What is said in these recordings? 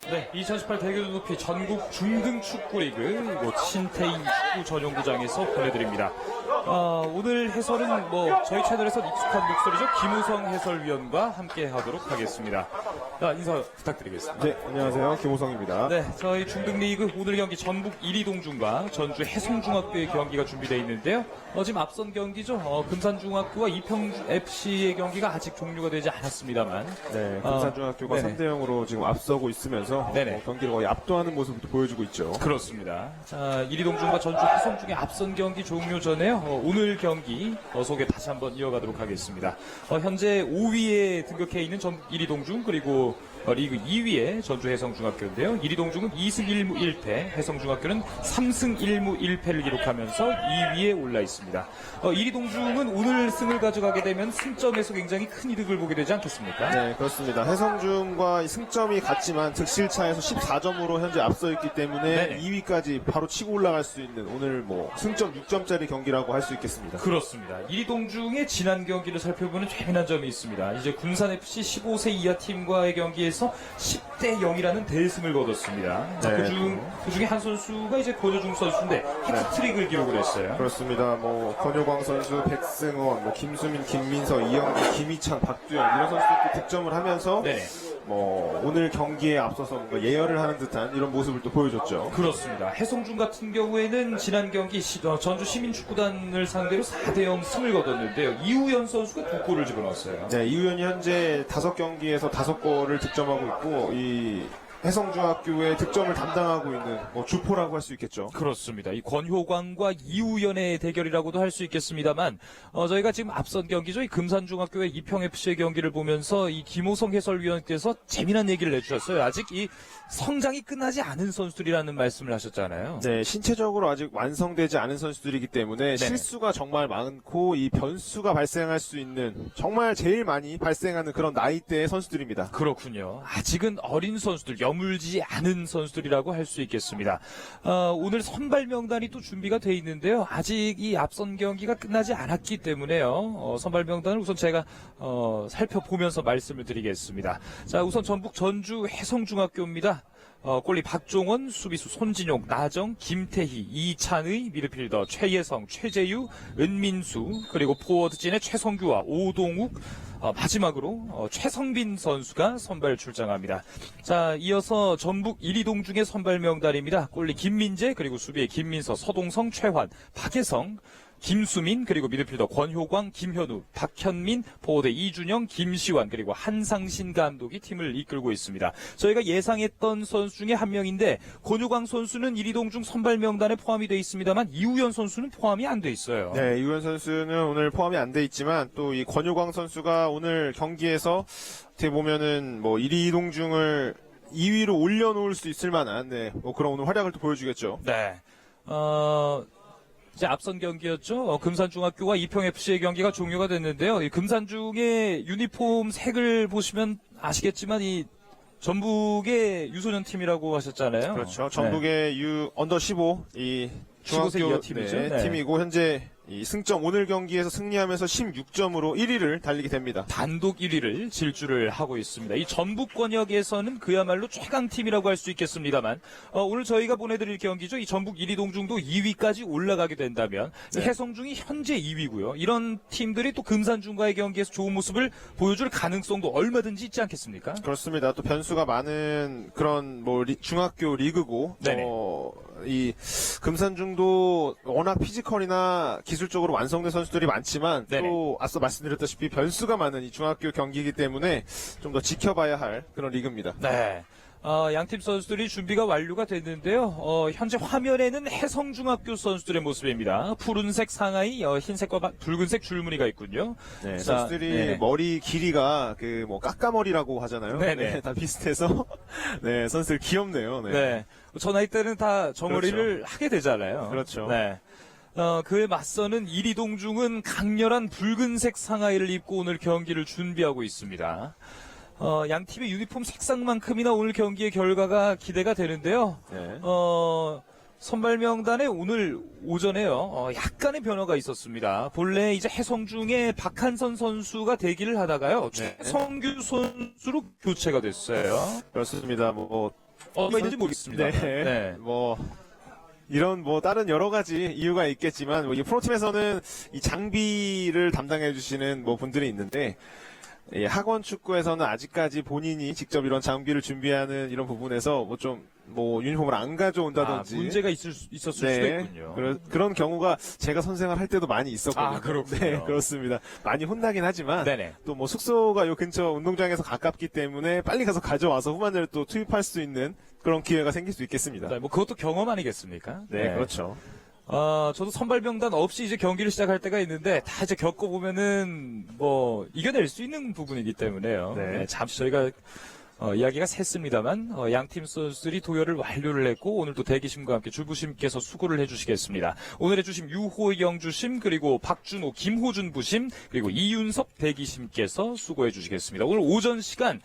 네, 2018 대교도 높이 전국 중등 축구리그 이곳 신태인 축구 전용구장에서 보내드립니다. 오늘 해설은 저희 채널에서 익숙한 목소리죠. 김우성 해설위원과 함께 하도록 하겠습니다. 인사 부탁드리겠습니다. 네, 안녕하세요. 김호성입니다. 네, 저희 중등리그 오늘 경기 전북 이리동중과 전주 해성중학교의 경기가 준비되어 있는데요. 지금 앞선 경기죠. 금산중학교와 이평FC의 경기가 아직 종료가 되지 않았습니다만. 네, 금산중학교가 네네. 3대0으로 지금 앞서고 있으면서 네네. 경기를 거의 압도하는 모습도 보여주고 있죠. 그렇습니다. 자, 이리동중과 전주 해성중의 앞선 경기 종료 전에요. 오늘 경기 소개 다시 한번 이어가도록 하겠습니다. 현재 5위에 등극해 있는 전북 이리동중 그리고 리그 2위에 전주 해성중학교인데요. 이리동중은 2승 1무 1패, 해성중학교는 3승 1무 1패를 기록하면서 2위에 올라 있습니다. 이리동중은 오늘 승을 가져가게 되면 승점에서 굉장히 큰 이득을 보게 되지 않겠습니까? 네, 그렇습니다. 해성중과 승점이 같지만 득실차에서 14점으로 현재 앞서 있기 때문에 네네. 2위까지 바로 치고 올라갈 수 있는 오늘 승점 6점짜리 경기라고 할 수 있겠습니다. 그렇습니다. 이리동중의 지난 경기를 살펴보는 재미난 점이 있습니다. 이제 군산FC 15세 이하 팀과의 경기에서 10대 0이라는 대승을 거뒀습니다. 네. 그중에 한 선수가 이제 권효중 선수인데 해트트릭을 기록을 했어요. 그렇습니다. 권효광 선수, 백승원, 김수민, 김민서, 이영기, 김희찬, 박두현 이런 선수들도 득점을 하면서 네. 오늘 경기에 앞서서 뭔가 예열을 하는 듯한 이런 모습을 또 보여줬죠. 그렇습니다. 해성중 같은 경우에는 지난 경기 전주 시민축구단을 상대로 4대0 승을 거뒀는데요. 이우현 선수가 2골을 집어넣었어요. 네, 이우현이 현재 5경기에서 5골을 득점하고 있고 이 해성중학교의 득점을 담당하고 있는 주포라고 할 수 있겠죠. 그렇습니다. 이 권효광과 이우연의 대결이라고도 할 수 있겠습니다만, 저희가 지금 앞선 경기죠. 이 금산중학교의 이평FC의 경기를 보면서 이 김호성 해설위원께서 재미난 얘기를 내주셨어요. 아직 이 성장이 끝나지 않은 선수들이라는 말씀을 하셨잖아요. 네, 신체적으로 아직 완성되지 않은 선수들이기 때문에 실수가 정말 많고 이 변수가 발생할 수 있는 정말 제일 많이 발생하는 그런 나이대의 선수들입니다. 그렇군요. 아직은 어린 선수들, 여물지 않은 선수들이라고 할 수 있겠습니다. 오늘 선발 명단이 또 준비가 돼 있는데요. 아직 이 앞선 경기가 끝나지 않았기 때문에요. 선발 명단을 우선 제가 살펴보면서 말씀을 드리겠습니다. 자, 우선 전북 전주 해성중학교입니다. 골리 박종원, 수비수 손진용, 나정, 김태희, 이찬의, 미드필더 최예성, 최재유, 은민수, 그리고 포워드진의 최성규와 오동욱, 마지막으로 최성빈 선수가 선발 출장합니다. 자, 이어서 전북 이리동중의 선발 명단입니다. 골리 김민재, 그리고 수비에 김민서, 서동성, 최환, 박혜성, 김수민, 그리고 미드필더 권효광, 김현우, 박현민, 포워드 이준영, 김시환, 그리고 한상신 감독이 팀을 이끌고 있습니다. 저희가 예상했던 선수 중에 한 명인데 권효광 선수는 이리동중 선발 명단에 포함이 되어 있습니다만 이우현 선수는 포함이 안 돼 있어요. 네, 이우현 선수는 오늘 포함이 안 돼 있지만 또 이 권효광 선수가 오늘 경기에서 어떻게 보면은 이리동중을 2위로 올려놓을 수 있을 만한 그런 오늘 활약을 또 보여주겠죠. 네. 이제 앞선 경기였죠. 금산중학교와 이평FC의 경기가 종료가 됐는데요. 이 금산중의 유니폼 색을 보시면 아시겠지만 이 전북의 유소년 팀이라고 하셨잖아요. 그렇죠. 전북의 언더 15 이 15세 중학교 이하 팀이죠. 네. 팀이고 현재 이 승점 오늘 경기에서 승리하면서 16점으로 1위를 달리게 됩니다. 단독 1위를 질주를 하고 있습니다. 이 전북 권역에서는 그야말로 최강팀이라고 할 수 있겠습니다만 오늘 저희가 보내드릴 경기죠. 이 전북 이리동중도 2위까지 올라가게 된다면 이 해성중이 현재 2위고요. 이런 팀들이 또 금산중과의 경기에서 좋은 모습을 보여줄 가능성도 얼마든지 있지 않겠습니까? 그렇습니다. 또 변수가 많은 그런 중학교 리그고 네네. 이 금산중도 워낙 피지컬이나 기술적으로 완성된 선수들이 많지만 네네. 또 앞서 말씀드렸다시피 변수가 많은 이 중학교 경기이기 때문에 좀 더 지켜봐야 할 그런 리그입니다. 네. 양팀 선수들이 준비가 완료가 됐는데요. 현재 화면에는 해성중학교 선수들의 모습입니다. 푸른색 상하이, 흰색과 붉은색 줄무늬가 있군요. 네, 자, 선수들이 네. 머리 길이가 까까머리라고 하잖아요. 네네. 다 비슷해서 네, 선수들 귀엽네요. 네. 저 나이 때는 다 저머리를 하게 되잖아요. 그렇죠. 네. 그에 맞서는 이리동중은 강렬한 붉은색 상하이를 입고 오늘 경기를 준비하고 있습니다. 양 팀의 유니폼 색상만큼이나 오늘 경기의 결과가 기대가 되는데요. 네. 선발 명단에 오늘 오전에요. 약간의 변화가 있었습니다. 본래 이제 해성중에 박한선 선수가 대기를 하다가요. 네. 최성규 선수로 교체가 됐어요. 그렇습니다. 뭐 있는지 모르겠습니다. 네. 뭐 이런 뭐 다른 여러 가지 이유가 있겠지만 뭐 이 프로팀에서는 이 장비를 담당해 주시는 뭐 분들이 있는데 예, 학원 축구에서는 아직까지 본인이 직접 이런 장비를 준비하는 이런 부분에서 뭐 좀 뭐 유니폼을 안 가져온다든지 문제가 있었을 수도 있군요. 그런 경우가 제가 선생을 할 때도 많이 있었거든요. 그렇군요. 네, 그렇습니다. 많이 혼나긴 하지만 네네. 또 뭐 숙소가 요 근처 운동장에서 가깝기 때문에 빨리 가서 가져와서 후반전에 또 투입할 수 있는 그런 기회가 생길 수 있겠습니다. 네, 뭐 그것도 경험 아니겠습니까? 네, 그렇죠. 저도 선발 명단 없이 이제 경기를 시작할 때가 있는데 다 이제 겪어보면은 뭐 이겨낼 수 있는 부분이기 때문에요. 네. 네, 잠시 저희가 이야기가 샜습니다만 양팀 선수들이 도열을 완료를 했고 오늘 또 대기심과 함께 주부심께서 수고를 해주시겠습니다. 오늘의 주심 유호영 주심 그리고 박준호 김호준 부심 그리고 이윤섭 대기심께서 수고해 주시겠습니다. 오늘 오전 시간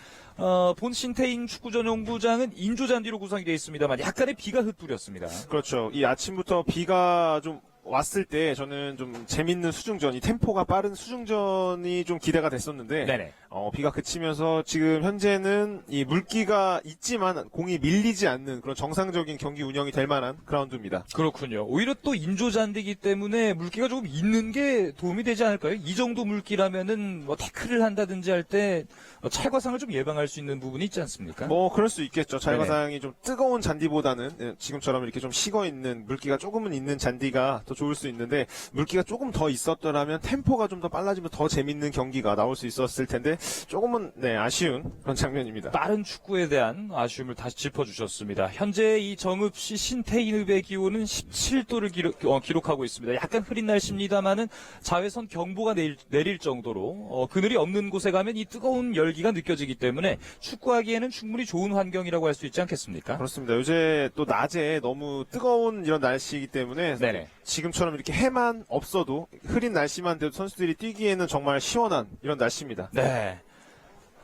본 신태인 축구전용구장은 인조잔디로 구성이 되어 있습니다만 약간의 비가 흩뿌렸습니다. 그렇죠. 이 아침부터 비가 좀 왔을 때 저는 좀 재밌는 수중전, 이 템포가 빠른 수중전이 좀 기대가 됐었는데 네네. 비가 그치면서 지금 현재는 이 물기가 있지만 공이 밀리지 않는 그런 정상적인 경기 운영이 될 만한 그라운드입니다. 그렇군요. 오히려 또 인조잔디기 때문에 물기가 조금 있는 게 도움이 되지 않을까요? 이 정도 물기라면은 뭐 태클을 한다든지 할 때 찰과상을 좀 예방할 수 있는 부분이 있지 않습니까? 뭐 그럴 수 있겠죠. 찰과상이 좀 뜨거운 잔디보다는 지금처럼 이렇게 좀 식어 있는 물기가 조금은 있는 잔디가 더 좋을 수 있는데 물기가 조금 더 있었더라면 템포가 좀 더 빨라지면 더 재밌는 경기가 나올 수 있었을 텐데 조금은 아쉬운 그런 장면입니다. 빠른 축구에 대한 아쉬움을 다시 짚어주셨습니다. 현재 이 정읍시 신태인읍의 기온은 17도를 기록하고 있습니다. 약간 흐린 날씨입니다만은 자외선 경보가 내릴 정도로 그늘이 없는 곳에 가면 이 뜨거운 열기가 느껴지기 때문에 축구하기에는 충분히 좋은 환경이라고 할 수 있지 않겠습니까? 그렇습니다. 요새 또 낮에 너무 뜨거운 이런 날씨이기 때문에 네네. 지금처럼 이렇게 해만 없어도 흐린 날씨만 돼도 선수들이 뛰기에는 정말 시원한 이런 날씨입니다. 네.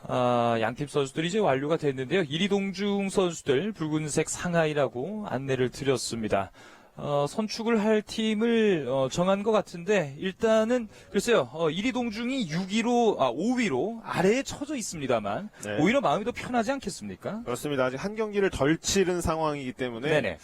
양팀 선수들이 이제 완료가 됐는데요. 이리동중 선수들 붉은색 상하이라고 안내를 드렸습니다. 선축을 할 팀을 정한 것 같은데 일단은 글쎄요. 이리동중이 5위로 아래에 처져 있습니다만 네. 오히려 마음이 더 편하지 않겠습니까? 그렇습니다. 아직 한 경기를 덜 치른 상황이기 때문에 네네.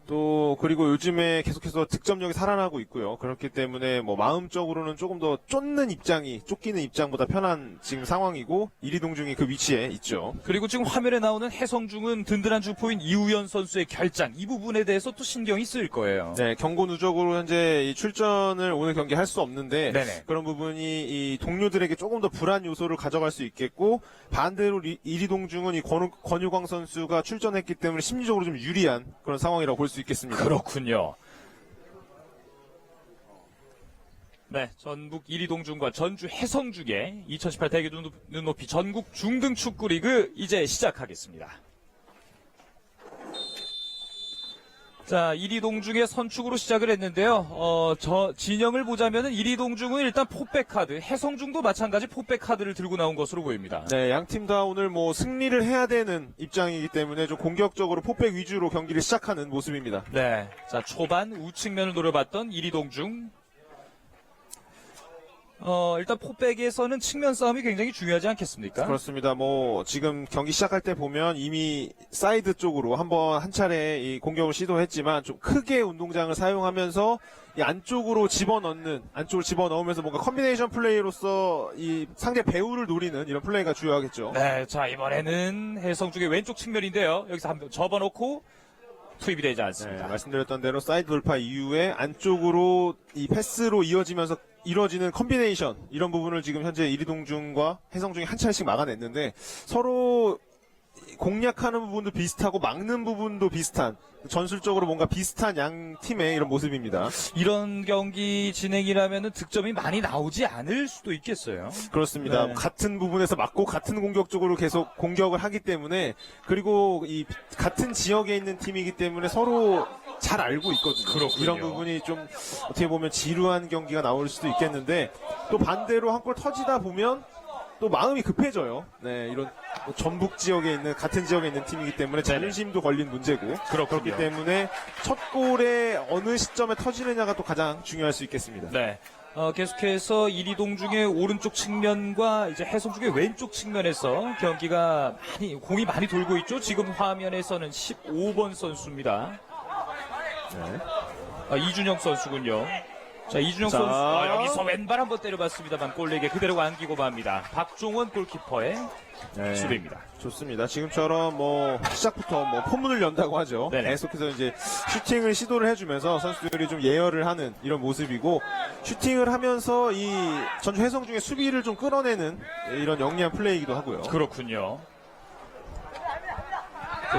또 그리고 요즘에 계속해서 득점력이 살아나고 있고요. 그렇기 때문에 뭐 마음적으로는 조금 더 쫓기는 입장보다 편한 지금 상황이고 이리동중이 그 위치에 있죠. 그리고 지금 화면에 나오는 해성중은 든든한 주포인 이우연 선수의 결장 이 부분에 대해서 또 신경이 쓰일 거예요. 네, 경고 누적으로 현재 이 출전을 오늘 경기 할 수 없는데 네네. 그런 부분이 이 동료들에게 조금 더 불안 요소를 가져갈 수 있겠고 반대로 이리동중은 이 권유광 선수가 출전했기 때문에 심리적으로 좀 유리한 그런 상황이라고 볼 수 있겠습니다. 그렇군요. 네, 전북 이리동중과 전주 해성중의 2018 대기 눈높이 전국 중등 축구 리그 이제 시작하겠습니다. 자, 이리동중의 선축으로 시작을 했는데요. 진영을 보자면은 이리동중은 일단 포백 카드, 해성중도 마찬가지 포백 카드를 들고 나온 것으로 보입니다. 네, 양 팀 다 오늘 뭐 승리를 해야 되는 입장이기 때문에 좀 공격적으로 포백 위주로 경기를 시작하는 모습입니다. 네, 자 초반 우측면을 노려봤던 이리동중. 일단 포백에서는 측면 싸움이 굉장히 중요하지 않겠습니까? 그렇습니다. 뭐 지금 경기 시작할 때 보면 이미 사이드 쪽으로 한 차례 이 공격을 시도했지만 좀 크게 운동장을 사용하면서 이 안쪽으로 집어넣으면서 뭔가 컴비네이션 플레이로서 이 상대 배우를 노리는 이런 플레이가 중요하겠죠. 네, 자 이번에는 해성중의 왼쪽 측면인데요. 여기서 한번 접어놓고 투입이 되지 않습니다. 네, 말씀드렸던 대로 사이드 돌파 이후에 안쪽으로 이 패스로 이루어지는 컴비네이션 이런 부분을 지금 현재 이리동중과 해성중이 한 차례씩 막아냈는데 서로 공략하는 부분도 비슷하고 막는 부분도 비슷한 전술적으로 뭔가 비슷한 양 팀의 이런 모습입니다. 이런 경기 진행이라면은 득점이 많이 나오지 않을 수도 있겠어요. 그렇습니다. 네. 같은 부분에서 맞고 같은 공격적으로 계속 공격을 하기 때문에 그리고 이 같은 지역에 있는 팀이기 때문에 서로 잘 알고 있거든요. 그렇군요. 이런 부분이 좀 어떻게 보면 지루한 경기가 나올 수도 있겠는데 또 반대로 한 골 터지다 보면 또 마음이 급해져요. 네, 이런 전북 지역에 있는 같은 지역에 있는 팀이기 때문에 자존심도 걸린 문제고 그렇기 때문에 첫 골에 어느 시점에 터지느냐가 또 가장 중요할 수 있겠습니다. 네. 계속해서 이리동중의 오른쪽 측면과 이제 해성중의 왼쪽 측면에서 경기가 공이 많이 돌고 있죠. 지금 화면에서는 15번 선수입니다. 네. 이준영 선수군요. 자, 이준영 자. 선수 여기서 왼발 한번 때려봤습니다만 골에게 그대로 안기고 맙니다. 박종원 골키퍼의 네. 수비입니다. 좋습니다. 지금처럼 뭐 시작부터 뭐 포문을 연다고 하죠. 네네. 계속해서 이제 슈팅을 시도를 해주면서 선수들이 좀 예열을 하는 이런 모습이고, 슈팅을 하면서 이 전주 해성중의 수비를 좀 끌어내는 이런 영리한 플레이이기도 하고요. 그렇군요.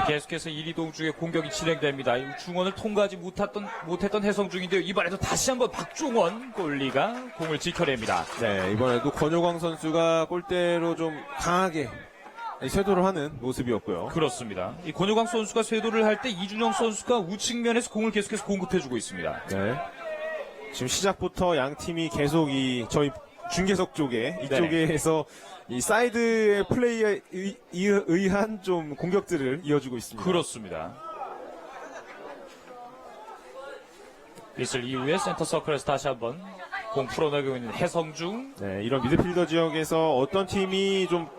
계속해서 이리동중의 공격이 진행됩니다. 이 중원을 통과하지 못했던 해성중인데요. 이번에도 다시 한번 박종원 골리가 공을 지켜냅니다. 네, 이번에도 권효광 선수가 골대로 좀 강하게 쇄도를 하는 모습이었고요. 그렇습니다. 이 권효광 선수가 쇄도를 할 때 이준영 선수가 우측면에서 공을 계속해서 공급해주고 있습니다. 네. 지금 시작부터 양 팀이 계속 저희 중계석 쪽에 이쪽에서 이 사이드의 플레이에 의한 좀 공격들을 이어주고 있습니다. 그렇습니다. 있을 이후에 센터 서클에서 다시 한번 공 풀어내고 있는 해성중. 네, 이런 미드필더 지역에서 어떤 팀이 좀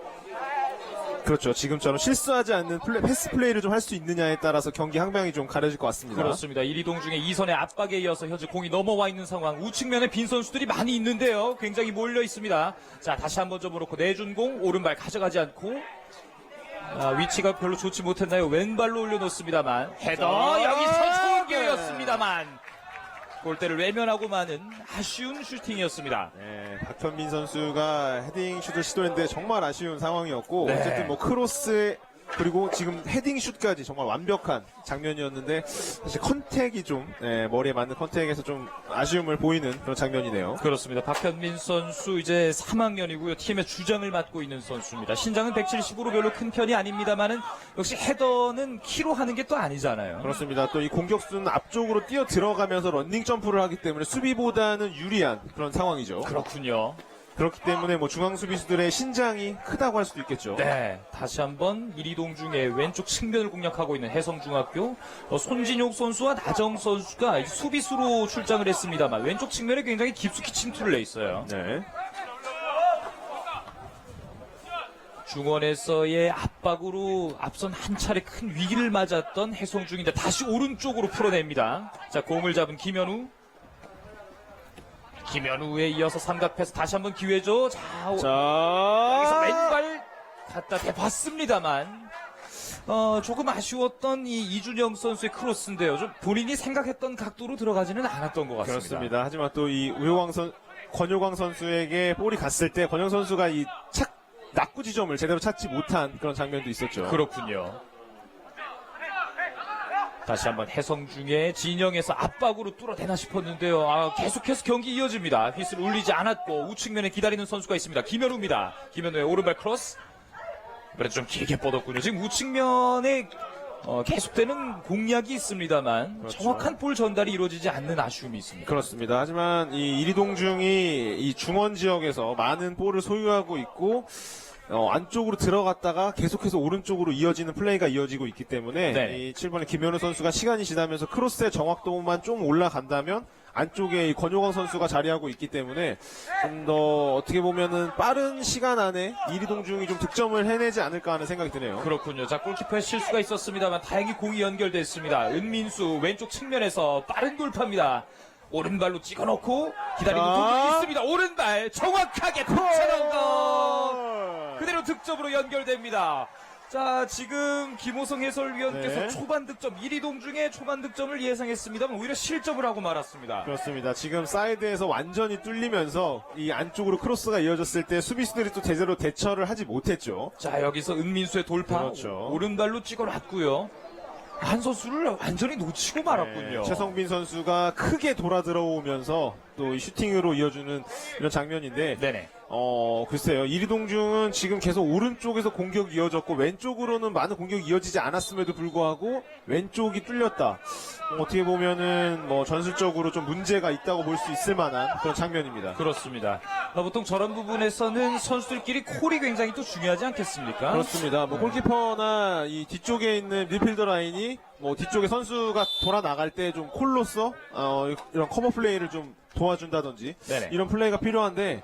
그렇죠. 지금처럼 실수하지 않는 패스 플레이를 좀 할 수 있느냐에 따라서 경기 항방이 좀 가려질 것 같습니다. 그렇습니다. 이리동중의 이선의 압박에 이어서 현재 공이 넘어와 있는 상황. 우측면에 빈 선수들이 많이 있는데요. 굉장히 몰려 있습니다. 자, 다시 한번 접어놓고 내준 공 오른발 가져가지 않고 위치가 별로 좋지 못했나요? 왼발로 올려놓습니다만 헤더 여기서 좋은 기회였습니다만 골대를 외면하고 마는 아쉬운 슈팅이었습니다. 네, 박현민 선수가 헤딩 슛을 시도했는데 정말 아쉬운 상황이었고, 네. 어쨌든 뭐 크로스 그리고 지금 헤딩 슛까지 정말 완벽한 장면이었는데, 사실 컨택이 좀 머리에 맞는 컨택에서 좀 아쉬움을 보이는 그런 장면이네요. 그렇습니다. 박현민 선수 이제 3학년이고요. 팀의 주장을 맡고 있는 선수입니다. 신장은 170으로 별로 큰 편이 아닙니다만은 역시 헤더는 키로 하는 게 또 아니잖아요. 그렇습니다. 또 이 공격수는 앞쪽으로 뛰어 들어가면서 런닝 점프를 하기 때문에 수비보다는 유리한 그런 상황이죠. 그렇군요. 그렇기 때문에 뭐 중앙 수비수들의 신장이 크다고 할 수도 있겠죠. 네, 다시 한번 이리동중의 왼쪽 측면을 공략하고 있는 해성중학교 손진용 선수와 나정 선수가 이 수비수로 출장을 했습니다만 왼쪽 측면에 굉장히 깊숙이 침투를 내 있어요. 네. 중원에서의 압박으로 앞선 한 차례 큰 위기를 맞았던 해성중인데 다시 오른쪽으로 풀어냅니다. 자, 공을 잡은 김현우에 이어서 삼각 패스 다시 한번 기회죠. 자, 여기서 왼발 갖다 대봤습니다만 조금 아쉬웠던 이 이준영 선수의 크로스인데요. 좀 본인이 생각했던 각도로 들어가지는 않았던 것 같습니다. 그렇습니다. 하지만 또 이 권효광 선수에게 볼이 갔을 때 권효광 선수가 이 낙구 지점을 제대로 찾지 못한 그런 장면도 있었죠. 그렇군요. 다시 한번 해성중의 진영에서 압박으로 뚫어대나 싶었는데요. 계속해서 경기 이어집니다. 휘슬 울리지 않았고 우측면에 기다리는 선수가 있습니다. 김현우입니다. 김현우의 오른발 크로스. 그래도 좀 길게 뻗었군요. 지금 우측면에 계속되는 공략이 있습니다만 그렇죠. 정확한 볼 전달이 이루어지지 않는 아쉬움이 있습니다. 그렇습니다. 하지만 이 이리동중이 이 중원 지역에서 많은 볼을 소유하고 있고 안쪽으로 들어갔다가 계속해서 오른쪽으로 이어지는 플레이가 이어지고 있기 때문에 네. 이 7번의 김현우 선수가 시간이 지나면서 크로스의 정확도만 좀 올라간다면 안쪽에 이 권효광 선수가 자리하고 있기 때문에 좀 더 어떻게 보면은 빠른 시간 안에 이리동중이 좀 득점을 해내지 않을까 하는 생각이 드네요. 그렇군요. 자, 골키퍼의 실수가 있었습니다만 다행히 공이 연결됐습니다. 은민수 왼쪽 측면에서 빠른 돌파입니다. 오른발로 찍어놓고 기다리는 공격이 있습니다. 오른발 정확하게 터치라운드 그대로 득점으로 연결됩니다. 자, 지금 김호성 해설위원께서 네. 초반 득점, 이리동중의 초반 득점을 예상했습니다만 오히려 실점을 하고 말았습니다. 그렇습니다. 지금 사이드에서 완전히 뚫리면서 이 안쪽으로 크로스가 이어졌을 때 수비수들이 또 제대로 대처를 하지 못했죠. 자, 여기서 은민수의 돌파, 그렇죠. 오른발로 찍어놨고요. 한 선수를 완전히 놓치고 말았군요. 네, 최성빈 선수가 크게 돌아 들어오면서 또 이 슈팅으로 이어주는 이런 장면인데, 네네. 글쎄요. 이리동중은 지금 계속 오른쪽에서 공격이 이어졌고 왼쪽으로는 많은 공격이 이어지지 않았음에도 불구하고 왼쪽이 뚫렸다. 어떻게 보면은 뭐 전술적으로 좀 문제가 있다고 볼 수 있을 만한 그런 장면입니다. 그렇습니다. 보통 저런 부분에서는 선수들끼리 콜이 굉장히 또 중요하지 않겠습니까? 그렇습니다. 뭐 골키퍼나 이 뒤쪽에 있는 미드필더 라인이 뭐 뒤쪽에 선수가 돌아 나갈 때 좀 콜로서 이런 커버 플레이를 좀 도와준다든지 네네. 이런 플레이가 필요한데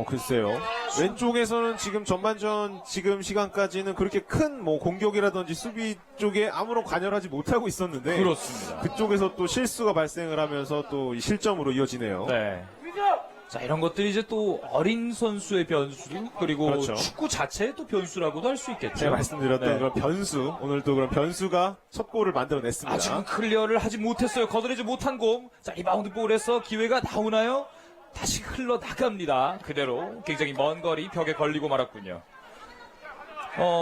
글쎄요. 왼쪽에서는 지금 전반전 지금 시간까지는 그렇게 큰 뭐 공격이라든지 수비 쪽에 아무런 관여하지 못하고 있었는데 그렇습니다. 그쪽에서 또 실수가 발생을 하면서 또 이 실점으로 이어지네요. 네. 자, 이런 것들이 이제 또 어린 선수의 변수, 그리고 그렇죠. 축구 자체의 또 변수라고도 할 수 있겠죠. 제가 말씀드렸던 네. 그런 변수, 오늘도 그런 변수가 첫 골을 만들어냈습니다. 지금 클리어를 하지 못했어요. 걷어내지 못한 공. 자, 리바운드 볼에서 기회가 나오나요? 다시 흘러나갑니다. 그대로 굉장히 먼 거리 벽에 걸리고 말았군요.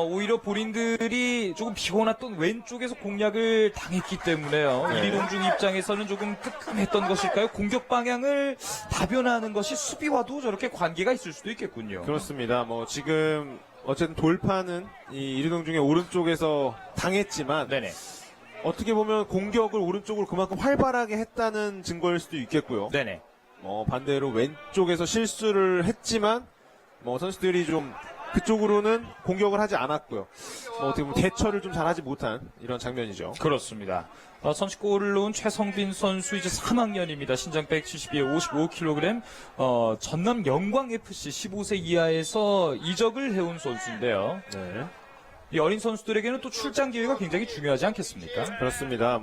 오히려 본인들이 조금 피곤했던 왼쪽에서 공략을 당했기 때문에요. 네. 이리동중 입장에서는 조금 뜨끔했던 것일까요? 공격 방향을 다변화하는 것이 수비와도 저렇게 관계가 있을 수도 있겠군요. 그렇습니다. 뭐 지금 어쨌든 돌파는 이 이리동중의 오른쪽에서 당했지만 네네. 어떻게 보면 공격을 오른쪽으로 그만큼 활발하게 했다는 증거일 수도 있겠고요. 네네. 반대로 왼쪽에서 실수를 했지만 선수들이 좀 그쪽으로는 공격을 하지 않았고요. 어떻게 보면 대처를 좀 잘하지 못한 이런 장면이죠. 그렇습니다. 선취골을 넣은 최성빈 선수 이제 3학년입니다. 신장 172에 55kg. 전남 영광FC 15세 이하에서 이적을 해온 선수인데요. 네. 이 어린 선수들에게는 또 출장 기회가 굉장히 중요하지 않겠습니까? 그렇습니다.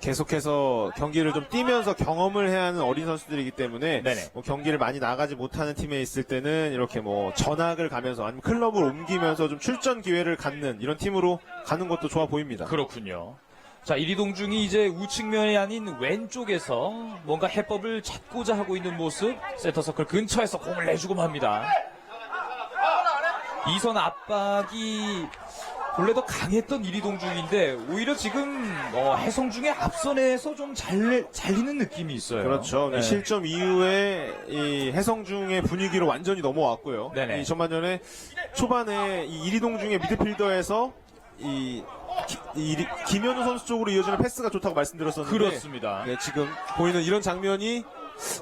계속해서 경기를 좀 뛰면서 경험을 해야 하는 어린 선수들이기 때문에 네네. 경기를 많이 나가지 못하는 팀에 있을 때는 이렇게 전학을 가면서 아니면 클럽을 옮기면서 좀 출전 기회를 갖는 이런 팀으로 가는 것도 좋아 보입니다. 그렇군요. 자, 이리동중이 이제 우측면이 아닌 왼쪽에서 뭔가 해법을 찾고자 하고 있는 모습. 센터서클 근처에서 공을 내주고 맙니다. 이선 압박이 본래 더 강했던 이리동중인데 오히려 지금 해성중의 앞선에서 좀 잘리는 느낌이 있어요. 그렇죠. 네. 실점 이후에 이 해성중의 분위기로 완전히 넘어왔고요. 네네. 이 전반전에 초반에 이 이리동중의 미드필더에서 김현우 선수 쪽으로 이어지는 패스가 좋다고 말씀드렸었는데 그렇습니다. 네, 지금 보이는 이런 장면이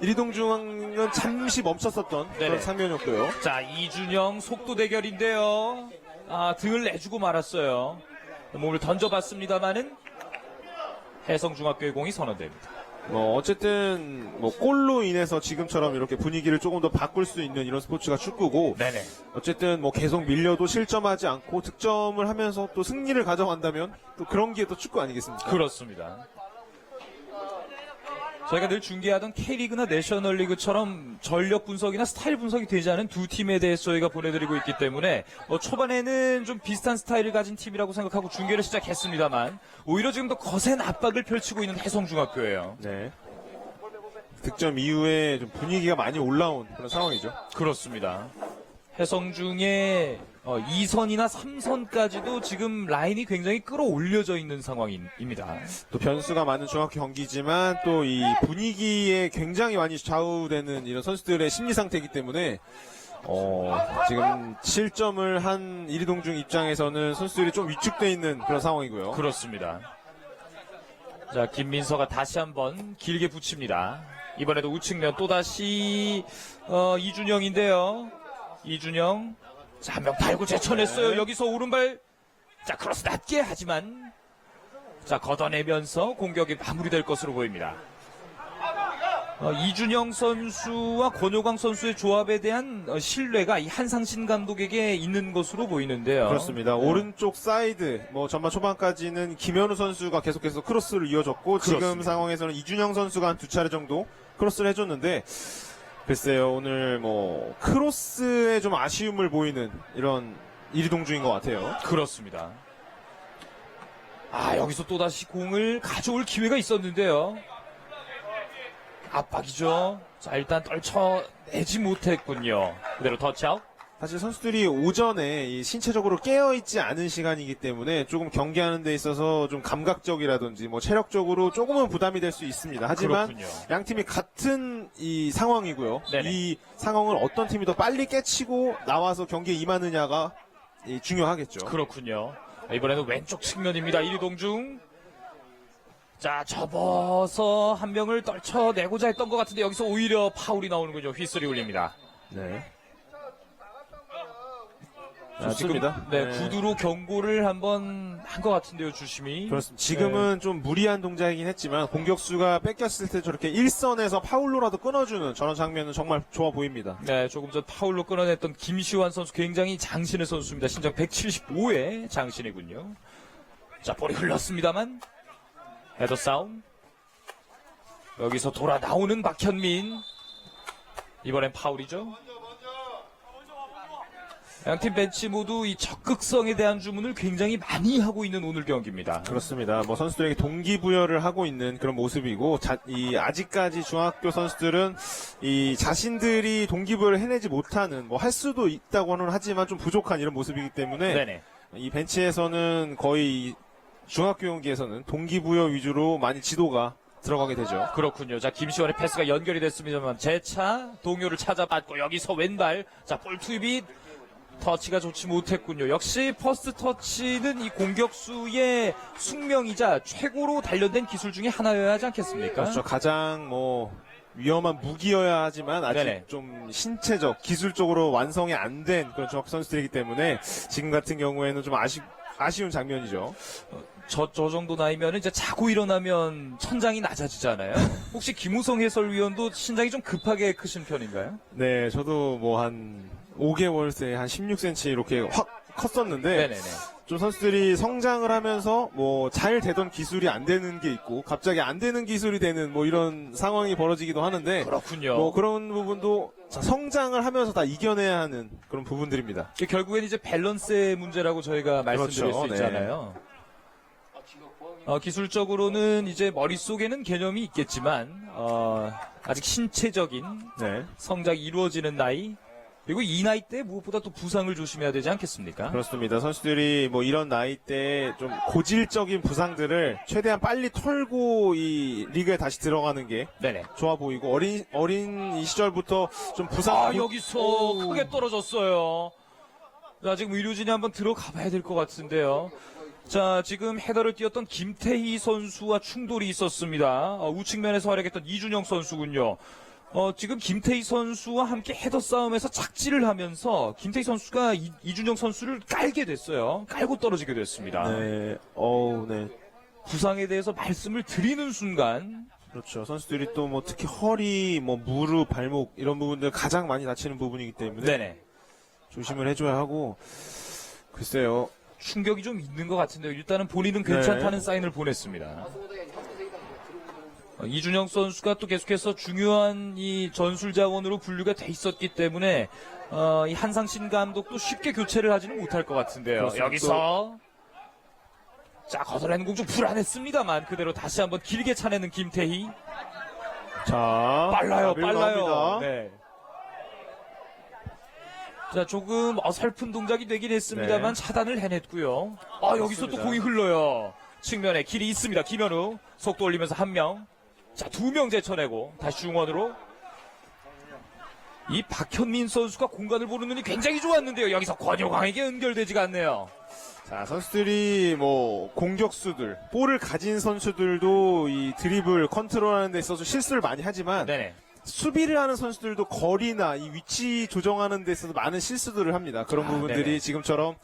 이리동중은 잠시 멈췄었던 네네. 그런 장면이었고요. 자, 이준영 속도 대결인데요. 등을 내주고 말았어요. 몸을 던져봤습니다만은 해성중학교의 공이 선언됩니다. 어쨌든 골로 인해서 지금처럼 이렇게 분위기를 조금 더 바꿀 수 있는 이런 스포츠가 축구고 네네. 어쨌든 계속 밀려도 실점하지 않고 득점을 하면서 또 승리를 가져간다면 또 그런 게 또 축구 아니겠습니까? 그렇습니다. 저희가 늘 중계하던 K리그나 내셔널리그처럼 전력 분석이나 스타일 분석이 되지 않은 두 팀에 대해서 저희가 보내드리고 있기 때문에 초반에는 좀 비슷한 스타일을 가진 팀이라고 생각하고 중계를 시작했습니다만 오히려 지금 더 거센 압박을 펼치고 있는 해성중학교예요. 네. 득점 이후에 좀 분위기가 많이 올라온 그런 상황이죠. 그렇습니다. 해성중의 2선이나 3선까지도 지금 라인이 굉장히 끌어올려져 있는 상황입니다. 또 변수가 많은 중학교 경기지만 또 이 분위기에 굉장히 많이 좌우되는 이런 선수들의 심리 상태이기 때문에 지금 실점을 한 이리동중 입장에서는 선수들이 좀 위축돼 있는 그런 상황이고요. 그렇습니다. 자, 김민서가 다시 한번 길게 붙입니다. 이번에도 우측면 또다시 이준영인데요. 이준영, 자, 한 명 달고 제쳐냈어요. 여기서 오른발, 자, 크로스 낮게 하지만, 자, 걷어내면서 공격이 마무리될 것으로 보입니다. 이준영 선수와 권효광 선수의 조합에 대한 신뢰가 이 한상신 감독에게 있는 것으로 보이는데요. 그렇습니다. 오른쪽 사이드 전반 초반까지는 김현우 선수가 계속해서 크로스를 이어줬고 지금 그렇습니다. 상황에서는 이준영 선수가 한 두 차례 정도 크로스를 해줬는데 글쎄요 오늘 크로스에 좀 아쉬움을 보이는 이런 이리동중인 것 같아요. 그렇습니다. 여기서 또다시 공을 가져올 기회가 있었는데요. 압박이죠. 자, 일단 떨쳐내지 못했군요. 그대로 터치아웃. 사실 선수들이 오전에 이 신체적으로 깨어있지 않은 시간이기 때문에 조금 경기하는 데 있어서 좀 감각적이라든지 체력적으로 조금은 부담이 될 수 있습니다. 하지만 그렇군요. 양 팀이 같은 이 상황이고요. 네네. 이 상황을 어떤 팀이 더 빨리 깨치고 나와서 경기에 임하느냐가 중요하겠죠. 그렇군요. 이번에는 왼쪽 측면입니다. 이리동중. 자, 접어서 한 명을 떨쳐내고자 했던 것 같은데 여기서 오히려 파울이 나오는군요. 휘슬이 울립니다. 네. 좋습니다. 지금, 네, 네. 구두로 경고를 한번 한 것 같은데요, 주심이. 그렇습니다. 지금은 좀 무리한 동작이긴 했지만 공격수가 뺏겼을 때 저렇게 일선에서 파울로라도 끊어주는 저런 장면은 정말 좋아 보입니다. 네, 조금 전 파울로 끊어냈던 김시환 선수 굉장히 장신의 선수입니다. 신장 175의 장신이군요. 자, 볼이 흘렀습니다만 헤더 싸움. 여기서 돌아 나오는 박현민. 이번엔 파울이죠. 양팀 벤치 모두 이 적극성에 대한 주문을 굉장히 많이 하고 있는 오늘 경기입니다. 그렇습니다. 뭐 선수들에게 동기부여를 하고 있는 그런 모습이고, 아직까지 중학교 선수들은 이 자신들이 동기부여를 해내지 못하는, 뭐 할 수도 있다고는 하지만 좀 부족한 이런 모습이기 때문에 네네. 이 벤치에서는 거의 중학교 경기에서는 동기부여 위주로 많이 지도가 들어가게 되죠. 그렇군요. 자, 김시환의 패스가 연결이 됐습니다만 재차 동료를 찾아봤고 여기서 왼발. 자, 볼 투입이 터치가 좋지 못했군요. 역시 퍼스트 터치는 이 공격수의 숙명이자 최고로 단련된 기술 중에 하나여야 하지 않겠습니까? 그렇죠. 가장 뭐 위험한 무기여야 하지만 아직 네네. 좀 신체적, 기술적으로 완성이 안 된 그런 중학교 선수들이기 때문에 지금 같은 경우에는 좀 아쉬운 장면이죠. 저 정도 나이면 이제 자고 일어나면 천장이 낮아지잖아요. 혹시 김우성 해설위원도 신장이 좀 급하게 크신 편인가요? 네, 저도 뭐 한 5개월 새 한 16cm 이렇게 확 컸었는데 네네네. 좀 선수들이 성장을 하면서 뭐 잘 되던 기술이 안 되는 게 있고 갑자기 안 되는 기술이 되는 뭐 이런 상황이 벌어지기도 하는데 그렇군요. 뭐 그런 부분도 성장을 하면서 다 이겨내야 하는 그런 부분들입니다. 결국엔 이제 밸런스의 문제라고 저희가 말씀드릴 그렇죠. 수 있잖아요. 기술적으로는 이제 머릿속에는 개념이 있겠지만 아직 신체적인 네. 성장이 이루어지는 나이, 그리고 이 나이 때 무엇보다 또 부상을 조심해야 되지 않겠습니까? 그렇습니다. 선수들이 뭐 이런 나이 때 좀 고질적인 부상들을 최대한 빨리 털고 이 리그에 다시 들어가는 게 네네. 좋아 보이고 어린 이 시절부터 좀 부상 여기서 오. 크게 떨어졌어요. 자, 지금 의료진이 한번 들어가 봐야 될 것 같은데요. 자, 지금 헤더를 뛰었던 김태희 선수와 충돌이 있었습니다. 우측면에서 활약했던 이준영 선수군요. 지금 김태희 선수와 함께 헤더 싸움에서 착지를 하면서 김태희 선수가 이준영 선수를 깔게 됐어요. 깔고 떨어지게 됐습니다. 네. 네. 부상에 대해서 말씀을 드리는 순간 그렇죠. 선수들이 또 뭐 특히 허리, 뭐 무릎, 발목 이런 부분들 가장 많이 다치는 부분이기 때문에 네네. 조심을 해줘야 하고 글쎄요. 충격이 좀 있는 것 같은데요. 일단은 본인은 괜찮다는 사인을 보냈습니다. 이준영 선수가 또 계속해서 중요한 이 전술 자원으로 분류가 돼 있었기 때문에 이 한상신 감독도 쉽게 교체를 하지는 못할 것 같은데요. 그렇습니다. 여기서 자, 거절하는 공 좀 불안했습니다만 그대로 다시 한번 길게 차내는 김태희. 자, 빨라요. 나옵니다. 네. 자, 조금 어설픈 동작이 되긴 했습니다만 네. 차단을 해냈고요. 여기서 또 그렇습니다. 공이 흘러요. 측면에 길이 있습니다. 김현우 속도 올리면서 한 명. 자, 2명 제쳐내고 다시 중원으로. 이 박현민 선수가 공간을 보는 눈이 굉장히 좋았는데요. 여기서 권효광에게 연결되지가 않네요. 자, 선수들이 뭐 공격수들, 볼을 가진 선수들도 이 드리블 컨트롤하는 데 있어서 실수를 많이 하지만 네네. 수비를 하는 선수들도 거리나 이 위치 조정하는 데 있어서 많은 실수들을 합니다. 그런 부분들이 네네. 지금처럼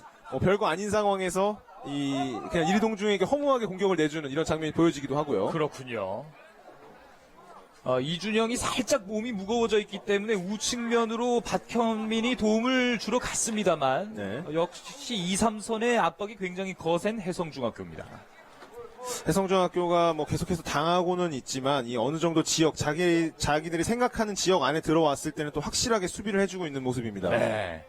별거 아닌 상황에서 그냥 이동중에게 허무하게 공격을 내주는 이런 장면이 보여지기도 하고요. 그렇군요. 이준영이 살짝 몸이 무거워져 있기 때문에 우측면으로 박현민이 도움을 주러 갔습니다만 네. 역시 2, 3선의 압박이 굉장히 거센 해성중학교입니다. 해성중학교가 뭐 계속해서 당하고는 있지만 이 어느 정도 지역 자기들이 생각하는 지역 안에 들어왔을 때는 또 확실하게 수비를 해주고 있는 모습입니다. 네.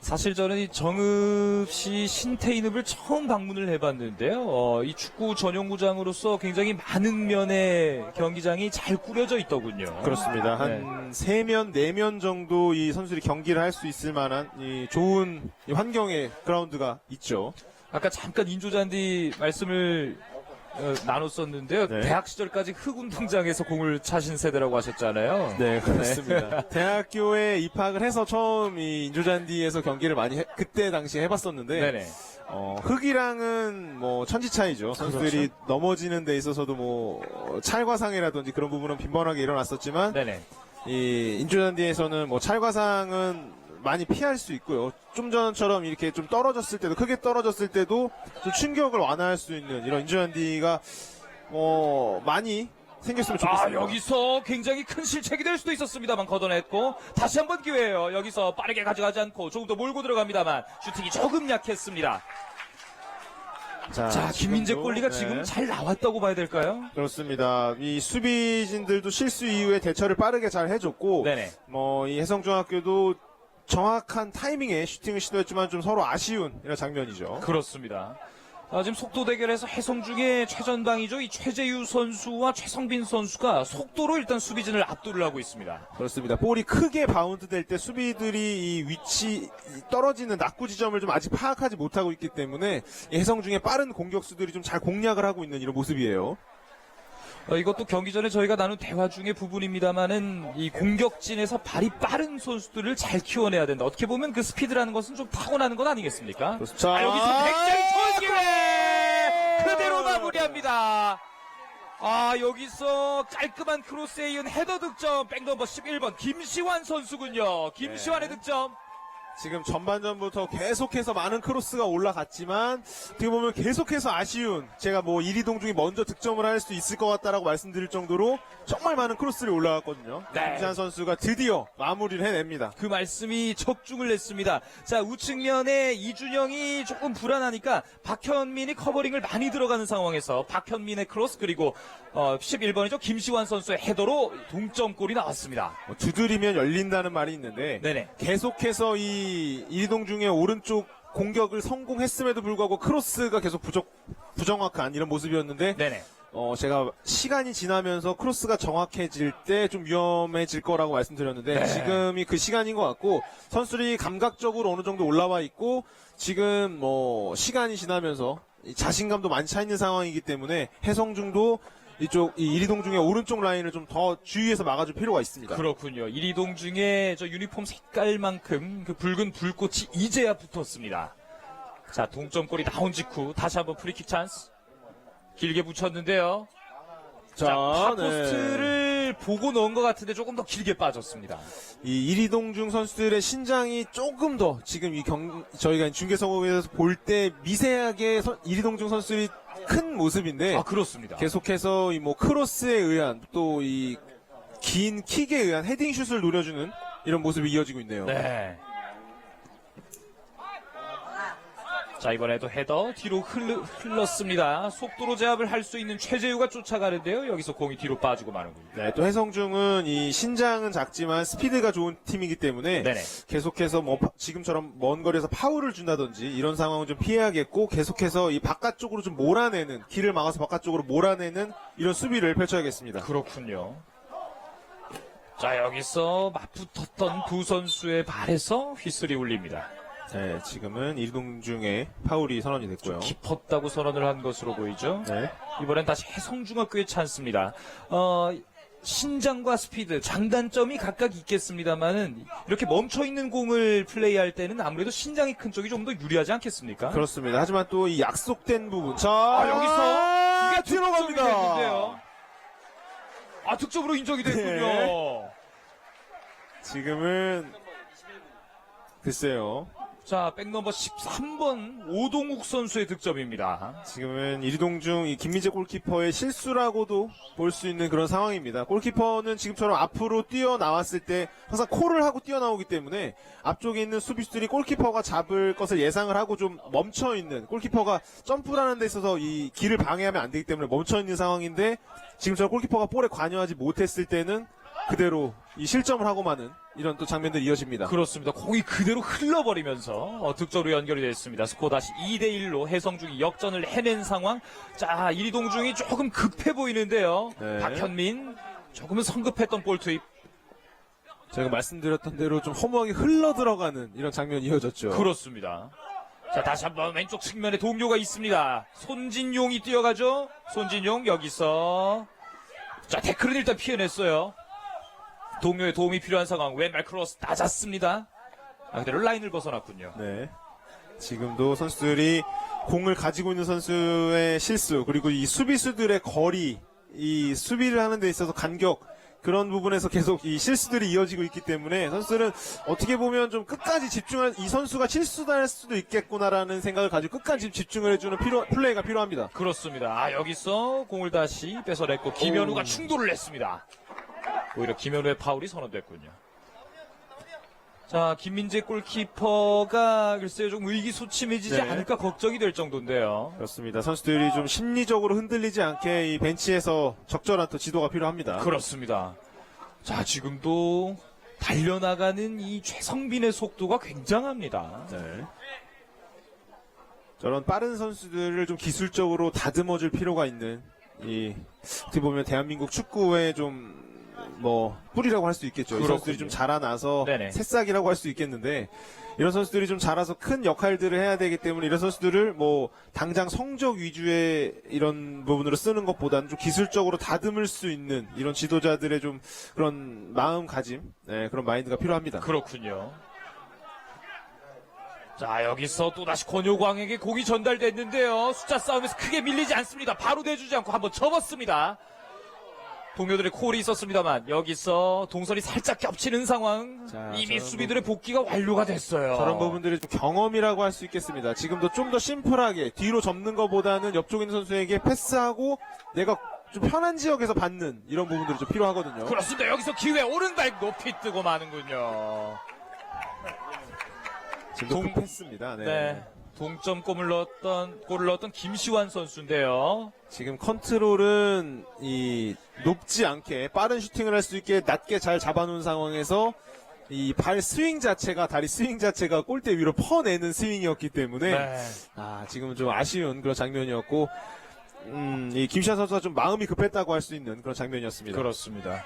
사실 저는 이 정읍시 신태인읍을 처음 방문을 해봤는데요. 이 축구 전용구장으로서 굉장히 많은 면의 경기장이 잘 꾸려져 있더군요. 그렇습니다. 한 3면, 4면 정도 이 선수들이 경기를 할 수 있을 만한 이 좋은 이 환경의 그라운드가 있죠. 아까 잠깐 인조잔디 말씀을 나눴었는데요. 네. 대학 시절까지 흑운동장에서 공을 차신 세대라고 하셨잖아요. 네, 그렇습니다. 대학교에 입학을 해서 처음 이 인조잔디에서 경기를 많이 그때 당시에 해봤었는데 네네. 흙이랑은 뭐 천지 차이죠. 선수들이 넘어지는 데 있어서도 뭐 찰과상이라든지 그런 부분은 빈번하게 일어났었지만 네네. 이 인조잔디에서는 뭐 찰과상은 많이 피할 수 있고요. 좀 전처럼 이렇게 좀 떨어졌을 때도, 크게 떨어졌을 때도 좀 충격을 완화할 수 있는 이런 인조잔디가 많이 생겼으면 좋겠습니다. 여기서 굉장히 큰 실책이 될 수도 있었습니다만 걷어냈고 다시 한번 기회예요. 여기서 빠르게 가져가지 않고 조금 더 몰고 들어갑니다만 슈팅이 조금 약했습니다. 자, 김민재 지금도, 골리가 네. 지금 잘 나왔다고 봐야 될까요? 그렇습니다. 이 수비진들도 실수 이후에 대처를 빠르게 잘 해줬고, 네네. 이 해성중학교도 정확한 타이밍에 슈팅을 시도했지만 좀 서로 아쉬운 이런 장면이죠. 그렇습니다. 지금 속도 대결에서 해성중의 최전방이죠. 이 최재유 선수와 최성빈 선수가 속도로 일단 수비진을 압도를 하고 있습니다. 그렇습니다. 볼이 크게 바운드 될 때 수비들이 이 위치 떨어지는 낙구 지점을 좀 아직 파악하지 못하고 있기 때문에 이 해성중의 빠른 공격수들이 좀 잘 공략을 하고 있는 이런 모습이에요. 이것도 경기 전에 저희가 나눈 대화 중의 부분입니다만은 이 공격진에서 발이 빠른 선수들을 잘 키워내야 된다. 어떻게 보면 그 스피드라는 것은 좀 타고나는 것 아니겠습니까? 자, 여기서 굉장히 좋은 기회! 그대로 마무리합니다. 여기서 깔끔한 크로스에 이은 헤더 득점 백넘버 11번 김시환 선수군요. 김시환의 득점. 지금 전반전부터 계속해서 많은 크로스가 올라갔지만 어떻게 보면 계속해서 아쉬운 제가 이리동중이 먼저 득점을 할 수 있을 것 같다라고 말씀드릴 정도로 정말 많은 크로스를 올라갔거든요. 네. 김시환 선수가 드디어 마무리를 해냅니다. 그 말씀이 적중을 냈습니다. 자, 우측면에 이준영이 조금 불안하니까 박현민이 커버링을 많이 들어가는 상황에서 박현민의 크로스 그리고 11번이죠. 김시환 선수의 헤더로 동점골이 나왔습니다. 두드리면 열린다는 말이 있는데 네네. 계속해서 이 이리동중의 오른쪽 공격을 성공했음에도 불구하고 크로스가 계속 부정확한 이런 모습이었는데 네네. 제가 시간이 지나면서 크로스가 정확해질 때 좀 위험해질 거라고 말씀드렸는데 네. 지금이 그 시간인 것 같고 선수들이 감각적으로 어느 정도 올라와 있고 지금 시간이 지나면서 자신감도 많이 차 있는 상황이기 때문에 해성중도 이쪽 이리동중의 오른쪽 라인을 좀 더 주의해서 막아줄 필요가 있습니다. 그렇군요. 이리동 중에 저 유니폼 색깔만큼 그 붉은 불꽃이 이제야 붙었습니다. 자, 동점골이 나온 직후 다시 한번 프리킥 찬스. 길게 붙였는데요. 자, 파포스트를 보고 넣은 것 같은데 조금 더 길게 빠졌습니다. 이 이리동중 선수들의 신장이 조금 더 지금 저희가 중계석에서 볼 때 미세하게 이리동중 선수들이 큰 모습인데 그렇습니다. 계속해서 크로스에 의한 또 이 긴 킥에 의한 헤딩슛을 노려주는 이런 모습이 이어지고 있네요. 네. 자, 이번에도 헤더 뒤로 흘렀습니다. 속도로 제압을 할 수 있는 최재유가 쫓아가는데요. 여기서 공이 뒤로 빠지고 마는군요. 네, 또 해성중은 이 신장은 작지만 스피드가 좋은 팀이기 때문에 네네. 계속해서 지금처럼 먼 거리에서 파울을 준다든지 이런 상황은 좀 피해야겠고 계속해서 이 바깥쪽으로 좀 몰아내는 길을 막아서 바깥쪽으로 몰아내는 이런 수비를 펼쳐야겠습니다. 그렇군요. 자, 여기서 맞붙었던 두 선수의 발에서 휘슬이 울립니다. 네, 지금은 이리동중의 파울이 선언이 됐고요. 깊었다고 선언을 한 것으로 보이죠. 네. 이번엔 다시 해성중학교의 찬스입니다. 신장과 스피드, 장단점이 각각 있겠습니다만은 이렇게 멈춰있는 공을 플레이할 때는 아무래도 신장이 큰 쪽이 좀 더 유리하지 않겠습니까? 그렇습니다. 하지만 또 이 약속된 부분. 자, 여기서 이게 뒤로 갑니다. 득점으로 인정이 됐군요. 네. 지금은 글쎄요. 자, 백넘버 13번 오동욱 선수의 득점입니다. 지금은 이리동중 이 김민재 골키퍼의 실수라고도 볼 수 있는 그런 상황입니다. 골키퍼는 지금처럼 앞으로 뛰어나왔을 때 항상 콜을 하고 뛰어나오기 때문에 앞쪽에 있는 수비수들이 골키퍼가 잡을 것을 예상을 하고 좀 멈춰있는, 골키퍼가 점프를 하는 데 있어서 이 길을 방해하면 안 되기 때문에 멈춰있는 상황인데 지금처럼 골키퍼가 볼에 관여하지 못했을 때는 그대로 이 실점을 하고 마는 이런 또 장면들이 이어집니다. 그렇습니다. 공이 그대로 흘러버리면서 득점으로 연결이 됐습니다. 스코어 다시 2대1로 해성중이 역전을 해낸 상황. 자, 이리동중이 조금 급해 보이는데요. 네. 박현민 조금은 성급했던 볼 투입. 제가 말씀드렸던 대로 좀 허무하게 흘러 들어가는 이런 장면이 이어졌죠. 그렇습니다. 자, 다시 한번 왼쪽 측면에 동료가 있습니다. 손진용이 뛰어가죠. 손진용 여기서 자, 태클은 일단 피해냈어요. 동료의 도움이 필요한 상황. 왼발 크로스 낮았습니다. 그대로 라인을 벗어났군요. 네. 지금도 선수들이 공을 가지고 있는 선수의 실수, 그리고 이 수비수들의 거리, 이 수비를 하는 데 있어서 간격, 그런 부분에서 계속 이 실수들이 이어지고 있기 때문에 선수들은 어떻게 보면 좀 끝까지 집중할, 이 선수가 실수할 수도 있겠구나라는 생각을 가지고 끝까지 집중을 해주는 플레이가 필요합니다. 그렇습니다. 아, 여기서 공을 다시 뺏어냈고 김현우가 오. 충돌을 했습니다. 오히려 김현우의 파울이 선언됐군요. 자, 김민재 골키퍼가 글쎄요 좀 의기소침해지지 네. 않을까 걱정이 될 정도인데요. 그렇습니다. 선수들이 좀 심리적으로 흔들리지 않게 이 벤치에서 적절한 또 지도가 필요합니다. 그렇습니다. 자, 지금도 달려나가는 이 최성빈의 속도가 굉장합니다. 네. 저런 빠른 선수들을 좀 기술적으로 다듬어줄 필요가 있는 이 어떻게 보면 대한민국 축구의 좀 뭐 뿌리라고 할 수 있겠죠. 이 그렇군요. 선수들이 좀 자라나서 네네. 새싹이라고 할 수 있겠는데 이런 선수들이 좀 자라서 큰 역할들을 해야 되기 때문에 이런 선수들을 뭐 당장 성적 위주의 이런 부분으로 쓰는 것보다는 좀 기술적으로 다듬을 수 있는 이런 지도자들의 좀 그런 마음가짐, 네, 그런 마인드가 필요합니다. 그렇군요. 자, 여기서 또다시 권효광에게 공이 전달됐는데요. 숫자 싸움에서 크게 밀리지 않습니다. 바로 내주지 않고 한번 접었습니다. 동료들의 콜이 있었습니다만 여기서 동선이 살짝 겹치는 상황. 자, 이미 저런 수비들의 복귀가 완료가 됐어요. 저런 부분들이 좀 경험이라고 할 수 있겠습니다. 지금도 좀 더 심플하게 뒤로 접는 것보다는 옆쪽에 있는 선수에게 패스하고 내가 좀 편한 지역에서 받는 이런 부분들이 좀 필요하거든요. 그렇습니다. 여기서 기회 오른발 높이 뜨고 마는군요. 지금도 그 패스입니다. 네. 네. 동점골을 넣었던 김시환 선수인데요. 지금 컨트롤은 이 높지 않게 빠른 슈팅을 할 수 있게 낮게 잘 잡아놓은 상황에서 이 발 스윙 자체가 다리 스윙 자체가 골대 위로 퍼내는 스윙이었기 때문에 네. 지금은 좀 아쉬운 그런 장면이었고 이 김시환 선수가 좀 마음이 급했다고 할 수 있는 그런 장면이었습니다. 그렇습니다.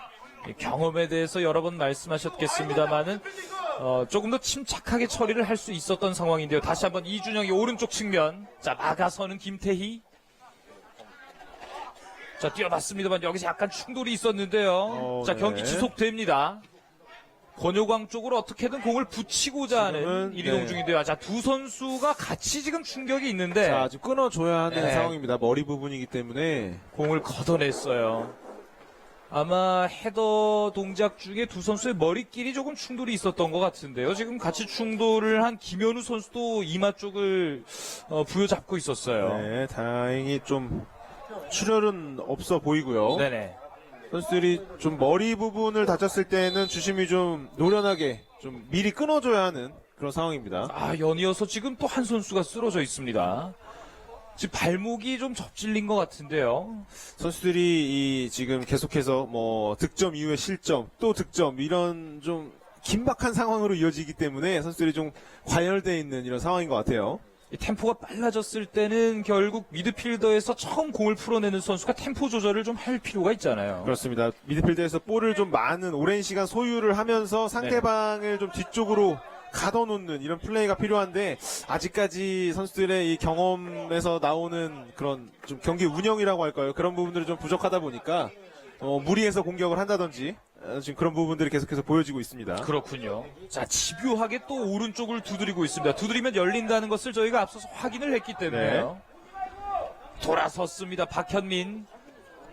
이 경험에 대해서 여러 번 말씀하셨겠습니다만은 조금 더 침착하게 처리를 할 수 있었던 상황인데요. 다시 한번 이준영이 오른쪽 측면. 자, 막아서는 김태희. 자, 뛰어봤습니다만 여기서 약간 충돌이 있었는데요. 자, 네. 경기 지속됩니다. 권효광 쪽으로 어떻게든 공을 붙이고자 하는 지금은, 이리동 네. 중인데요. 자, 두 선수가 같이 지금 충격이 있는데 자, 좀 끊어줘야 하는 네. 상황입니다. 머리 부분이기 때문에. 공을 걷어냈어요. 아마 헤더 동작 중에 두 선수의 머리끼리 조금 충돌이 있었던 것 같은데요. 지금 같이 충돌을 한 김현우 선수도 이마 쪽을 부여잡고 있었어요. 네, 다행히 좀 출혈은 없어 보이고요. 네네. 선수들이 좀 머리 부분을 다쳤을 때는 주심이 좀 노련하게 좀 미리 끊어줘야 하는 그런 상황입니다. 아, 연이어서 지금 또 한 선수가 쓰러져 있습니다. 지금 발목이 좀 접질린 것 같은데요. 선수들이 이 지금 계속해서 뭐 득점 이후에 실점 또 득점 이런 좀 긴박한 상황으로 이어지기 때문에 선수들이 좀 과열되어 있는 이런 상황인 것 같아요. 이 템포가 빨라졌을 때는 결국 미드필더에서 처음 공을 풀어내는 선수가 템포 조절을 좀 할 필요가 있잖아요. 그렇습니다. 미드필드에서 볼을 좀 많은 오랜 시간 소유를 하면서 상대방을 좀 뒤쪽으로 가둬놓는 이런 플레이가 필요한데 아직까지 선수들의 이 경험에서 나오는 그런 좀 경기 운영이라고 할까요? 그런 부분들이 좀 부족하다 보니까 무리해서 공격을 한다든지 지금 그런 부분들이 계속해서 보여지고 있습니다. 그렇군요. 자, 집요하게 또 오른쪽을 두드리고 있습니다. 두드리면 열린다는 것을 저희가 앞서서 확인을 했기 때문에요. 돌아섰습니다. 박현민.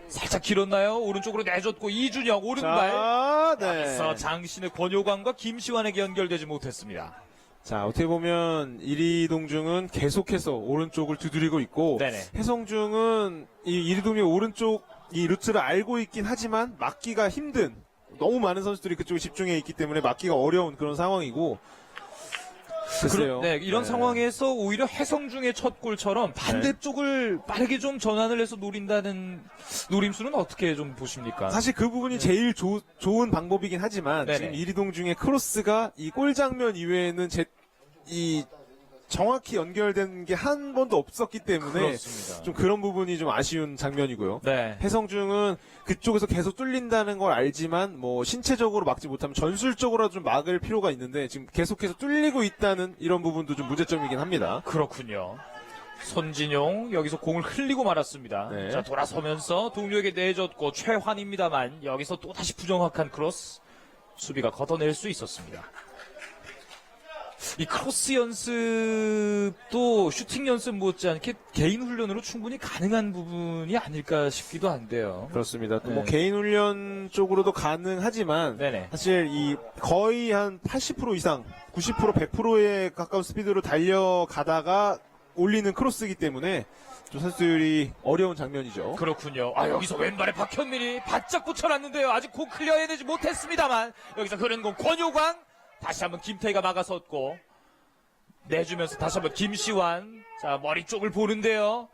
살짝 길었나요? 오른쪽으로 내줬고 이준영 오른발. 자, 네. 여기서 장신의 권효광과 김시환에게 연결되지 못했습니다. 자, 어떻게 보면 이리동중은 계속해서 오른쪽을 두드리고 있고 네네. 해성중은 이 이리동의 오른쪽 이 루트를 알고 있긴 하지만 막기가 힘든 너무 많은 선수들이 그쪽에 집중해 있기 때문에 막기가 어려운 그런 상황이고 글쎄요. 네, 이런 네. 상황에서 오히려 해성중의 첫 골처럼 반대쪽을 빠르게 좀 전환을 해서 노린다는 노림수는 어떻게 좀 보십니까? 사실 그 부분이 제일 좋은 방법이긴 하지만 네네. 지금 이리동중의 크로스가 이 골 장면 이외에는 이 정확히 연결된 게 한 번도 없었기 때문에 그렇습니다. 좀 그런 부분이 좀 아쉬운 장면이고요. 네. 해성중은 그쪽에서 계속 뚫린다는 걸 알지만 뭐 신체적으로 막지 못하면 전술적으로 좀 막을 필요가 있는데 지금 계속해서 뚫리고 있다는 이런 부분도 좀 문제점이긴 합니다. 그렇군요. 손진용 여기서 공을 흘리고 말았습니다. 네. 자, 돌아서면서 동료에게 내줬고 최환입니다만 여기서 또 다시 부정확한 크로스 수비가 걷어낼 수 있었습니다. 이 크로스 연습도 슈팅 연습 못지않게 개인 훈련으로 충분히 가능한 부분이 아닐까 싶기도 한데요. 그렇습니다. 또 뭐 네. 개인 훈련 쪽으로도 가능하지만 네네. 사실 이 거의 한 80% 이상, 90% 100%에 가까운 스피드로 달려가다가 올리는 크로스이기 때문에 좀 선수들이 어려운 장면이죠. 그렇군요. 아, 여기서 왼발에 박현민이 바짝 붙여놨는데요. 아직 공 클리어해내지 못했습니다만 여기서 흐르는 공 권효광, 다시 한번 김태희가 막아섰고 내주면서 다시 한번 김시환, 자 머리 쪽을 보는데요.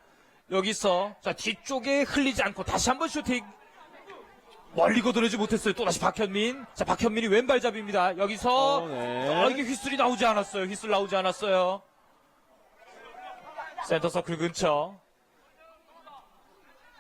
여기서 자 뒤쪽에 흘리지 않고 다시 한번 슈팅, 멀리 걷어내지 못했어요. 또다시 박현민. 자 박현민이 왼발잡이입니다. 여기서 네. 이게 휘슬이 나오지 않았어요. 휘슬 나오지 않았어요. 센터 서클 근처.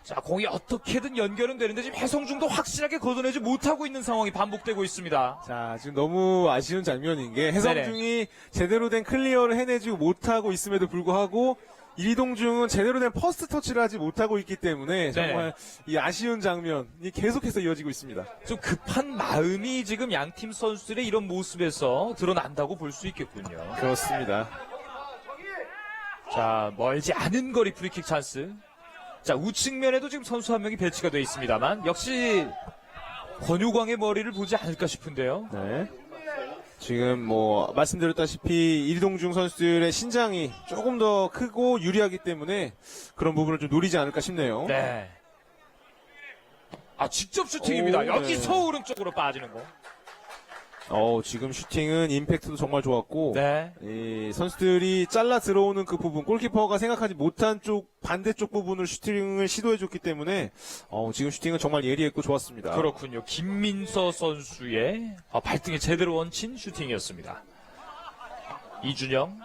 자, 공이 어떻게든 연결은 되는데 지금 해성중도 확실하게 걷어내지 못하고 있는 상황이 반복되고 있습니다. 자, 지금 너무 아쉬운 장면인 게 해성중이 제대로 된 클리어를 해내지 못하고 있음에도 불구하고 이동중은 제대로 된 퍼스트 터치를 하지 못하고 있기 때문에 정말 이 아쉬운 장면이 계속해서 이어지고 있습니다. 좀 급한 마음이 지금 양팀 선수들의 이런 모습에서 드러난다고 볼 수 있겠군요. 그렇습니다. 자, 멀지 않은 거리 프리킥 찬스. 자, 우측면에도 지금 선수 한 명이 배치가 되어 있습니다만 역시 권효광의 머리를 보지 않을까 싶은데요. 네. 지금 뭐 말씀드렸다시피 이동중 선수들의 신장이 조금 더 크고 유리하기 때문에 그런 부분을 좀 노리지 않을까 싶네요. 네. 아, 직접 슈팅입니다. 오, 여기서 네. 오른쪽으로 빠지는 거. 지금 슈팅은 임팩트도 정말 좋았고 네. 이 선수들이 잘라 들어오는 그 부분, 골키퍼가 생각하지 못한 쪽 반대쪽 부분을 슈팅을 시도해줬기 때문에 지금 슈팅은 정말 예리했고 좋았습니다. 그렇군요. 김민서 선수의 발등에 제대로 얹힌 슈팅이었습니다. 이준영.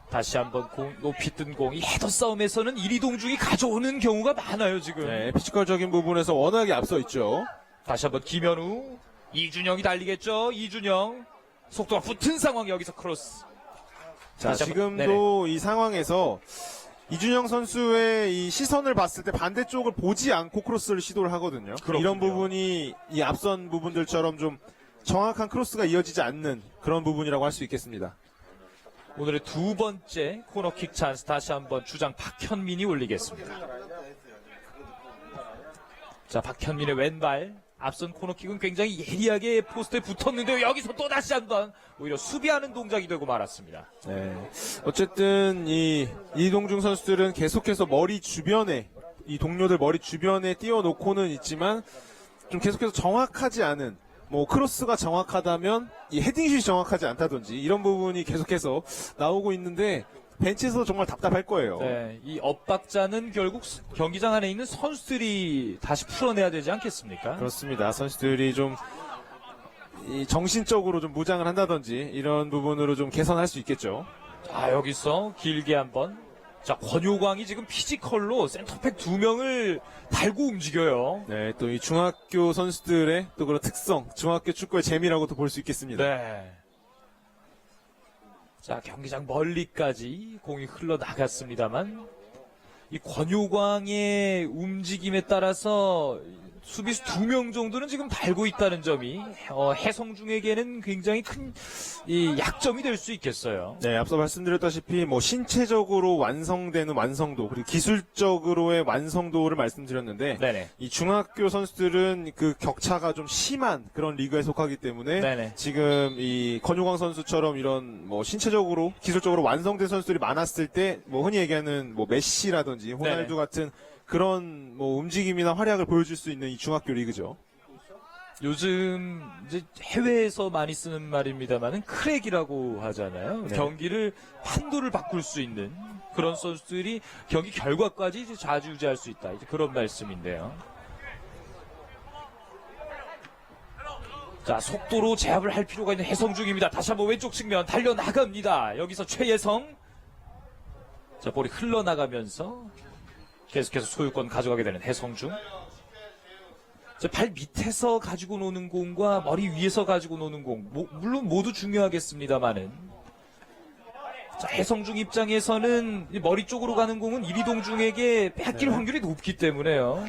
다시 한번 높이 뜬 공이 헤더 싸움에서는 이동중이 가져오는 경우가 많아요, 지금. 네, 피지컬적인 부분에서 워낙에 앞서 있죠. 다시 한번 김현우. 이준영이 달리겠죠. 이준영. 속도가 붙은 상황, 여기서 크로스. 자, 다시 한번, 지금도 이 상황에서 이준영 선수의 이 시선을 봤을 때 반대쪽을 보지 않고 크로스를 시도를 하거든요. 그렇군요. 이런 부분이 이 앞선 부분들처럼 좀 정확한 크로스가 이어지지 않는 그런 부분이라고 할 수 있겠습니다. 오늘의 두 번째 코너킥 찬스 다시 한번 주장 박현민이 올리겠습니다. 자, 박현민의 왼발. 앞선 코너킥은 굉장히 예리하게 포스트에 붙었는데요. 여기서 또 다시 한번 오히려 수비하는 동작이 되고 말았습니다. 네. 어쨌든 이동중 선수들은 계속해서 머리 주변에 이 동료들 머리 주변에 띄워놓고는 있지만 좀 계속해서 정확하지 않은 뭐 크로스가 정확하다면 이 헤딩슛이 정확하지 않다든지 이런 부분이 계속해서 나오고 있는데 벤치에서 정말 답답할 거예요. 네, 이 엇박자는 결국 경기장 안에 있는 선수들이 다시 풀어내야 되지 않겠습니까? 그렇습니다. 선수들이 좀 이 정신적으로 좀 무장을 한다든지 이런 부분으로 좀 개선할 수 있겠죠. 자, 여기서 길게 한번. 자, 권효광이 지금 피지컬로 센터백 두 명을 달고 움직여요. 네, 또 이 중학교 선수들의 또 그런 특성, 중학교 축구의 재미라고도 볼 수 있겠습니다. 네. 자, 경기장 멀리까지 공이 흘러나갔습니다만 이 권효광의 움직임에 따라서 수비수 2명 정도는 지금 달고 있다는 점이 해성중에게는 굉장히 큰 이 약점이 될 수 있겠어요. 네, 앞서 말씀드렸다시피 뭐 신체적으로 완성되는 완성도 그리고 기술적으로의 완성도를 말씀드렸는데 네네. 이 중학교 선수들은 그 격차가 좀 심한 그런 리그에 속하기 때문에 네네. 지금 이 권효광 선수처럼 이런 뭐 신체적으로 기술적으로 완성된 선수들이 많았을 때 뭐 흔히 얘기하는 뭐 메시라든지 호날두 네네. 같은 그런 뭐 움직임이나 활약을 보여줄 수 있는 이 중학교 리그죠. 요즘 이제 해외에서 많이 쓰는 말입니다만은 크랙이라고 하잖아요. 네. 경기를 판도를 바꿀 수 있는 그런 선수들이 경기 결과까지 이제 좌지우지할 수 있다. 이제 그런 말씀인데요. 자, 속도로 제압을 할 필요가 있는 해성중입니다. 다시 한번 왼쪽 측면 달려나갑니다. 여기서 최예성. 자, 볼이 흘러나가면서 계속해서 소유권 가져가게 되는 해성중. 자, 발 밑에서 가지고 노는 공과 머리 위에서 가지고 노는 공, 물론 모두 중요하겠습니다만은. 자, 해성중 입장에서는 이 머리 쪽으로 가는 공은 이동중에게 뺏길 네. 확률이 높기 때문에요.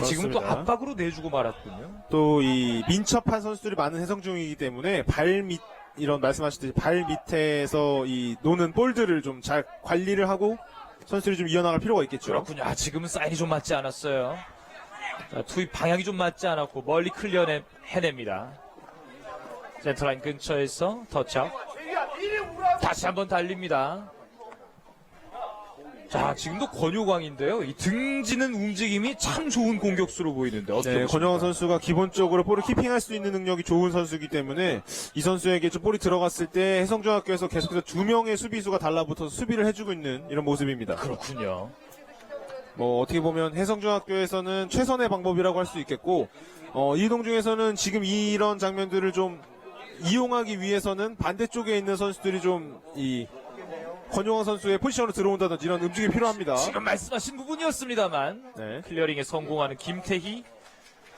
지금 또 그렇습니다. 압박으로 내주고 말았군요. 또 이 민첩한 선수들이 많은 해성중이기 때문에 발 밑 이런 말씀하셨듯이 발 밑에서 이 노는 볼들을 좀 잘 관리를 하고 선수들이 좀 이어나갈 필요가 있겠죠. 그렇군요. 지금은 사인이 좀 맞지 않았어요. 자, 투입 방향이 좀 맞지 않았고 멀리 해냅니다. 센터라인 근처에서 터치아웃. 다시 한번 달립니다. 자, 지금도 권효광인데요. 이 등지는 움직임이 참 좋은 공격수로 보이는데 어떻게 네, 보십니까? 권영원 선수가 기본적으로 볼을 키핑할 수 있는 능력이 좋은 선수이기 때문에 이 선수에게 좀 볼이 들어갔을 때 해성중학교에서 계속해서 2명의 수비수가 달라붙어서 수비를 해주고 있는 이런 모습입니다. 그렇군요. 뭐 어떻게 보면 해성중학교에서는 최선의 방법이라고 할 수 있겠고 이동중에서는 지금 이런 장면들을 좀 이용하기 위해서는 반대쪽에 있는 선수들이 좀 이 권용환 선수의 포지션으로 들어온다든지 이런 움직임이 필요합니다. 지금 말씀하신 부분이었습니다만 네. 클리어링에 성공하는 김태희.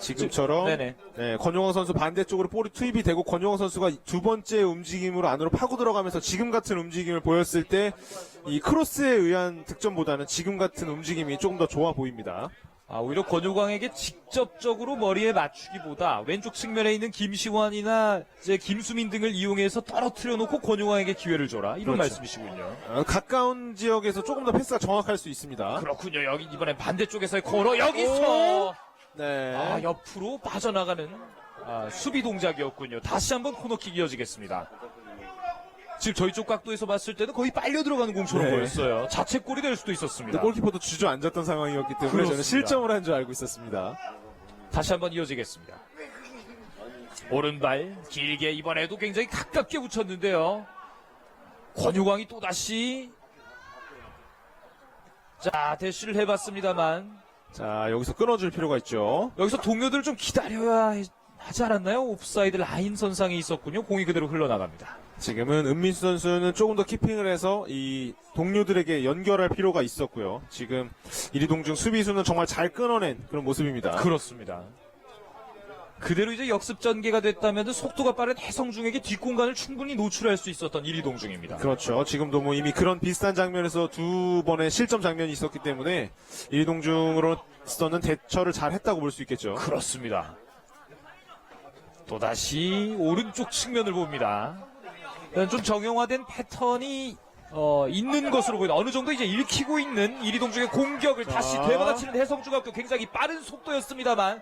지금처럼 네네. 네, 권용환 선수 반대쪽으로 볼이 투입이 되고 권용환 선수가 두 번째 움직임으로 안으로 파고 들어가면서 지금 같은 움직임을 보였을 때 이 크로스에 의한 득점보다는 지금 같은 움직임이 조금 더 좋아 보입니다. 오히려 권효광에게 직접적으로 머리에 맞추기보다 왼쪽 측면에 있는 김시환이나 이제 김수민 등을 이용해서 떨어뜨려 놓고 권효광에게 기회를 줘라. 이런 그렇죠. 말씀이시군요. 가까운 지역에서 조금 더 패스가 정확할 수 있습니다. 그렇군요. 여기 이번엔 반대쪽에서의 코너 여기서 네. 옆으로 빠져나가는 수비 동작이었군요. 다시 한번 코너킥 이어지겠습니다. 지금 저희 쪽 각도에서 봤을 때는 거의 빨려 들어가는 공처럼 네. 보였어요. 자책골이 될 수도 있었습니다. 골키퍼도 주저앉았던 상황이었기 때문에 저는 그렇습니다. 실점을 한 줄 알고 있었습니다. 다시 한번 이어지겠습니다. 오른발 길게 이번에도 굉장히 가깝게 붙였는데요. 권효광이 또다시 대시를 해봤습니다만 자, 여기서 끊어줄 필요가 있죠. 여기서 동료들을 좀 기다려야 하지 않았나요? 옵사이드 라인 선상에 있었군요. 공이 그대로 흘러나갑니다. 지금은 은민수 선수는 조금 더 키핑을 해서 이 동료들에게 연결할 필요가 있었고요. 지금 이리동중 수비수는 정말 잘 끊어낸 그런 모습입니다. 그렇습니다. 그대로 이제 역습 전개가 됐다면 속도가 빠른 해성중에게 뒷공간을 충분히 노출할 수 있었던 이리동중입니다. 그렇죠. 지금도 뭐 이미 그런 비슷한 장면에서 두 번의 실점 장면이 있었기 때문에 이리동중으로서는 대처를 잘 했다고 볼 수 있겠죠. 그렇습니다. 또다시 오른쪽 측면을 봅니다. 좀 정형화된 패턴이 있는 것으로 보이다. 어느 정도 이제 읽히고 있는 이리동중의 공격을 다시 되받아치는 해성중학교 굉장히 빠른 속도였습니다만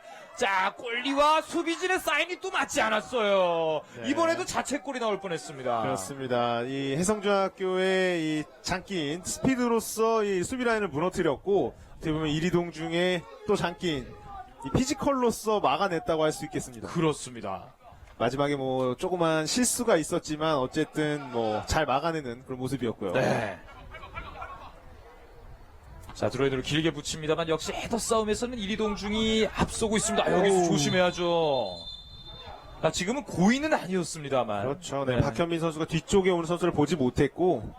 골리와 수비진의 사인이 또 맞지 않았어요. 네. 이번에도 자책골이 나올 뻔했습니다. 그렇습니다. 이 해성중학교의 이 장기인 스피드로서 이 수비 라인을 무너뜨렸고 어떻게 보면 이리동중의 또 장기인 이 피지컬로서 막아냈다고 할 수 있겠습니다. 그렇습니다. 마지막에 뭐 조그만 실수가 있었지만 어쨌든 뭐 잘 막아내는 그런 모습이었고요. 네. 드로이드를 길게 붙입니다만 역시 헤더 싸움에서는 이리동중이 앞서고 있습니다. 여기서 조심해야죠. 지금은 고의는 아니었습니다만. 그렇죠. 네, 박현민 선수가 뒤쪽에 오는 선수를 보지 못했고,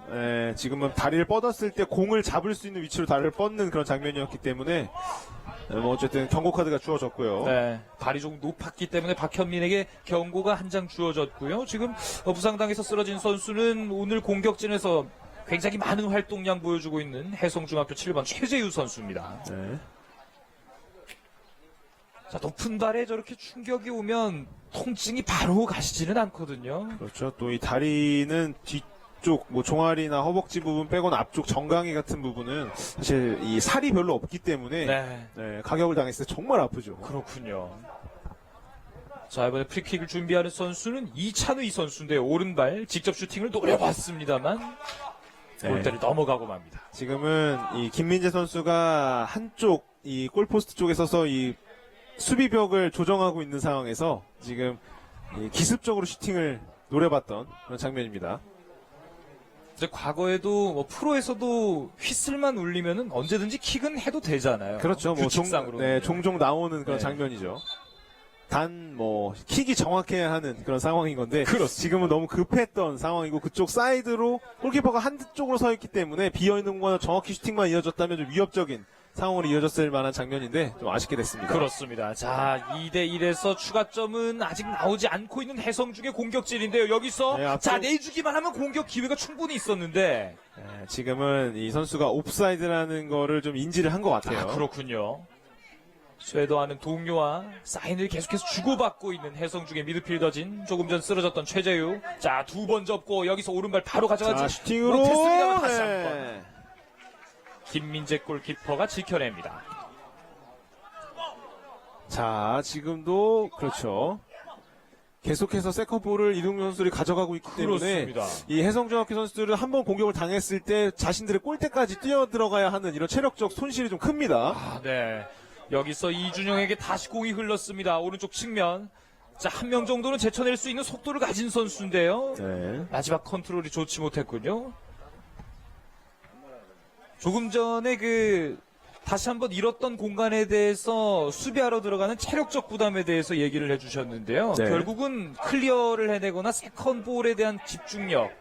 지금은 다리를 뻗었을 때 공을 잡을 수 있는 위치로 다리를 뻗는 그런 장면이었기 때문에, 뭐 어쨌든 경고 카드가 주어졌고요. 네, 발이 좀 높았기 때문에 박현민에게 경고가 한 장 주어졌고요. 지금 부상당해서 쓰러진 선수는 오늘 공격진에서 굉장히 많은 활동량 보여주고 있는 해성중학교 7번 최재유 선수입니다. 네. 높은 발에 저렇게 충격이 오면 통증이 바로 가시지는 않거든요. 그렇죠. 또 이 다리는 뒤쪽, 뭐 종아리나 허벅지 부분 빼고는 앞쪽 정강이 같은 부분은 사실 이 살이 별로 없기 때문에 네. 가격을 당했을 때 정말 아프죠. 그렇군요. 이번에 프리킥을 준비하는 선수는 이찬의 선수인데요. 오른발 직접 슈팅을 노려봤습니다만 골대를 넘어가고 맙니다. 지금은 이 김민재 선수가 한쪽 이 골포스트 쪽에 서서 이 수비벽을 조정하고 있는 상황에서 지금 이 기습적으로 슈팅을 노려봤던 그런 장면입니다. 이제 과거에도 프로에서도 휘슬만 울리면은 언제든지 킥은 해도 되잖아요. 그렇죠. 뭐 규칙상으로. 종종 나오는 그런 네. 장면이죠. 단 뭐 킥이 정확해야 하는 그런 상황인 건데 그렇습니다. 지금은 너무 급했던 상황이고 그쪽 사이드로 골키퍼가 한쪽으로 서 있기 때문에 비어 있는 공간을 정확히 슈팅만 이어졌다면 좀 위협적인 상황으로 이어졌을 만한 장면인데 좀 아쉽게 됐습니다. 그렇습니다. 2대1에서 추가점은 아직 나오지 않고 있는 해성중의 공격질인데요. 여기서 네, 앞쪽- 내주기만 하면 공격 기회가 충분히 있었는데 지금은 이 선수가 옵사이드라는 거를 좀 인지를 한 것 같아요. 그렇군요. 쇄도하는 동료와 사인을 계속해서 주고받고 있는 해성중의 미드필더진. 조금 전 쓰러졌던 최재유. 자, 두 번 접고 여기서 오른발 바로 가져가지 자, 슈팅으로. 못했습니다만 다시 한 번. 네. 김민재 골키퍼가 지켜냅니다. 자, 지금도 그렇죠. 계속해서 세컨볼을 이동준 선수들이 가져가고 있기 때문에 그렇습니다. 이 해성중학교 선수들은 한번 공격을 당했을 때 자신들의 골대까지 뛰어 들어가야 하는 이런 체력적 손실이 좀 큽니다. 아, 네. 여기서 이준영에게 다시 공이 흘렀습니다. 오른쪽 측면. 자, 한 명 정도는 제쳐낼 수 있는 속도를 가진 선수인데요. 네. 마지막 컨트롤이 좋지 못했군요. 조금 전에 다시 한번 잃었던 공간에 대해서 수비하러 들어가는 체력적 부담에 대해서 얘기를 해주셨는데요. 네. 결국은 클리어를 해내거나 세컨볼에 대한 집중력,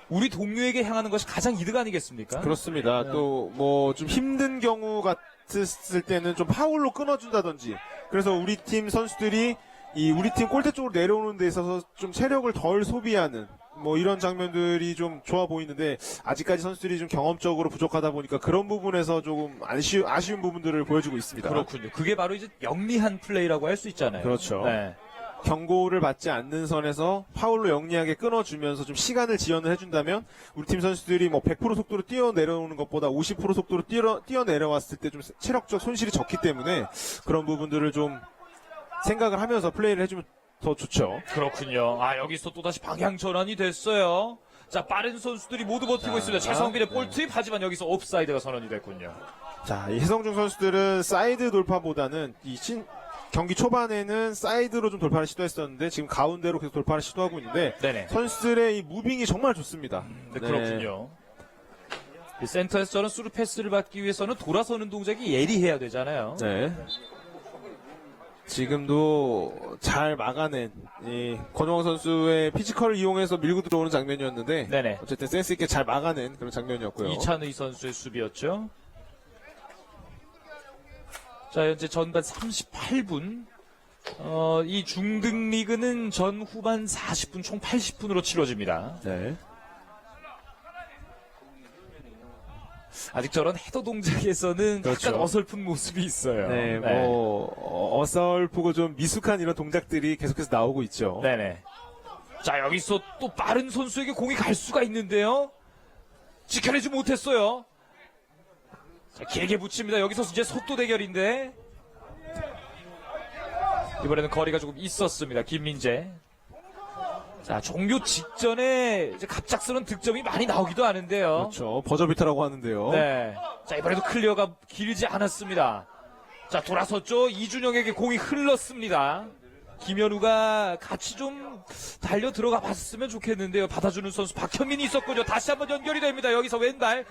우리 동료에게 향하는 것이 가장 이득 아니겠습니까? 그렇습니다. 또 뭐 좀 힘든 경우 같았을 때는 좀 파울로 끊어준다든지, 그래서 우리 팀 선수들이 우리 팀 골대 쪽으로 내려오는 데 있어서 좀 체력을 덜 소비하는 뭐 이런 장면들이 좀 좋아 보이는데, 아직까지 선수들이 좀 경험적으로 부족하다 보니까 그런 부분에서 조금 아쉬운 부분들을 보여주고 있습니다. 그렇군요. 그게 바로 이제 영리한 플레이라고 할 수 있잖아요. 그렇죠. 네. 경고를 받지 않는 선에서 파울로 영리하게 끊어주면서 좀 시간을 지연을 해준다면 우리 팀 선수들이 뭐 100% 속도로 뛰어내려오는 것보다 50% 속도로 뛰어내려왔을 때 좀 체력적 손실이 적기 때문에 그런 부분들을 좀 생각을 하면서 플레이를 해주면 더 좋죠. 그렇군요. 아, 여기서 또다시 방향 전환이 됐어요. 자, 빠른 선수들이 모두 버티고 있습니다. 최성빈의 볼 투입, 하지만 여기서 옵사이드가 선언이 됐군요. 자, 이 해성중 선수들은 사이드 돌파보다는 경기 초반에는 사이드로 좀 돌파를 시도했었는데 지금 가운데로 계속 돌파를 시도하고 있는데 네네. 선수들의 이 무빙이 정말 좋습니다. 네, 그렇군요. 이 센터에서 저런 스루 패스를 받기 위해서는 돌아서는 동작이 예리해야 되잖아요. 네. 지금도 잘 막아낸 이 권영호 선수의 피지컬을 이용해서 밀고 들어오는 장면이었는데 네네. 어쨌든 센스 있게 잘 막아낸 그런 장면이었고요. 이찬의 선수의 수비였죠. 자, 현재 전반 38분. 이 중등 리그는 전 후반 40분, 총 80분으로 치러집니다. 네. 아직 저런 헤더 동작에서는 그렇죠. 약간 어설픈 모습이 있어요. 네, 뭐 어설프고 좀 미숙한 이런 동작들이 계속해서 나오고 있죠. 네네. 자, 여기서 또 빠른 선수에게 공이 갈 수가 있는데요. 지켜내지 못했어요. 자, 길게 붙입니다. 여기서 이제 속도 대결인데. 이번에는 거리가 조금 있었습니다. 김민재. 자, 종료 직전에 이제 갑작스러운 득점이 많이 나오기도 하는데요. 그렇죠. 버저비터라고 하는데요. 네. 자, 이번에도 클리어가 길지 않았습니다. 자, 돌아섰죠. 이준영에게 공이 흘렀습니다. 김현우가 같이 좀 달려 들어가 봤으면 좋겠는데요. 받아주는 선수 박현민이 있었군요. 다시 한번 연결이 됩니다. 여기서 왼발.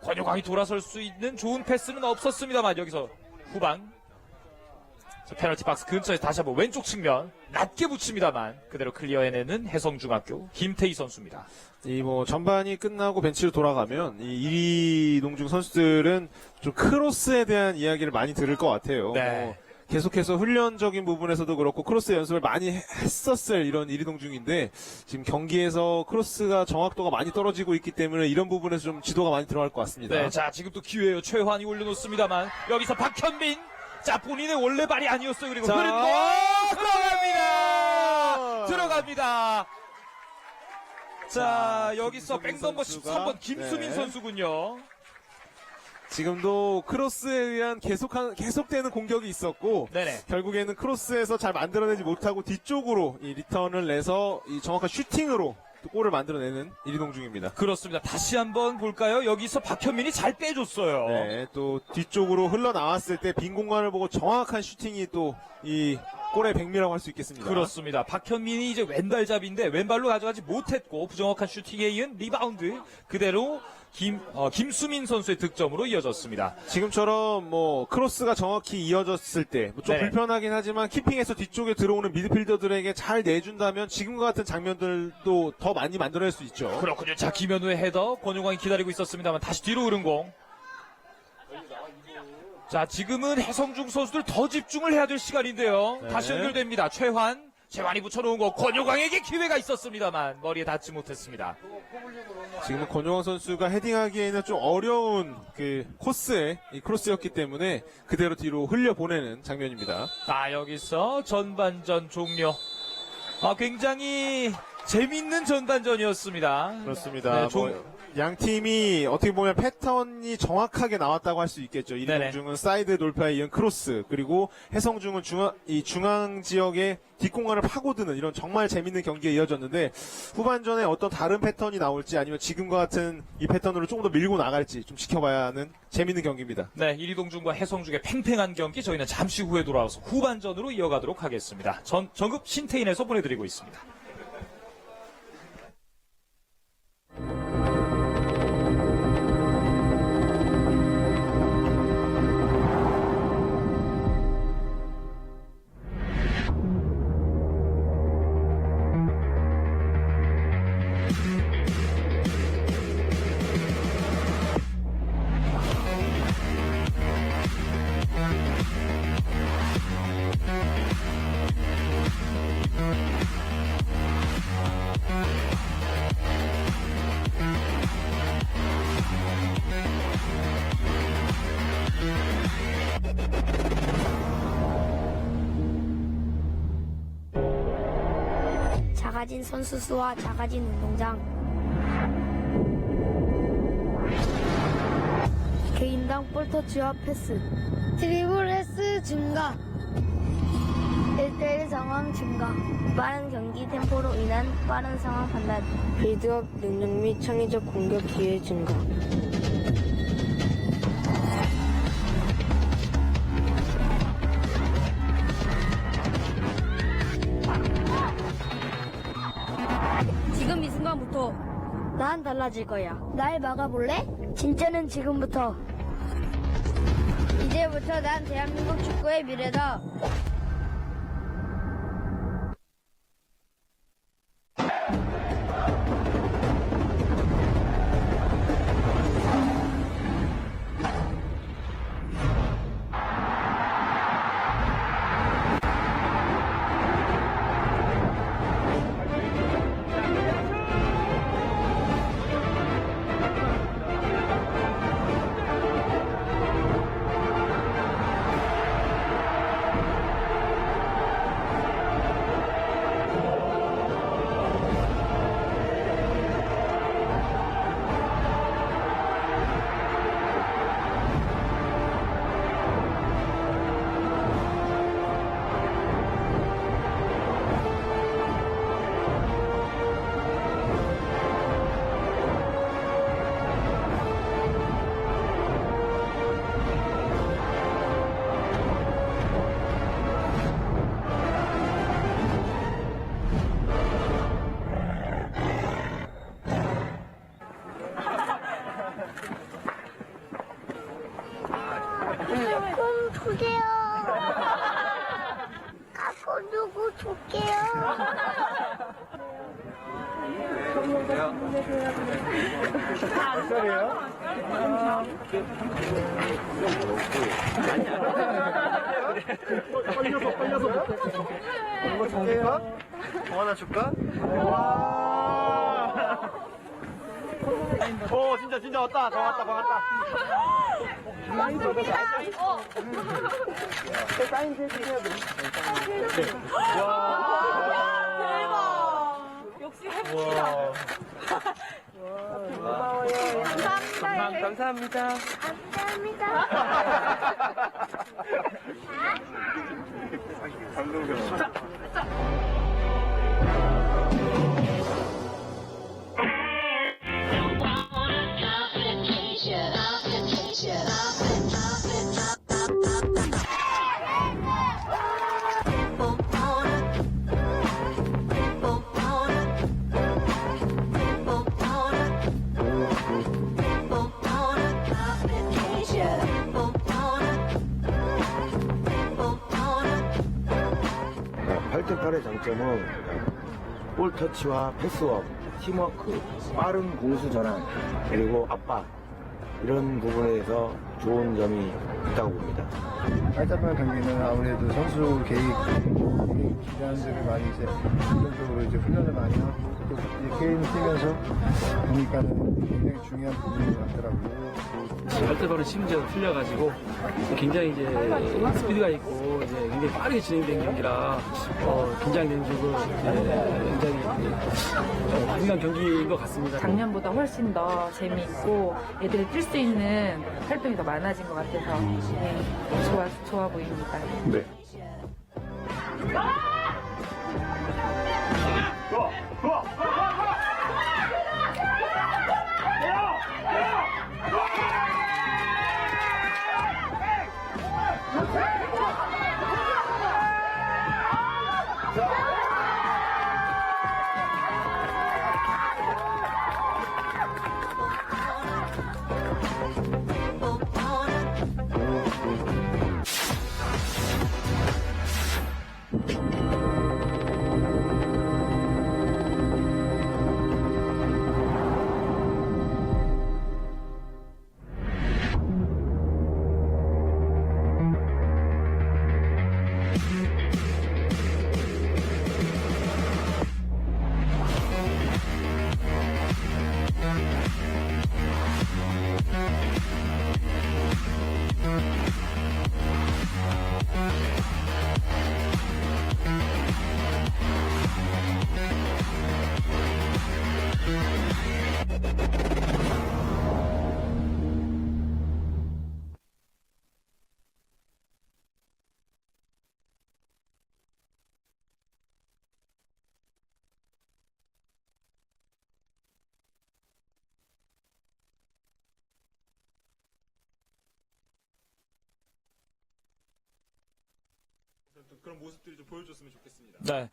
권효광이 돌아설 수 있는 좋은 패스는 없었습니다만 여기서 후방. 자, 페널티 박스 근처에서 다시 한번 왼쪽 측면 낮게 붙입니다만 그대로 클리어해내는 해성중학교 김태희 선수입니다. 이 뭐 전반이 끝나고 벤치로 돌아가면 이 이동중 선수들은 좀 크로스에 대한 이야기를 많이 들을 것 같아요. 네. 뭐 계속해서 훈련적인 부분에서도 그렇고 크로스 연습을 많이 했었을 이런 이동중인데 지금 경기에서 크로스가 정확도가 많이 떨어지고 있기 때문에 이런 부분에서 좀 지도가 많이 들어갈 것 같습니다. 네, 자, 지금 또 기회예요. 최환이 올려놓습니다만 여기서 박현민. 자, 본인의 원래 발이 아니었어요. 그리고 흐른 공 들어갑니다. 들어갑니다. 자, 여기서 백넘버 13번 김수민 네. 선수군요. 지금도 크로스에 의한 계속되는 공격이 있었고 네네. 결국에는 크로스에서 잘 만들어내지 못하고 뒤쪽으로 이 리턴을 내서 이 정확한 슈팅으로 또 골을 만들어내는 이동중입니다. 그렇습니다. 다시 한번 볼까요? 여기서 박현민이 잘 빼줬어요. 네, 또 뒤쪽으로 흘러나왔을 때 빈 공간을 보고 정확한 슈팅이 또 이 골의 백미라고 할 수 있겠습니다. 그렇습니다. 박현민이 이제 왼발잡이인데 왼발로 가져가지 못했고 부정확한 슈팅에 이은 리바운드 그대로 김수민 선수의 득점으로 이어졌습니다. 지금처럼 뭐 크로스가 정확히 이어졌을 때 좀 네네. 불편하긴 하지만 키핑에서 뒤쪽에 들어오는 미드필더들에게 잘 내준다면 지금과 같은 장면들도 더 많이 만들어낼 수 있죠. 그렇군요. 자, 김현우의 헤더 권용광이 기다리고 있었습니다만 다시 뒤로 흐른 공. 자, 지금은 해성중 선수들 더 집중을 해야 될 시간인데요. 네. 다시 연결됩니다. 최환. 재환이 붙여놓은 거 권효광에게 기회가 있었습니다만 머리에 닿지 못했습니다. 지금은 권용환 선수가 헤딩하기에는 좀 어려운 그 코스의 이 크로스였기 때문에 그대로 뒤로 흘려보내는 장면입니다. 여기서 전반전 종료. 굉장히 재밌는 전반전이었습니다. 그렇습니다. 네, 양 팀이 어떻게 보면 패턴이 정확하게 나왔다고 할 수 있겠죠. 네네. 이동중은 사이드 돌파에 이은 크로스, 그리고 해성중은 중앙 지역의 뒷공간을 파고드는 이런 정말 재밌는 경기에 이어졌는데, 후반전에 어떤 다른 패턴이 나올지 아니면 지금과 같은 이 패턴으로 조금 더 밀고 나갈지 좀 지켜봐야 하는 재밌는 경기입니다. 네, 이동중과 해성중의 팽팽한 경기 저희는 잠시 후에 돌아와서 후반전으로 이어가도록 하겠습니다. 전국 신태인에서 보내드리고 있습니다. 작아진 선수 수와 작아진 운동장, 개인당 볼터치와 패스, 드리블 횟수 증가, 1대1 상황 증가, 빠른 경기 템포로 인한 빠른 상황 판단, 빌드업 능력 및 창의적 공격 기회 증가. 지금 이 순간부터 난 달라질 거야. 날 막아볼래? 진짜는 지금부터. 이제부터 난 대한민국 축구의 미래다. 조금 주세요. 갖고 누구 줄게요. 이거 줄게요. 더 하나 줄까? 와. 오, 진짜 왔다. 더 왔다. 사인 해주세요. 대박! 역시 햄찌다. 고마워요. 감사합니다. 감사합니다. 발전팔의 장점은 볼 터치와 패스워크, 팀워크, 빠른 공수 전환, 그리고 압박 이런 부분에서 좋은 점이 있다고 봅니다. 깔짝깔 경기는 아무래도 선수 개인 기간들을 많이 이제 기본적으로 이제 훈련을 많이 하고 또 이제 게임을 뛰면서 보니까는 굉장히 중요한 부분인 것 같더라고요. 발대바로 심지어 풀려가지고 굉장히 이제 스피드가 있고 이제 굉장히 빠르게 진행된 경기라 긴장된 쪽은 굉장히 훌륭한 경기인 것 같습니다. 작년보다 훨씬 더 재미있고 애들이 뛸 수 있는 활동이 더 많아진 것 같아서 좋아 보입니다. 네. 그런 모습들이 좀 보여줬으면 좋겠습니다. 네.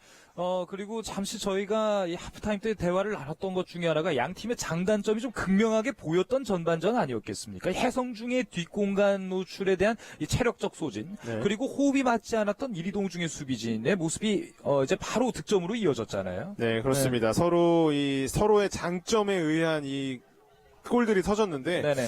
그리고 잠시 저희가 이 하프타임 때 대화를 나눴던 것 중에 하나가 양 팀의 장단점이 좀 극명하게 보였던 전반전 아니었겠습니까? 해성중의 뒷공간 노출에 대한 이 체력적 소진, 네. 그리고 호흡이 맞지 않았던 이리동중의 수비진의 모습이 이제 바로 득점으로 이어졌잖아요. 네, 그렇습니다. 서로의 장점에 의한 이 골들이 터졌는데 네네.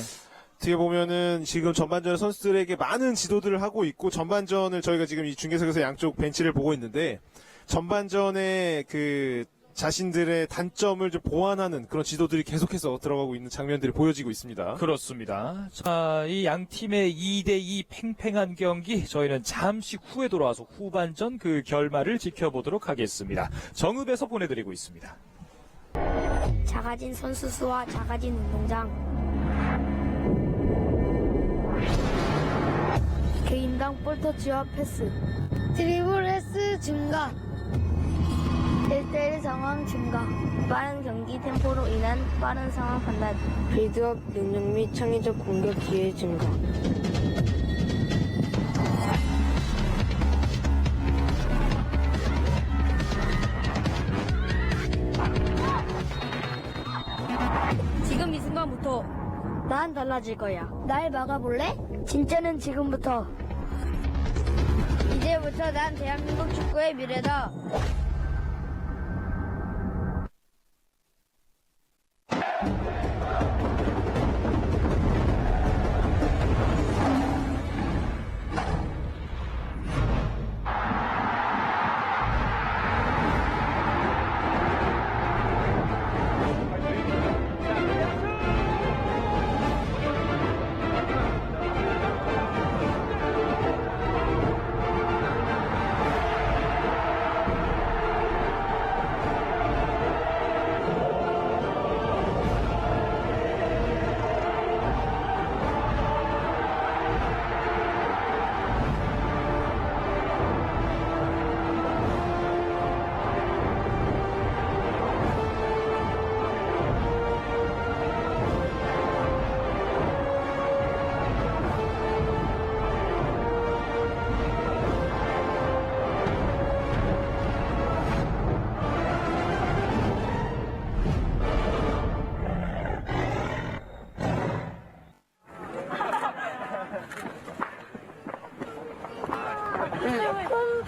어떻게 보면은 지금 전반전 선수들에게 많은 지도들을 하고 있고 전반전을 저희가 지금 이 중계석에서 양쪽 벤치를 보고 있는데 전반전에 그 자신들의 단점을 좀 보완하는 그런 지도들이 계속해서 들어가고 있는 장면들이 보여지고 있습니다. 그렇습니다. 자, 이 양 팀의 2대2 팽팽한 경기 저희는 잠시 후에 돌아와서 후반전 그 결말을 지켜보도록 하겠습니다. 정읍에서 보내드리고 있습니다. 작아진 선수 수와 작아진 운동장. 개인당 볼터치와 패스. 드리블 횟수 증가. 1대1 상황 증가. 빠른 경기 템포로 인한 빠른 상황 판단. 빌드업 능력 및 창의적 공격 기회 증가. 지금 이 순간부터 난 달라질 거야. 날 막아볼래? 진짜는 지금부터. 이제부터 난 대한민국 축구의 미래다.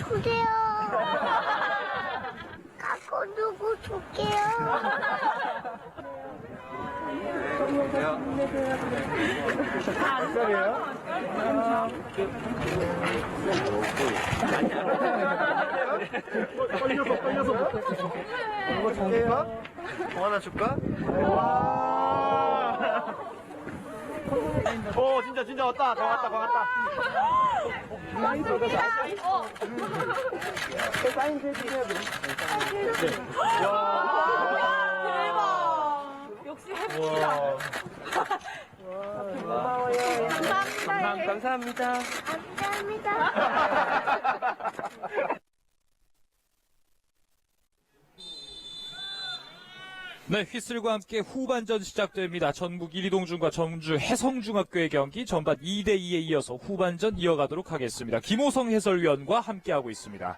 주세요. 갖고 누구 줄게요. 이거 줄까? 더 하나 줄까? 오, 진짜 왔다. 더 왔다. 사인 해주세요. 역시 해봅시다. 감사합니다. 네, 휘슬과 함께 후반전 시작됩니다. 전북 이리동중과 전주 해성중학교의 경기 전반 2대2에 이어서 후반전 이어가도록 하겠습니다. 김호성 해설위원과 함께하고 있습니다.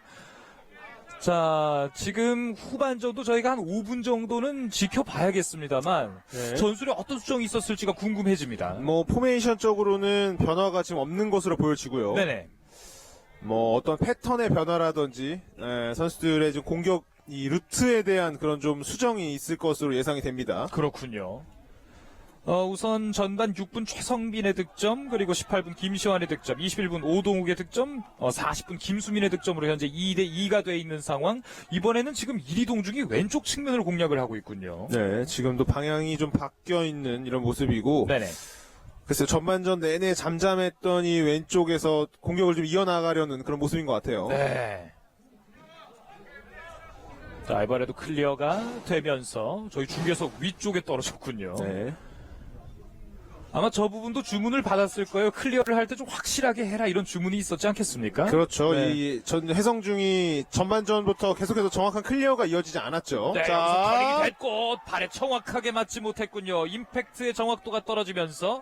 자, 지금 후반전도 저희가 한 5분 정도는 지켜봐야겠습니다만 네. 전술에 어떤 수정이 있었을지가 궁금해집니다. 뭐 포메이션적으로는 변화가 지금 없는 것으로 보여지고요. 네네. 뭐 어떤 패턴의 변화라든지 선수들의 좀 공격 이 루트에 대한 그런 좀 수정이 있을 것으로 예상이 됩니다. 그렇군요. 우선 전반 6분 최성빈의 득점, 그리고 18분 김시환의 득점, 21분 오동욱의 득점, 40분 김수민의 득점으로 현재 2대2가 돼 있는 상황. 이번에는 지금 이리동중이 왼쪽 측면을 공략을 하고 있군요. 네, 지금도 방향이 좀 바뀌어 있는 이런 모습이고. 네네. 글쎄요, 전반전 내내 잠잠했던 이 왼쪽에서 공격을 좀 이어나가려는 그런 모습인 것 같아요. 네. 자, 이번에도 클리어가 되면서 저희 중계석 위쪽에 떨어졌군요. 네. 아마 저 부분도 주문을 받았을 거예요. 클리어를 할 때 좀 확실하게 해라 이런 주문이 있었지 않겠습니까? 그렇죠. 네. 이 해성중이 전반전부터 계속해서 정확한 클리어가 이어지지 않았죠. 네, 여기서 터닝이 됐고 발에 정확하게 맞지 못했군요. 임팩트의 정확도가 떨어지면서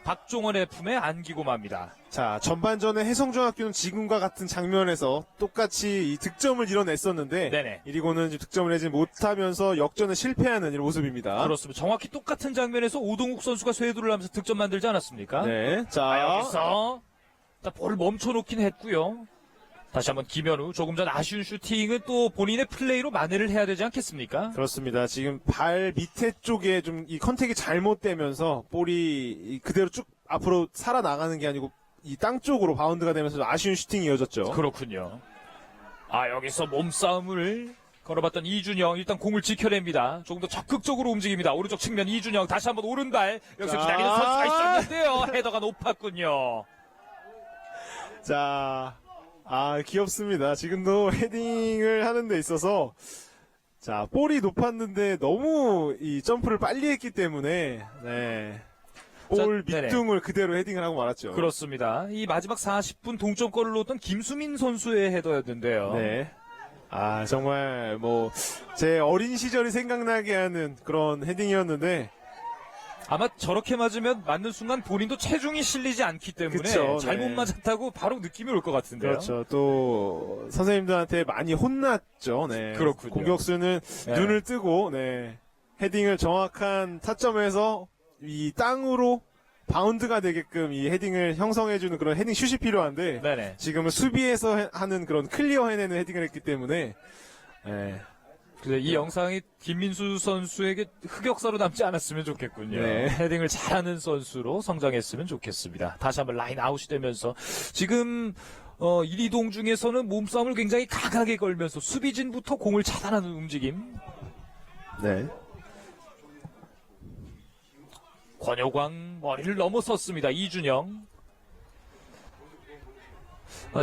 박종원의 품에 안기고 맙니다. 자, 전반전에 해성중학교는 지금과 같은 장면에서 똑같이 이 득점을 이뤄냈었는데 네네. 이리고는 지금 득점을 내지 못하면서 역전에 실패하는 이런 모습입니다. 그렇습니다. 정확히 똑같은 장면에서 오동욱 선수가 쇄도를 하면서 득점 만들지 않았습니까? 네. 자, 여기서 자, 볼을 멈춰놓긴 했고요. 다시 한번 김현우, 조금 전 아쉬운 슈팅은 또 본인의 플레이로 만회를 해야 되지 않겠습니까? 그렇습니다. 지금 발 밑에 쪽에 좀 이 컨택이 잘못되면서 볼이 그대로 쭉 앞으로 살아나가는 게 아니고 이 땅 쪽으로 바운드가 되면서 아쉬운 슈팅이 이어졌죠. 그렇군요. 여기서 몸싸움을 걸어봤던 이준영, 일단 공을 지켜냅니다. 조금 더 적극적으로 움직입니다. 오른쪽 측면 이준영, 다시 한번 오른발. 여기서 자. 기다리는 선수가 있었는데요. 헤더가 높았군요. 자, 귀엽습니다. 지금도 헤딩을 하는 데 있어서 자, 볼이 높았는데 너무 이 점프를 빨리 했기 때문에 네. 볼 자, 네네. 밑둥을 그대로 헤딩을 하고 말았죠. 그렇습니다. 이 마지막 40분 동점골을 넣었던 김수민 선수의 헤더였는데요. 네. 정말 뭐 제 어린 시절이 생각나게 하는 그런 헤딩이었는데 아마 저렇게 맞으면 맞는 순간 본인도 체중이 실리지 않기 때문에 그쵸, 잘못 네. 맞았다고 바로 느낌이 올 것 같은데요. 그렇죠. 또 선생님들한테 많이 혼났죠. 네. 그렇군요. 공격수는 네. 눈을 뜨고 네. 헤딩을 정확한 타점에서 이 땅으로 바운드가 되게끔 이 헤딩을 형성해주는 그런 헤딩 슛이 필요한데 네네. 지금은 수비에서 하는 그런 클리어 해내는 헤딩을 했기 때문에 네. 그래서 이 영상이 김민수 선수에게 흑역사로 남지 않았으면 좋겠군요. 네. 헤딩을 잘하는 선수로 성장했으면 좋겠습니다. 다시 한번 라인 아웃이 되면서 지금 이리동 중에서는 몸싸움을 굉장히 강하게 걸면서 수비진부터 공을 차단하는 움직임. 네. 권효광 머리를 넘어섰습니다. 이준영.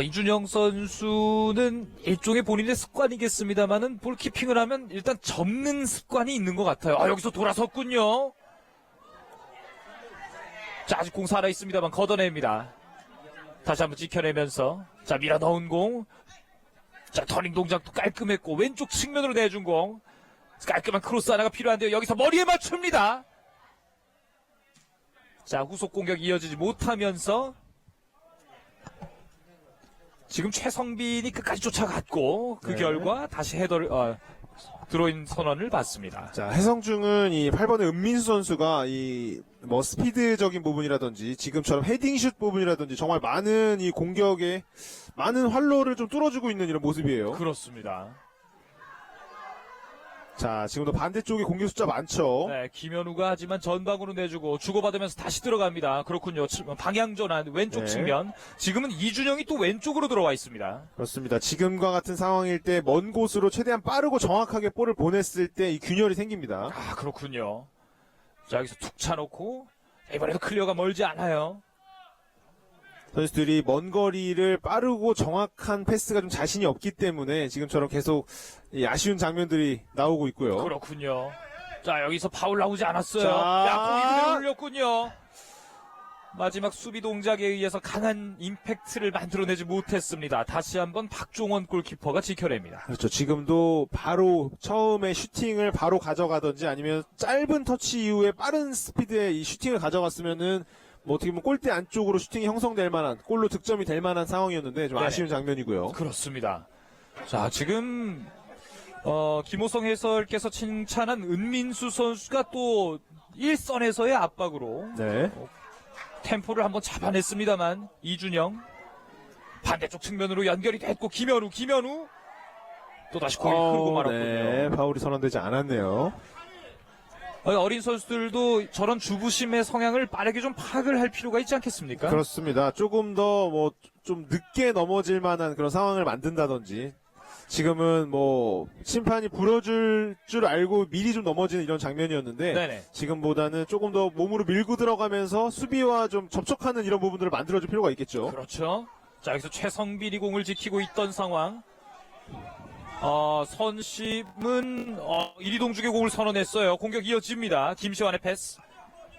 이준영 선수는 일종의 본인의 습관이겠습니다만은 볼키핑을 하면 일단 접는 습관이 있는 것 같아요. 여기서 돌아섰군요. 자, 아직 공 살아있습니다만 걷어냅니다. 다시 한번 지켜내면서 자, 밀어 넣은 공. 자, 터닝 동작도 깔끔했고 왼쪽 측면으로 내준 공. 깔끔한 크로스 하나가 필요한데요. 여기서 머리에 맞춥니다. 자, 후속 공격 이어지지 못하면서 지금 최성빈이 끝까지 쫓아갔고 그 네. 결과 다시 헤더를 드로인 선언을 받습니다. 자, 해성중은 이 8번의 은민수 선수가 이 뭐 스피드적인 부분이라든지 지금처럼 헤딩슛 부분이라든지 정말 많은 이 공격에 많은 활로를 좀 뚫어주고 있는 이런 모습이에요. 그렇습니다. 자, 지금도 반대쪽에 공격 숫자 많죠. 네, 김현우가 하지만 전방으로 내주고 주고받으면서 다시 들어갑니다. 그렇군요. 방향 전환 왼쪽 네. 측면. 지금은 이준영이 또 왼쪽으로 들어와 있습니다. 그렇습니다. 지금과 같은 상황일 때 먼 곳으로 최대한 빠르고 정확하게 볼을 보냈을 때 이 균열이 생깁니다. 아, 그렇군요. 자, 여기서 툭 차놓고 이번에도 클리어가 멀지 않아요. 선수들이 먼 거리를 빠르고 정확한 패스가 좀 자신이 없기 때문에 지금처럼 계속 이 아쉬운 장면들이 나오고 있고요. 그렇군요. 자, 여기서 파울 나오지 않았어요. 자. 야, 공이 그대로 흘렸군요. 마지막 수비 동작에 의해서 강한 임팩트를 만들어내지 못했습니다. 다시 한번 박종원 골키퍼가 지켜냅니다. 그렇죠. 지금도 바로 처음에 슈팅을 바로 가져가든지 아니면 짧은 터치 이후에 빠른 스피드의 이 슈팅을 가져갔으면은 뭐 어떻게 보면 골대 안쪽으로 슈팅이 형성될 만한 골로 득점이 될 만한 상황이었는데 좀 네네. 아쉬운 장면이고요. 그렇습니다. 자, 지금 김호성 해설께서 칭찬한 은민수 선수가 또 일선에서의 압박으로 네. 템포를 한번 잡아냈습니다만 이준영 반대쪽 측면으로 연결이 됐고 김현우 또다시 공이 흐르고 말았군요. 네. 파울이 선언되지 않았네요. 어린 선수들도 저런 주부심의 성향을 빠르게 좀 파악을 할 필요가 있지 않겠습니까? 그렇습니다. 조금 더 뭐 좀 늦게 넘어질 만한 그런 상황을 만든다든지 지금은 뭐 심판이 불어줄 줄 알고 미리 좀 넘어지는 이런 장면이었는데 네네. 지금보다는 조금 더 몸으로 밀고 들어가면서 수비와 좀 접촉하는 이런 부분들을 만들어줄 필요가 있겠죠. 그렇죠. 자, 여기서 최성빈이 공을 지키고 있던 상황. 선심은 이리동중의 공을 선언했어요. 공격 이어집니다. 김시환의 패스.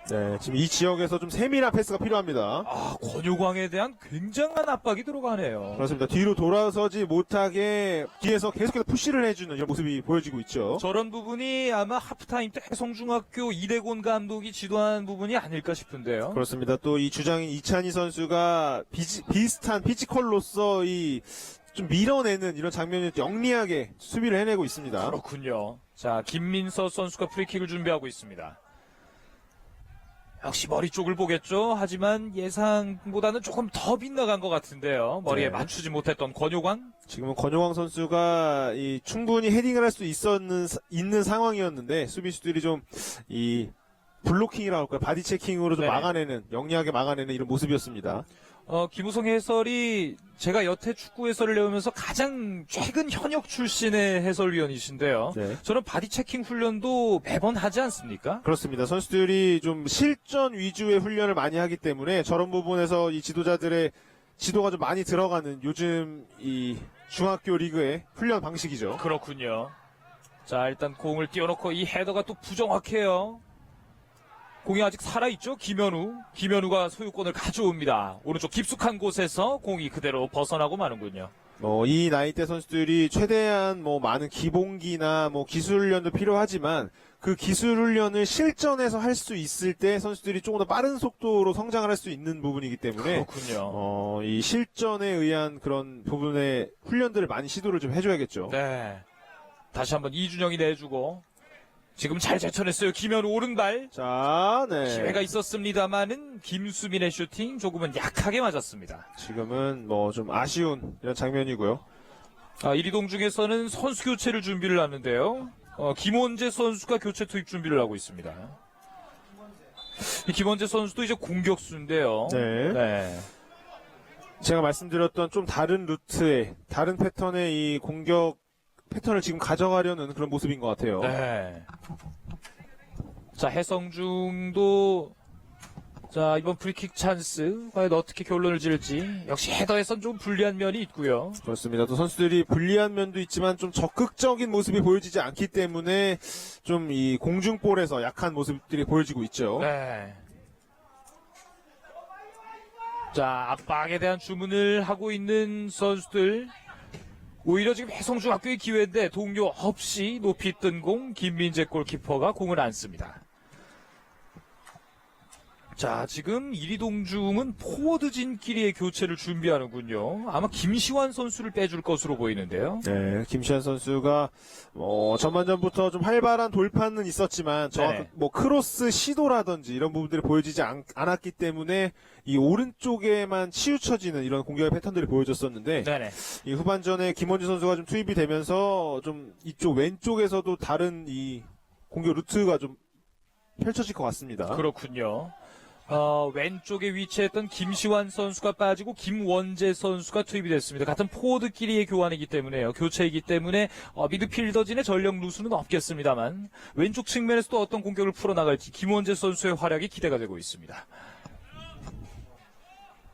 네, 지금 이 지역에서 좀 세밀한 패스가 필요합니다. 권효광에 대한 굉장한 압박이 들어가네요. 그렇습니다. 뒤로 돌아서지 못하게 뒤에서 계속해서 푸시를 해주는 이런 모습이 보여지고 있죠. 저런 부분이 아마 하프타임 때 해성중학교 이대곤 감독이 지도한 부분이 아닐까 싶은데요. 그렇습니다. 또 이 주장인 이찬희 선수가 비슷한 피지컬로서 이 좀 밀어내는 이런 장면을 영리하게 수비를 해내고 있습니다. 그렇군요. 자, 김민서 선수가 프리킥을 준비하고 있습니다. 역시 머리 쪽을 보겠죠. 하지만 예상보다는 조금 더 빗나간 것 같은데요. 머리에 네. 맞추지 못했던 권효광. 지금은 권효광 선수가 충분히 헤딩을 할 수 있는 상황이었는데 수비수들이 좀 이 블로킹이라고 할까요? 바디 체킹으로 좀 네. 막아내는 영리하게 막아내는 이런 모습이었습니다. 김우성 해설이 제가 여태 축구 해설을 내오면서 가장 최근 현역 출신의 해설위원이신데요. 네. 저는 바디 체킹 훈련도 매번 하지 않습니까? 그렇습니다. 선수들이 좀 실전 위주의 훈련을 많이 하기 때문에 저런 부분에서 이 지도자들의 지도가 좀 많이 들어가는 요즘 이 중학교 리그의 훈련 방식이죠. 그렇군요. 자, 일단 공을 띄워놓고 이 헤더가 또 부정확해요. 공이 아직 살아있죠? 김현우가 소유권을 가져옵니다. 오른쪽 깊숙한 곳에서 공이 그대로 벗어나고 마는군요. 이 나이대 선수들이 최대한 많은 기본기나 기술 훈련도 필요하지만 그 기술 훈련을 실전에서 할 수 있을 때 선수들이 조금 더 빠른 속도로 성장을 할 수 있는 부분이기 때문에 그렇군요. 이 실전에 의한 그런 부분의 훈련들을 많이 시도를 좀 해줘야겠죠. 네. 다시 한번 이준영이 내주고 지금 잘 제쳐냈어요. 김현우 오른발. 자, 네. 기회가 있었습니다만은 김수민의 슈팅 조금은 약하게 맞았습니다. 지금은 좀 아쉬운 이런 장면이고요. 이리동 중에서는 선수 교체를 준비를 하는데요. 김원재 선수가 교체 투입 준비를 하고 있습니다. 이 김원재 선수도 이제 공격수인데요. 네. 제가 말씀드렸던 좀 다른 루트의 다른 패턴의 이 공격 패턴을 지금 가져가려는 그런 모습인 것 같아요. 네. 자, 해성중도 자, 이번 프리킥 찬스 과연 어떻게 결론을 지을지 역시 헤더에선 좀 불리한 면이 있고요. 그렇습니다. 또 선수들이 불리한 면도 있지만 좀 적극적인 모습이 보여지지 않기 때문에 좀 이 공중볼에서 약한 모습들이 보여지고 있죠. 네. 자, 압박에 대한 주문을 하고 있는 선수들. 오히려 지금 해성중학교의 기회인데 동료 없이 높이 뜬 공 김민재 골키퍼가 공을 안습니다. 자, 지금 이리동중은 포워드진끼리의 교체를 준비하는군요. 아마 김시환 선수를 빼줄 것으로 보이는데요. 네, 김시환 선수가 전반전부터 좀 활발한 돌파는 있었지만 네네. 뭐 크로스 시도라든지 이런 부분들이 보여지지 않았기 때문에 이 오른쪽에만 치우쳐지는 이런 공격의 패턴들이 보여졌었는데 네네. 이 후반전에 김원주 선수가 좀 투입이 되면서 좀 이쪽 왼쪽에서도 다른 이 공격 루트가 좀 펼쳐질 것 같습니다. 그렇군요. 왼쪽에 위치했던 김시환 선수가 빠지고 김원재 선수가 투입이 됐습니다. 같은 포워드끼리의 교환이기 때문에요. 교체이기 때문에 미드필더진의 전력 누수는 없겠습니다만 왼쪽 측면에서도 어떤 공격을 풀어나갈지 김원재 선수의 활약이 기대가 되고 있습니다.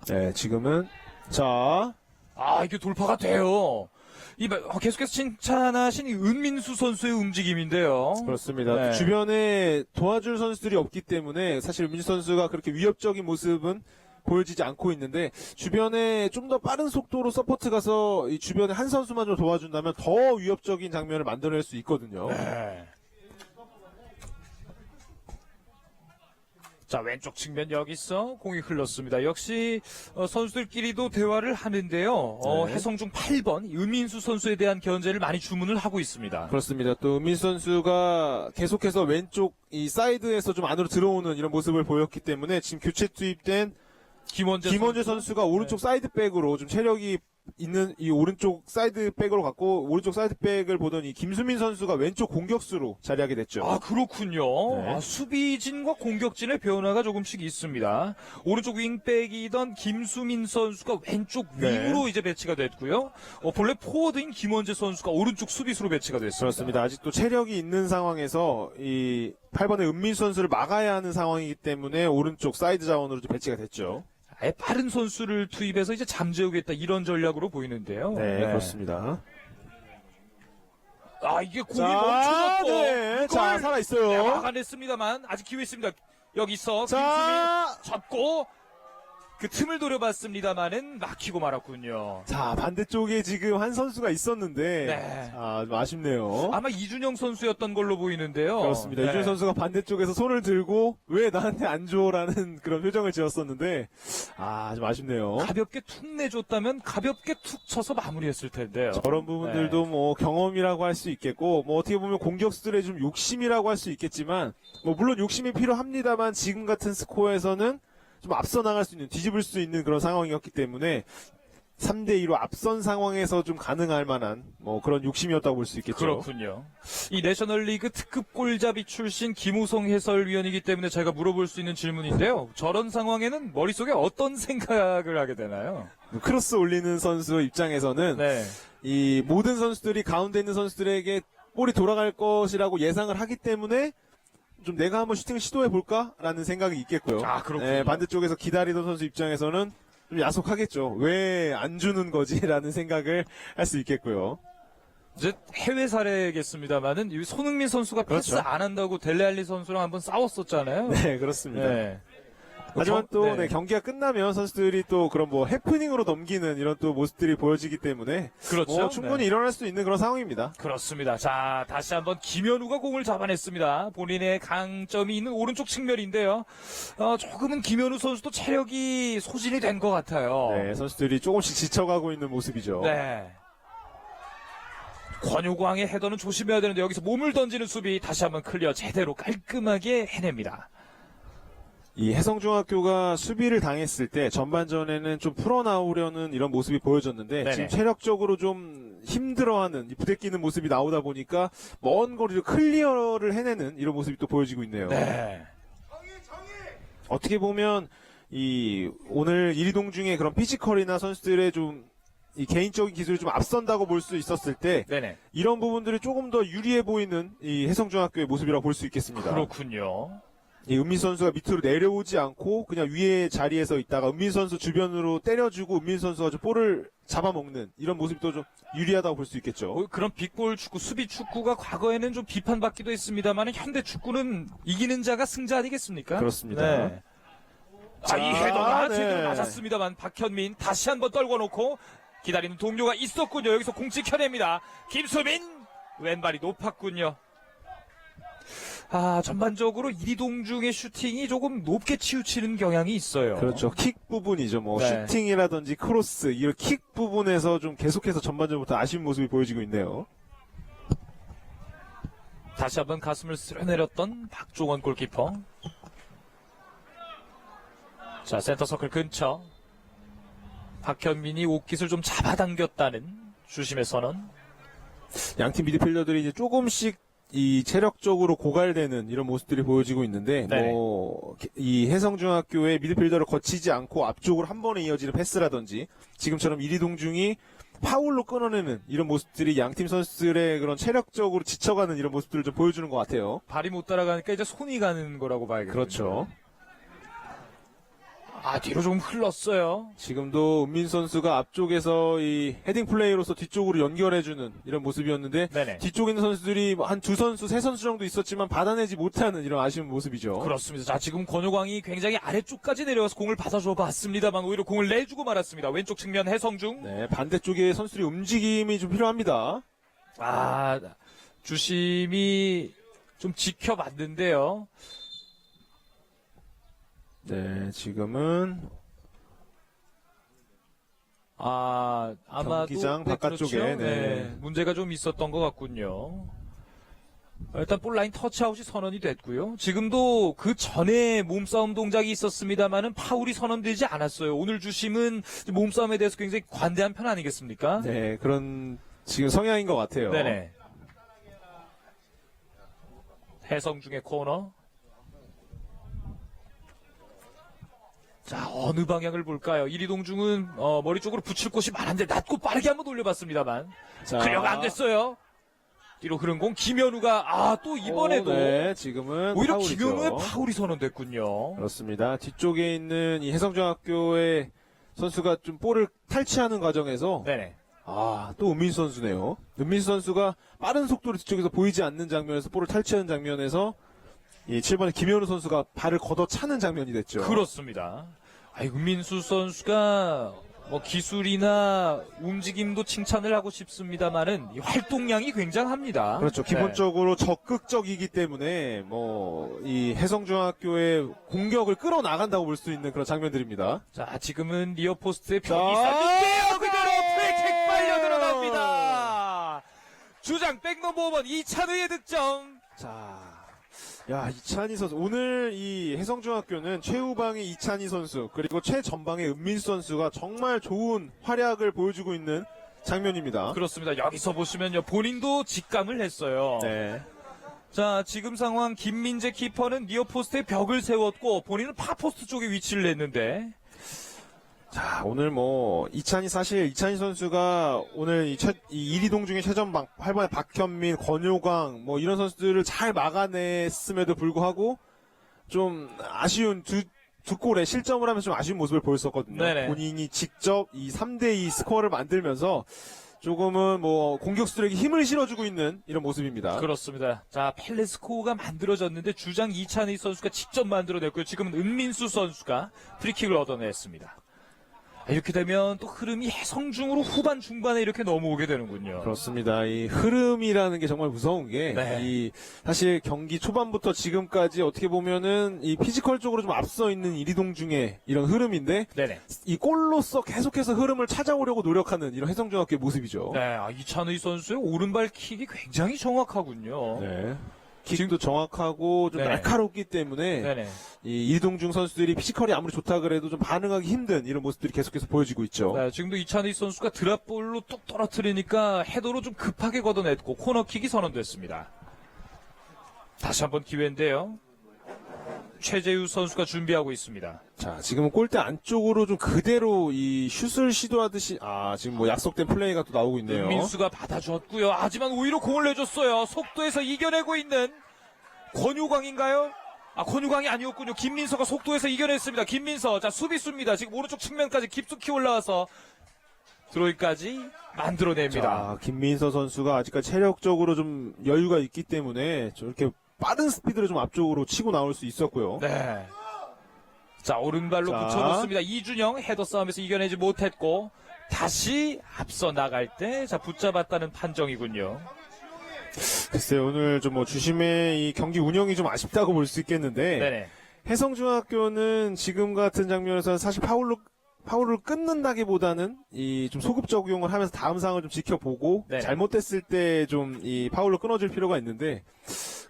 네, 지금은 자 이게 돌파가 돼요. 계속해서 칭찬하신 이 은민수 선수의 움직임인데요. 그렇습니다. 네. 주변에 도와줄 선수들이 없기 때문에 사실 은민수 선수가 그렇게 위협적인 모습은 보여지지 않고 있는데 주변에 좀 더 빠른 속도로 서포트 가서 이 주변에 한 선수만 좀 도와준다면 더 위협적인 장면을 만들어낼 수 있거든요. 네. 자, 왼쪽 측면 여기서 공이 흘렀습니다. 역시 선수들끼리도 대화를 하는데요. 네. 해성중 8번 은민수 선수에 대한 견제를 많이 주문을 하고 있습니다. 그렇습니다. 또 은민수 선수가 계속해서 왼쪽 이 사이드에서 좀 안으로 들어오는 이런 모습을 보였기 때문에 지금 교체 투입된 김원재 선수가 오른쪽 사이드백으로 좀 체력이 있는 이 오른쪽 사이드백으로 갖고 오른쪽 사이드백을 보던 이 김수민 선수가 왼쪽 공격수로 자리하게 됐죠. 그렇군요. 네. 수비진과 공격진의 변화가 조금씩 있습니다. 오른쪽 윙백이던 김수민 선수가 왼쪽 네. 윙으로 이제 배치가 됐고요. 본래 포워드인 김원재 선수가 오른쪽 수비수로 배치가 됐습니다. 그렇습니다. 아직도 체력이 있는 상황에서 이 8번의 은민수 선수를 막아야 하는 상황이기 때문에 오른쪽 사이드 자원으로 좀 배치가 됐죠. 아예 빠른 선수를 투입해서 이제 잠재우겠다 이런 전략으로 보이는데요. 네, 그렇습니다. 이게 공이 멈춰졌고 네. 이걸 자, 살아있어요. 막아냈습니다만 아직 기회 있습니다. 여기서 자, 김수민 잡고 그 틈을 노려봤습니다만은 막히고 말았군요. 자, 반대쪽에 지금 한 선수가 있었는데 네. 좀 아쉽네요. 아마 이준영 선수였던 걸로 보이는데요. 그렇습니다. 네. 이준 선수가 반대쪽에서 손을 들고 왜 나한테 안 줘라는 그런 표정을 지었었는데 좀 아쉽네요. 가볍게 툭 내줬다면 가볍게 툭 쳐서 마무리했을 텐데요. 저런 부분들도 뭐 경험이라고 할 수 있겠고 뭐 어떻게 보면 공격수들의 좀 욕심이라고 할 수 있겠지만 뭐 물론 욕심이 필요합니다만 지금 같은 스코어에서는 좀 앞서 나갈 수 있는 뒤집을 수 있는 그런 상황이었기 때문에 3대2로 앞선 상황에서 좀 가능할 만한 뭐 그런 욕심이었다고 볼 수 있겠죠. 그렇군요. 이 내셔널리그 특급 골잡이 출신 김우성 해설위원이기 때문에 제가 물어볼 수 있는 질문인데요. 저런 상황에는 머릿속에 어떤 생각을 하게 되나요? 크로스 올리는 선수 입장에서는 네. 이 모든 선수들이 가운데 있는 선수들에게 볼이 돌아갈 것이라고 예상을 하기 때문에 좀 내가 한번 슈팅을 시도해 볼까라는 생각이 있겠고요. 그렇군요. 네, 반대쪽에서 기다리던 선수 입장에서는 좀 야속하겠죠. 왜 안 주는 거지라는 생각을 할 수 있겠고요. 이제 해외 사례겠습니다만은 이 손흥민 선수가 패스 그렇죠. 안 한다고 델레알리 선수랑 한번 싸웠었잖아요. 네, 그렇습니다. 네. 하지만 또 네. 경기가 끝나면 선수들이 또 그런 뭐 해프닝으로 넘기는 이런 또 모습들이 보여지기 때문에 그렇죠. 뭐 충분히 네. 일어날 수 있는 그런 상황입니다. 그렇습니다. 자, 다시 한번 김현우가 공을 잡아냈습니다. 본인의 강점이 있는 오른쪽 측면인데요. 조금은 김현우 선수도 체력이 소진이 된 것 같아요. 네, 선수들이 조금씩 지쳐가고 있는 모습이죠. 네. 권효광의 헤더는 조심해야 되는데 여기서 몸을 던지는 수비 다시 한번 클리어 제대로 깔끔하게 해냅니다. 이 해성중학교가 수비를 당했을 때 전반전에는 좀 풀어나오려는 이런 모습이 보여졌는데 네네. 지금 체력적으로 좀 힘들어하는 부대끼는 모습이 나오다 보니까 먼 거리를 클리어를 해내는 이런 모습이 또 보여지고 있네요. 네. 어떻게 보면 오늘 이리동중의 그런 피지컬이나 선수들의 좀 이 개인적인 기술이 좀 앞선다고 볼 수 있었을 때 네네. 이런 부분들이 조금 더 유리해 보이는 이 해성중학교의 모습이라고 볼 수 있겠습니다. 그렇군요. 이 은민 선수가 밑으로 내려오지 않고 그냥 위에 자리에서 있다가 은민 선수 주변으로 때려주고 은민 선수가 좀 볼을 잡아먹는 이런 모습도 좀 유리하다고 볼 수 있겠죠. 그런 빅볼 축구, 수비 축구가 과거에는 좀 비판받기도 했습니다만 현대 축구는 이기는 자가 승자 아니겠습니까? 그렇습니다. 네. 이 자, 헤더가 네. 제대로 맞았습니다만 박현민 다시 한번 떨궈놓고 기다리는 동료가 있었군요. 여기서 공 찍혀냅니다. 김수민 왼발이 높았군요. 전반적으로 이동중의 슈팅이 조금 높게 치우치는 경향이 있어요. 그렇죠. 킥 부분이죠. 뭐 네. 슈팅이라든지 크로스 이런 킥 부분에서 좀 계속해서 전반전부터 아쉬운 모습이 보여지고 있네요. 다시 한번 가슴을 쓸어내렸던 박종원 골키퍼. 자, 센터 서클 근처. 박현민이 옷깃을 좀 잡아당겼다는 주심의 선언. 양팀 미드필더들이 이제 조금씩 이 체력적으로 고갈되는 이런 모습들이 보여지고 있는데, 네네. 이 해성중학교의 미드필더를 거치지 않고 앞쪽으로 한 번에 이어지는 패스라든지, 지금처럼 이리동중이 파울로 끊어내는 이런 모습들이 양팀 선수들의 그런 체력적으로 지쳐가는 이런 모습들을 좀 보여주는 것 같아요. 발이 못 따라가니까 이제 손이 가는 거라고 봐야겠네요. 그렇죠. 뒤로 좀 흘렀어요. 지금도 은민 선수가 앞쪽에서 이 헤딩 플레이로서 뒤쪽으로 연결해주는 이런 모습이었는데, 네네. 뒤쪽에 있는 선수들이 한 두 선수, 세 선수 정도 있었지만 받아내지 못하는 이런 아쉬운 모습이죠. 그렇습니다. 자, 지금 권효광이 굉장히 아래쪽까지 내려와서 공을 받아줘 봤습니다만 오히려 공을 내주고 말았습니다. 왼쪽 측면 해성중. 네, 반대쪽에 선수들이 움직임이 좀 필요합니다. 주심이 좀 지켜봤는데요. 네, 지금은 아마도 경기장 바깥쪽에, 그렇죠. 네. 문제가 좀 있었던 것 같군요. 일단 볼라인 터치아웃이 선언이 됐고요. 지금도 그 전에 몸싸움 동작이 있었습니다만은 파울이 선언되지 않았어요. 오늘 주심은 몸싸움에 대해서 굉장히 관대한 편 아니겠습니까? 네, 그런 지금 성향인 것 같아요. 네네. 해성중의 코너. 자, 어느 방향을 볼까요? 이리동중은 머리 쪽으로 붙일 곳이 많은데 낮고 빠르게 한번 돌려봤습니다만 자, 클리어가 안 됐어요. 뒤로 흐른 공 김현우가 또 이번에도 네, 지금은 오히려 파울이죠. 김현우의 파울이 선언됐군요. 그렇습니다. 뒤쪽에 있는 이 해성중학교의 선수가 좀 볼을 탈취하는 과정에서 네네. 또 은민수 선수네요. 은민수 선수가 빠른 속도로 뒤쪽에서 보이지 않는 장면에서 볼을 탈취하는 장면에서 이 7번의 김현우 선수가 발을 걷어차는 장면이 됐죠. 그렇습니다. 은민수 선수가 뭐 기술이나 움직임도 칭찬을 하고 싶습니다만은 이 활동량이 굉장합니다. 그렇죠. 네. 기본적으로 적극적이기 때문에 이 해성중학교의 공격을 끌어나간다고 볼 수 있는 그런 장면들입니다. 자, 지금은 리어포스트에 벽이 자, 있었는데요. 그대로 프리킥 빨려 들어갑니다. 주장 백넘버 5번 이찬우의 득점. 이찬희 선수. 오늘 이 해성중학교는 최후방의 이찬희 선수, 그리고 최전방의 은민수 선수가 정말 좋은 활약을 보여주고 있는 장면입니다. 그렇습니다. 여기서 보시면요. 본인도 직감을 했어요. 네. 자, 지금 상황 김민재 키퍼는 니어포스트에 벽을 세웠고 본인은 파포스트 쪽에 위치를 냈는데 자, 오늘 이찬희 선수가 오늘 이 이리동 중에 최전방, 8번의 박현민, 권효광, 이런 선수들을 잘 막아냈음에도 불구하고 좀 아쉬운 두 골에 실점을 하면서 좀 아쉬운 모습을 보였었거든요. 네네. 본인이 직접 이 3대2 스코어를 만들면서 조금은 공격수들에게 힘을 실어주고 있는 이런 모습입니다. 그렇습니다. 자, 펠레스코가 만들어졌는데 주장 이찬희 선수가 직접 만들어냈고요. 지금은 은민수 선수가 프리킥을 얻어냈습니다. 이렇게 되면 또 흐름이 해성중으로 후반 중반에 이렇게 넘어오게 되는군요. 그렇습니다. 이 흐름이라는 게 정말 무서운 게, 네. 사실 경기 초반부터 지금까지 어떻게 보면은 이 피지컬적으로 좀 앞서 있는 이리동중의 이런 흐름인데, 네네. 이 골로서 계속해서 흐름을 찾아오려고 노력하는 이런 해성중학교의 모습이죠. 네, 이찬희 선수의 오른발 킥이 굉장히 정확하군요. 네. 킥도 정확하고 좀 네네. 날카롭기 때문에 네네. 이 이리동중 선수들이 피지컬이 아무리 좋다 그래도 좀 반응하기 힘든 이런 모습들이 계속해서 보여지고 있죠. 네, 지금도 이찬희 선수가 드랍볼로 뚝 떨어뜨리니까 헤더로 좀 급하게 걷어냈고 코너킥이 선언됐습니다. 다시 한번 기회인데요. 최재우 선수가 준비하고 있습니다. 자, 지금은 골대 안쪽으로 좀 그대로 이 슛을 시도하듯이, 지금 약속된 플레이가 또 나오고 있네요. 민수가 받아줬고요. 하지만 오히려 공을 내줬어요. 속도에서 이겨내고 있는 권효광인가요? 권효광이 아니었군요. 김민서가 속도에서 이겨냈습니다. 김민서, 자, 수비수입니다. 지금 오른쪽 측면까지 깊숙이 올라와서 드로이까지 만들어냅니다. 자, 김민서 선수가 아직까지 체력적으로 좀 여유가 있기 때문에 저렇게 빠른 스피드로 좀 앞쪽으로 치고 나올 수 있었고요. 네. 자, 오른발로 자. 붙여놓습니다. 이준영 헤더 싸움에서 이겨내지 못했고 다시 앞서 나갈 때 붙잡았다는 판정이군요. 글쎄요, 오늘 좀 뭐 주심의 이 경기 운영이 좀 아쉽다고 볼 수 있겠는데 네네. 해성중학교는 지금 같은 장면에서는 사실 파울을 끊는다기보다는 이 좀 소급 적용을 하면서 다음 상황을 좀 지켜보고 네네. 잘못됐을 때 좀 이 파울로 끊어줄 필요가 있는데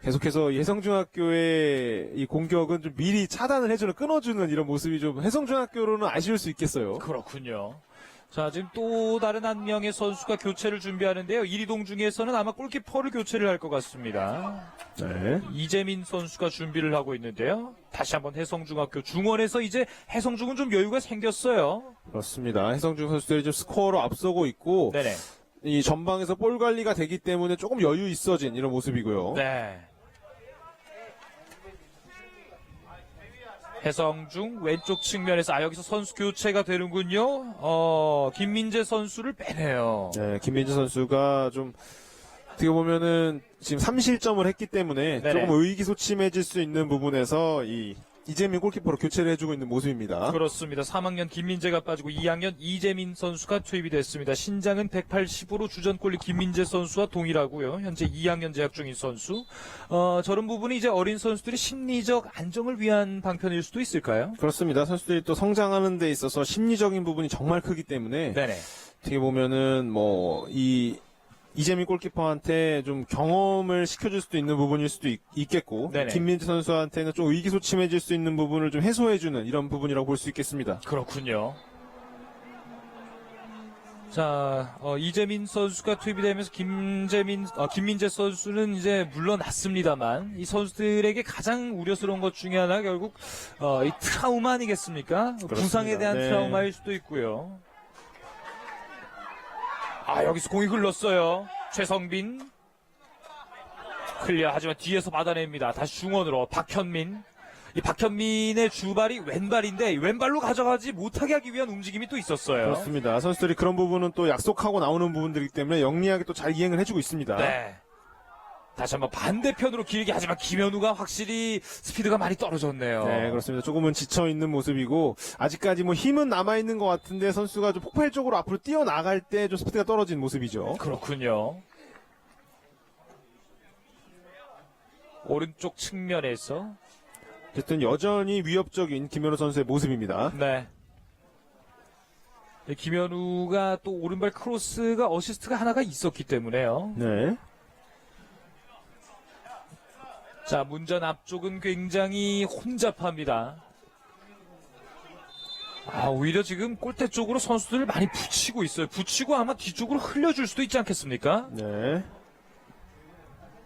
계속해서 이 해성중학교의 이 공격은 좀 미리 차단을 해주는 끊어주는 이런 모습이 좀 해성중학교로는 아쉬울 수 있겠어요. 그렇군요. 자, 지금 또 다른 한 명의 선수가 교체를 준비하는데요. 이리동 중에서는 아마 골키퍼를 교체를 할 것 같습니다. 네. 이재민 선수가 준비를 하고 있는데요. 다시 한번 해성중학교 중원에서 이제 해성중은 좀 여유가 생겼어요. 그렇습니다. 해성중 선수들이 좀 스코어로 앞서고 있고 네네. 이 전방에서 볼 관리가 되기 때문에 조금 여유 있어진 이런 모습이고요. 네. 해성중 왼쪽 측면에서 여기서 선수 교체가 되는군요. 김민재 선수를 빼네요. 네, 김민재 선수가 좀 어떻게 보면은 지금 3실점을 했기 때문에 네네. 조금 의기소침해질 수 있는 부분에서 이 이재민 골키퍼로 교체를 해주고 있는 모습입니다. 그렇습니다. 3학년 김민재가 빠지고 2학년 이재민 선수가 투입이 됐습니다. 신장은 180으로 주전골리 김민재 선수와 동일하고요. 현재 2학년 재학 중인 선수. 저런 부분이 이제 어린 선수들이 심리적 안정을 위한 방편일 수도 있을까요? 그렇습니다. 선수들이 또 성장하는 데 있어서 심리적인 부분이 정말 크기 때문에 네네. 어떻게 보면은 뭐 이재민 골키퍼한테 좀 경험을 시켜줄 수도 있는 부분일 수도 있겠고 네네. 김민재 선수한테는 좀 의기소침해질 수 있는 부분을 좀 해소해주는 이런 부분이라고 볼 수 있겠습니다. 그렇군요. 자, 이재민 선수가 투입이 되면서 김민재 선수는 이제 물러났습니다만 이 선수들에게 가장 우려스러운 것 중에 하나가 결국 이 트라우마 아니겠습니까? 부상에 대한 네. 트라우마일 수도 있고요. 여기서 공이 흘렀어요. 최성빈. 클리어 하지만 뒤에서 받아냅니다. 다시 중원으로 박현민. 이 박현민의 주발이 왼발인데 왼발로 가져가지 못하게 하기 위한 움직임이 또 있었어요. 그렇습니다. 선수들이 그런 부분은 또 약속하고 나오는 부분들이기 때문에 영리하게 또 잘 이행을 해주고 있습니다. 네. 다시 한번 반대편으로 길게 하지만 김현우가 확실히 스피드가 많이 떨어졌네요. 네, 그렇습니다. 조금은 지쳐있는 모습이고, 아직까지 뭐 힘은 남아있는 것 같은데, 선수가 좀 폭발적으로 앞으로 뛰어나갈 때 좀 스피드가 떨어진 모습이죠. 그렇군요. 오른쪽 측면에서 어쨌든 여전히 위협적인 김현우 선수의 모습입니다. 네. 김현우가 또 오른발 크로스가 어시스트가 하나가 있었기 때문에요. 네. 자, 문전 앞쪽은 굉장히 혼잡합니다. 오히려 지금 골대 쪽으로 선수들을 많이 붙이고 있어요. 붙이고 아마 뒤쪽으로 흘려줄 수도 있지 않겠습니까? 네.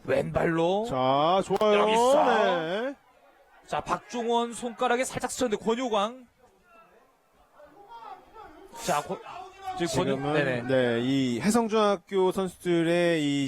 왼발로. 자, 좋아요. 여기서. 네. 자, 박종원 손가락에 살짝 스쳤는데 권효광. 자, 지금은 네네. 네, 이 해성중학교 선수들의 이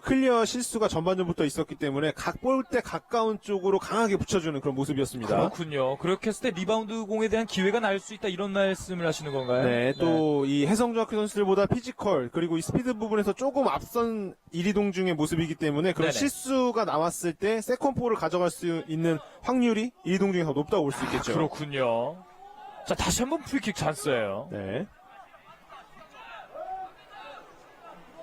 클리어 실수가 전반전부터 있었기 때문에 각 볼때 가까운 쪽으로 강하게 붙여주는 그런 모습이었습니다. 그렇군요. 그렇게 했을 때 리바운드 공에 대한 기회가 날 수 있다 이런 말씀을 하시는 건가요? 네, 또 이 해성중학교 선수들보다 피지컬 그리고 이 스피드 부분에서 조금 앞선 이리동 중의 모습이기 때문에 그런 네네. 실수가 나왔을 때 세컨볼을 가져갈 수 있는 확률이 이리동 중에 더 높다고 볼 수 있겠죠. 그렇군요. 자, 다시 한번 프리킥 찬스예요. 네.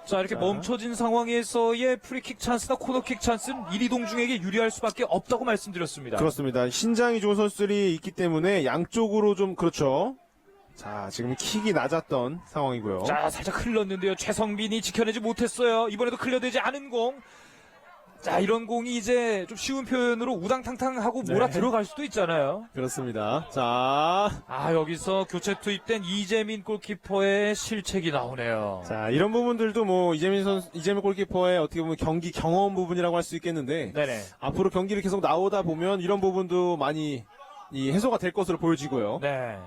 자, 이렇게 멈춰진 상황에서의 프리킥 찬스나 코너킥 찬스는 이리동 중에게 유리할 수밖에 없다고 말씀드렸습니다. 그렇습니다. 신장이 좋은 선수들이 있기 때문에 양쪽으로 좀 그렇죠. 자, 지금 킥이 낮았던 상황이고요. 자, 살짝 흘렀는데요. 최성빈이 지켜내지 못했어요. 이번에도 클리어되지 않은 공. 자, 이런 공이 이제 좀 쉬운 표현으로 우당탕탕하고 몰아 네. 들어갈 수도 있잖아요. 그렇습니다. 자, 여기서 교체 투입된 이재민 골키퍼의 실책이 나오네요. 자, 이런 부분들도 뭐 이재민 골키퍼의 어떻게 보면 경기 경험 부분이라고 할 수 있겠는데 네네. 앞으로 경기를 계속 나오다 보면 이런 부분도 많이 이 해소가 될 것으로 보여지고요. 네.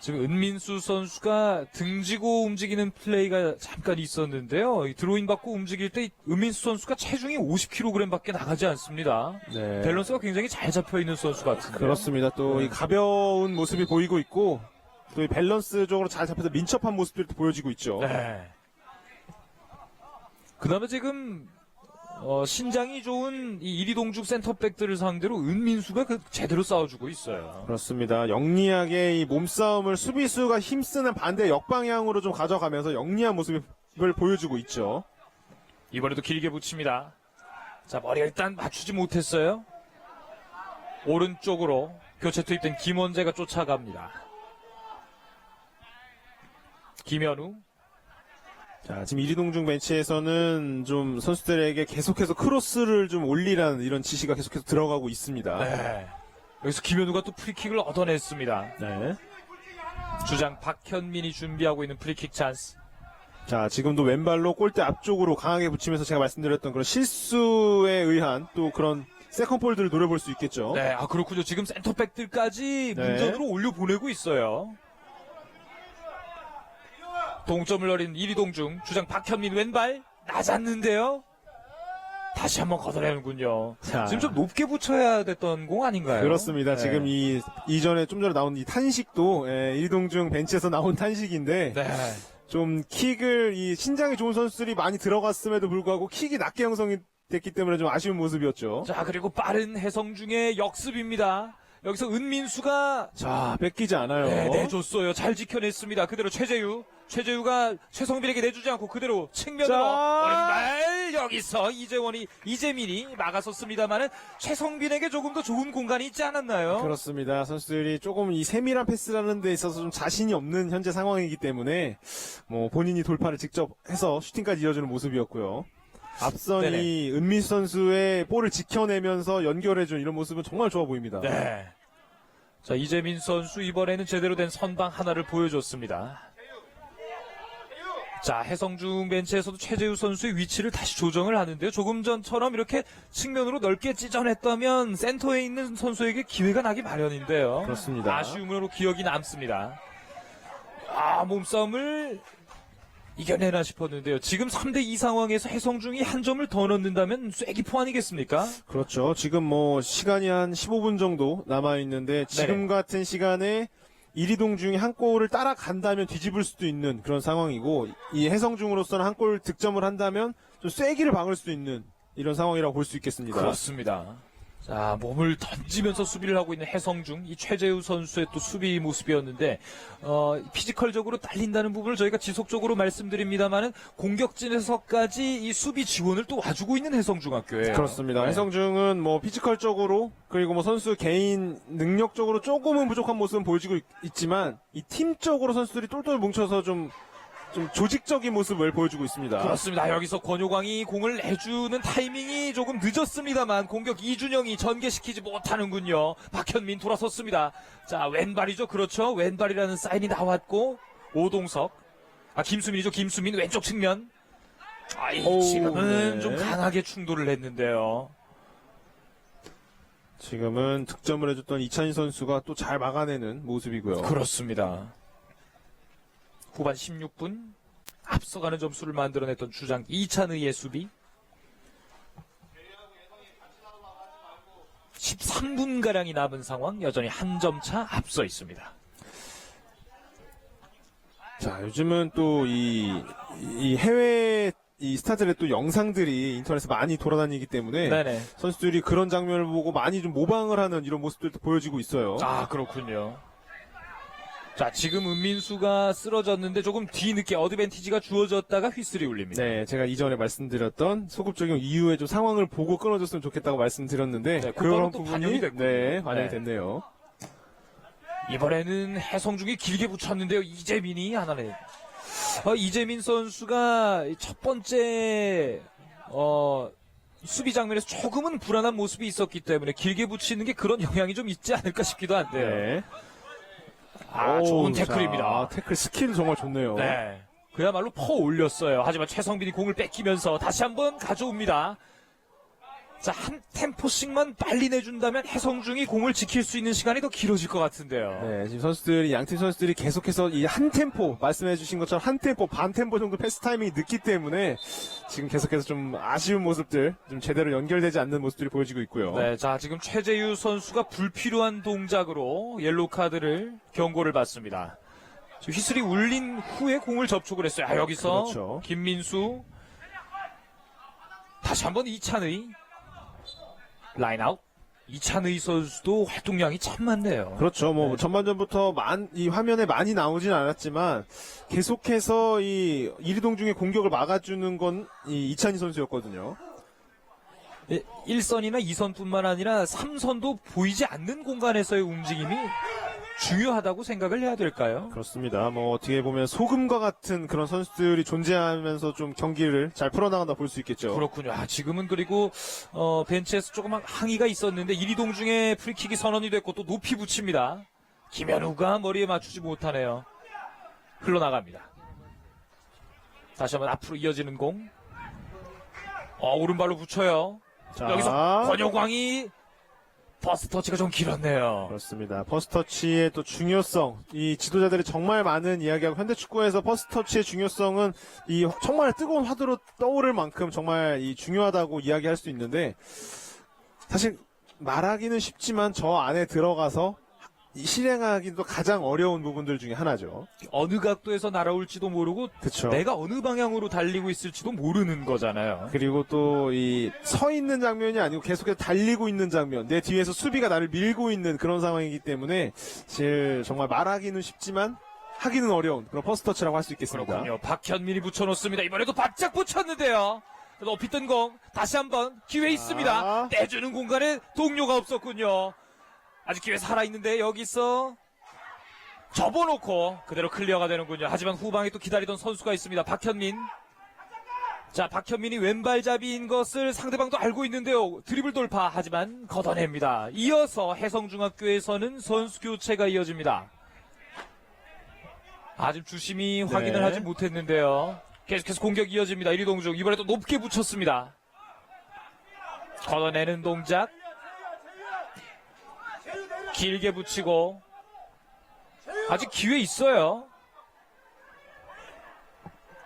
지금 은민수 선수가 등지고 움직이는 플레이가 잠깐 있었는데요. 이 드로잉 받고 움직일 때 은민수 선수가 체중이 50kg밖에 나가지 않습니다. 네. 밸런스가 굉장히 잘 잡혀 있는 선수 같은데요. 그렇습니다. 또 이 가벼운 모습이 보이고 있고 또 이 밸런스적으로 잘 잡혀서 민첩한 모습들도 보여지고 있죠. 네. 그다음에 지금 신장이 좋은 이 이리동죽 센터백들을 상대로 은민수가 제대로 싸워주고 있어요. 그렇습니다. 영리하게 이 몸싸움을 수비수가 힘쓰는 반대 역방향으로 좀 가져가면서 영리한 모습을 보여주고 있죠. 이번에도 길게 붙입니다. 자, 머리가 일단 맞추지 못했어요. 오른쪽으로 교체 투입된 김원재가 쫓아갑니다. 김현우. 자, 지금 이리동중 벤치에서는 좀 선수들에게 계속해서 크로스를 좀 올리라는 이런 지시가 계속해서 들어가고 있습니다. 네. 여기서 김현우가 또 프리킥을 얻어냈습니다. 네. 주장 박현민이 준비하고 있는 프리킥 찬스. 자, 지금도 왼발로 골대 앞쪽으로 강하게 붙이면서 제가 말씀드렸던 그런 실수에 의한 또 그런 세컨볼들을 노려볼 수 있겠죠. 네, 아, 그렇군요. 지금 센터백들까지 네. 문전으로 올려보내고 있어요. 동점을 노린 이리동중, 주장 박현민 왼발, 낮았는데요. 다시 한번 걷어내는군요. 자. 지금 좀 높게 붙여야 됐던 공 아닌가요? 그렇습니다. 네. 지금 이전에 좀 전에 나온 이 탄식도 이리동중 벤치에서 나온 탄식인데 네. 좀 킥을 이 신장이 좋은 선수들이 많이 들어갔음에도 불구하고 킥이 낮게 형성이 됐기 때문에 좀 아쉬운 모습이었죠. 자, 그리고 빠른 해성중의 역습입니다. 여기서 은민수가 자, 뺏기지 않아요. 네, 내줬어요. 잘 지켜냈습니다. 그대로 최재유가 최성빈에게 내주지 않고 그대로 측면으로 자. 왼발 여기서 이재민이 막았었습니다만은 최성빈에게 조금 더 좋은 공간이 있지 않았나요? 그렇습니다. 선수들이 조금 이 세밀한 패스라는 데 있어서 좀 자신이 없는 현재 상황이기 때문에 뭐 본인이 돌파를 직접 해서 슈팅까지 이어주는 모습이었고요. 앞선 네네. 이 은민수 선수의 볼을 지켜내면서 연결해준 이런 모습은 정말 좋아 보입니다. 네. 자, 이재민 선수 이번에는 제대로 된 선방 하나를 보여줬습니다. 자, 해성중 벤치에서도 최재우 선수의 위치를 다시 조정을 하는데요. 조금 전처럼 이렇게 측면으로 넓게 찢어냈다면 센터에 있는 선수에게 기회가 나기 마련인데요. 그렇습니다. 아쉬움으로 기억이 남습니다. 아, 몸싸움을 이겨내나 싶었는데요. 지금 3대2 상황에서 해성중이 한 점을 더 넣는다면 쐐기포 아니겠습니까? 그렇죠. 지금 뭐 시간이 한 15분 정도 남아있는데 지금 네네. 같은 시간에 이리동중이 한 골을 따라간다면 뒤집을 수도 있는 그런 상황이고 이 해성중으로서는 한 골 득점을 한다면 좀 쐐기를 박을 수 있는 이런 상황이라고 볼 수 있겠습니다. 그렇습니다. 자, 몸을 던지면서 수비를 하고 있는 해성중, 이 최재우 선수의 또 수비 모습이었는데, 피지컬적으로 딸린다는 부분을 저희가 지속적으로 말씀드립니다만은 공격진에서까지 이 수비 지원을 또 와주고 있는 해성중학교예요. 그렇습니다. 네. 해성중은 뭐 피지컬적으로 그리고 뭐 선수 개인 능력적으로 조금은 부족한 모습은 보여지고 있지만 이 팀적으로 선수들이 똘똘 뭉쳐서 좀 조직적인 모습을 보여주고 있습니다. 그렇습니다. 여기서 권효광이 공을 내주는 타이밍이 조금 늦었습니다만 공격 이준영이 전개시키지 못하는군요. 박현민 돌아섰습니다. 자, 왼발이죠. 그렇죠. 왼발이라는 사인이 나왔고 오동석. 아, 김수민이죠. 김수민 왼쪽 측면. 아, 지금은 네. 좀 강하게 충돌을 했는데요. 지금은 득점을 해줬던 이찬희 선수가 또 잘 막아내는 모습이고요. 그렇습니다. 후반 16분 앞서가는 점수를 만들어냈던 주장 이찬의의 수비. 13분가량이 남은 상황, 여전히 한 점 차 앞서 있습니다. 자, 요즘은 또 이 해외 이 스타들의 또 영상들이 인터넷에 많이 돌아다니기 때문에 네네. 선수들이 그런 장면을 보고 많이 좀 모방을 하는 이런 모습들도 보여지고 있어요. 아, 그렇군요. 자, 지금 은민수가 쓰러졌는데 조금 뒤늦게 어드밴티지가 주어졌다가 휘슬이 울립니다. 네, 제가 이전에 말씀드렸던 소급 적용 이후에 좀 상황을 보고 끊어줬으면 좋겠다고 말씀드렸는데 네, 그런 그거는 또 부분이 반영이 됐군요. 네, 반영이 네. 됐네요. 이번에는 해성중이 길게 붙였는데요. 이재민이 하나네. 이재민 선수가 첫 번째 수비 장면에서 조금은 불안한 모습이 있었기 때문에 길게 붙이는 게 그런 영향이 좀 있지 않을까 싶기도 한데요. 네. 아, 좋은 자, 태클입니다. 태클 스킬도 정말 좋네요. 네. 그야말로 퍼 올렸어요. 하지만 최성빈이 공을 뺏기면서 다시 한번 가져옵니다. 자, 한 템포씩만 빨리 내준다면 해성중이 공을 지킬 수 있는 시간이 더 길어질 것 같은데요. 네, 지금 선수들이, 양팀 선수들이 계속해서 이 한 템포, 말씀해주신 것처럼 한 템포, 반 템포 정도 패스 타이밍이 늦기 때문에 지금 계속해서 좀 아쉬운 모습들, 좀 제대로 연결되지 않는 모습들이 보여지고 있고요. 네, 자, 지금 최재유 선수가 불필요한 동작으로 옐로우 카드를 경고를 받습니다. 지금 휘슬이 울린 후에 공을 접촉을 했어요. 아, 여기서 그렇죠. 김민수 다시 한번 이찬의 라인아웃. 이찬의 선수도 활동량이 참 많네요. 그렇죠. 뭐 네. 전반전부터 이 화면에 많이 나오진 않았지만 계속해서 이 이리동중의 공격을 막아주는 건 이 이찬희 선수였거든요. 1선이나 2선뿐만 아니라 3선도 보이지 않는 공간에서의 움직임이 중요하다고 생각을 해야 될까요? 그렇습니다. 뭐 어떻게 보면 소금과 같은 그런 선수들이 존재하면서 좀 경기를 잘 풀어나간다 볼 수 있겠죠. 그렇군요. 지금은 그리고 벤치에서 조그만 항의가 있었는데 이리동중의 프리킥이 선언이 됐고 또 높이 붙입니다. 김현우가 머리에 맞추지 못하네요. 흘러나갑니다. 다시 한번 앞으로 이어지는 공. 오른발로 붙여요. 자, 여기서 권효광이 버스 터치가 좀 길었네요. 그렇습니다. 퍼스터치의 또 중요성, 이 지도자들이 정말 많은 이야기하고 현대축구에서 퍼스터치의 중요성은 이 정말 뜨거운 화두로 떠오를 만큼 정말 이 중요하다고 이야기할 수 있는데 사실 말하기는 쉽지만 저 안에 들어가서 실행하기도 가장 어려운 부분들 중에 하나죠. 어느 각도에서 날아올지도 모르고 그렇죠. 내가 어느 방향으로 달리고 있을지도 모르는 거잖아요. 그리고 또 이 서 있는 장면이 아니고 계속해서 달리고 있는 장면, 내 뒤에서 수비가 나를 밀고 있는 그런 상황이기 때문에 사실 정말 말하기는 쉽지만 하기는 어려운 그런 퍼스터치라고 할 수 있겠습니다. 그렇군요. 박현민이 붙여놓습니다. 이번에도 바짝 붙였는데요. 높이 뜬 공 다시 한번 기회 있습니다. 내주는 공간에 동료가 없었군요. 아직 기회 살아있는데 여기서 접어놓고 그대로 클리어가 되는군요. 하지만 후방에 또 기다리던 선수가 있습니다. 박현민. 자, 박현민이 왼발잡이인 것을 상대방도 알고 있는데요. 드리블 돌파 하지만 걷어냅니다. 이어서 해성중학교에서는 선수 교체가 이어집니다. 아직 주심이 확인을 하지 못했는데요. 계속해서 공격이 이어집니다. 이리동중 이번에도 높게 붙였습니다. 걷어내는 동작. 길게 붙이고 아직 기회 있어요.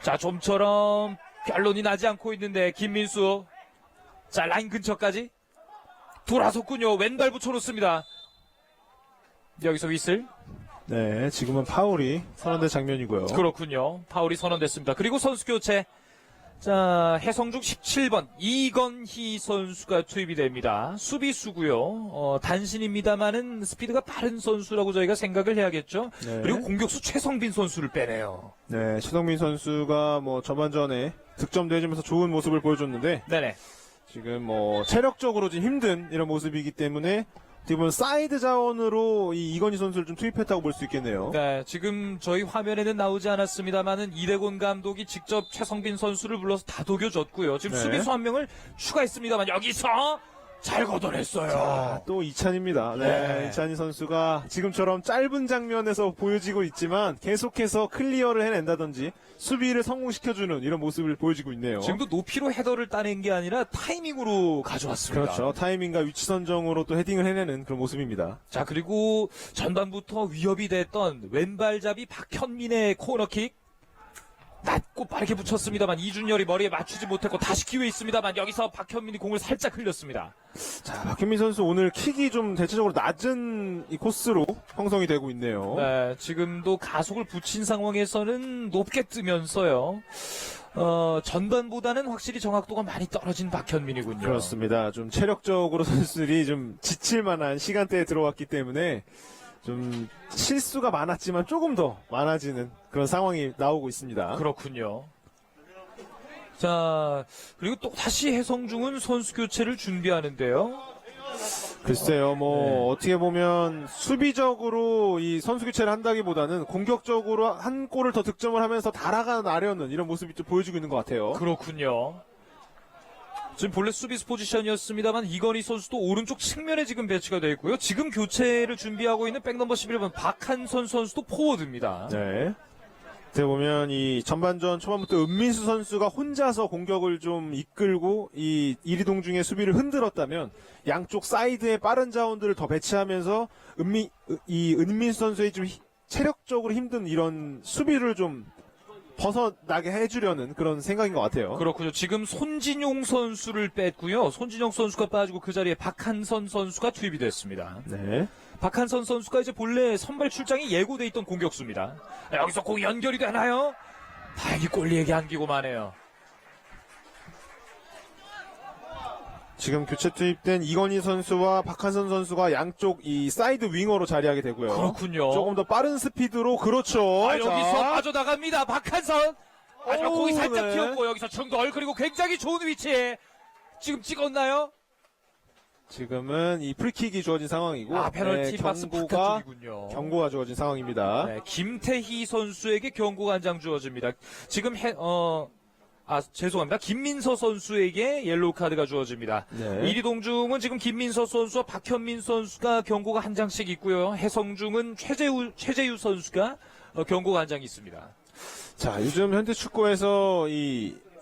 자, 좀처럼 결론이 나지 않고 있는데 김민수. 자, 라인 근처까지 돌아섰군요. 왼발 붙여놓습니다. 여기서 휘슬. 네, 지금은 파울이 선언된 장면이고요. 그렇군요. 파울이 선언됐습니다. 그리고 선수 교체. 자, 해성중 17번 이건희 선수가 투입이 됩니다. 수비수고요. 단신입니다만은 스피드가 빠른 선수라고 저희가 생각을 해야겠죠. 네. 그리고 공격수 최성빈 선수를 빼내요. 네, 최성민 선수가 뭐 전반전에 득점도 해주면서 좋은 모습을 보여줬는데 네네. 지금 뭐 체력적으로 좀 힘든 이런 모습이기 때문에 어떻게 보면 사이드 자원으로 이 이건희 선수를 좀 투입했다고 볼 수 있겠네요. 네, 지금 저희 화면에는 나오지 않았습니다만은 이대곤 감독이 직접 최성빈 선수를 불러서 다독여줬고요. 지금 네. 수비수 한 명을 추가했습니다만 여기서 잘 걷어냈어요. 자, 또 이찬입니다. 네, 네. 이찬희 선수가 지금처럼 짧은 장면에서 보여지고 있지만 계속해서 클리어를 해낸다든지 수비를 성공시켜주는 이런 모습을 보여주고 있네요. 지금도 높이로 헤더를 따낸 게 아니라 타이밍으로 가져왔습니다. 그렇죠. 타이밍과 위치 선정으로 또 헤딩을 해내는 그런 모습입니다. 자, 그리고 전반부터 위협이 됐던 왼발잡이 박현민의 코너킥. 낮고 빠르게 붙였습니다만 이준열이 머리에 맞추지 못했고 다시 기회 있습니다만 여기서 박현민이 공을 살짝 흘렸습니다. 자, 박현민 선수 오늘 킥이 좀 대체적으로 낮은 이 코스로 형성이 되고 있네요. 네, 지금도 가속을 붙인 상황에서는 높게 뜨면서요. 전반보다는 확실히 정확도가 많이 떨어진 박현민이군요. 그렇습니다. 좀 체력적으로 선수들이 좀 지칠 만한 시간대에 들어왔기 때문에 좀 실수가 많았지만 조금 더 많아지는 그런 상황이 나오고 있습니다. 그렇군요. 자, 그리고 또 다시 해성중은 선수 교체를 준비하는데요. 글쎄요, 뭐 네. 어떻게 보면 수비적으로 이 선수 교체를 한다기보다는 공격적으로 한 골을 더 득점을 하면서 달아나려는 이런 모습이 좀 보여주고 있는 것 같아요. 그렇군요. 지금 본래 수비수 포지션이었습니다만 이건희 선수도 오른쪽 측면에 지금 배치가 되어 있고요. 지금 교체를 준비하고 있는 백넘버 11번 박한선 선수도 포워드입니다. 네. 어떻게 보면 이 전반전 초반부터 은민수 선수가 혼자서 공격을 좀 이끌고 이 이리동중의 수비를 흔들었다면 양쪽 사이드에 빠른 자원들을 더 배치하면서 은민수 선수의 좀 체력적으로 힘든 이런 수비를 좀 벗어나게 해주려는 그런 생각인 것 같아요. 그렇군요. 지금 손진용 선수를 뺐고요. 손진용 선수가 빠지고 그 자리에 박한선 선수가 투입이 됐습니다. 네. 박한선 선수가 이제 본래 선발 출장이 예고돼 있던 공격수입니다. 여기서 공이 연결이 되나요? 다행히 골리에게 안기고 마네요. 지금 교체 투입된 이건희 선수와 박한선 선수가 양쪽 이 사이드 윙어로 자리하게 되고요. 그렇군요. 조금 더 빠른 스피드로 그렇죠. 아, 여기서 자, 빠져나갑니다. 박한선. 하지만 오우, 공이 살짝 네. 튀었고 여기서 충돌 그리고 굉장히 좋은 위치에 지금 찍었나요? 지금은 이 프리킥이 주어진 상황이고 페널티 박스 경고가 바깥쪽이군요. 경고가 주어진 상황입니다. 네, 김태희 선수에게 경고가 한 장 주어집니다. 지금 죄송합니다. 김민서 선수에게 옐로우 카드가 주어집니다. 네. 이리동중은 지금 김민서 선수와 박현민 선수가 경고가 한 장씩 있고요. 해성중은 최재유 선수가 경고가 한 장 있습니다. 자, 요즘 현대 축구에서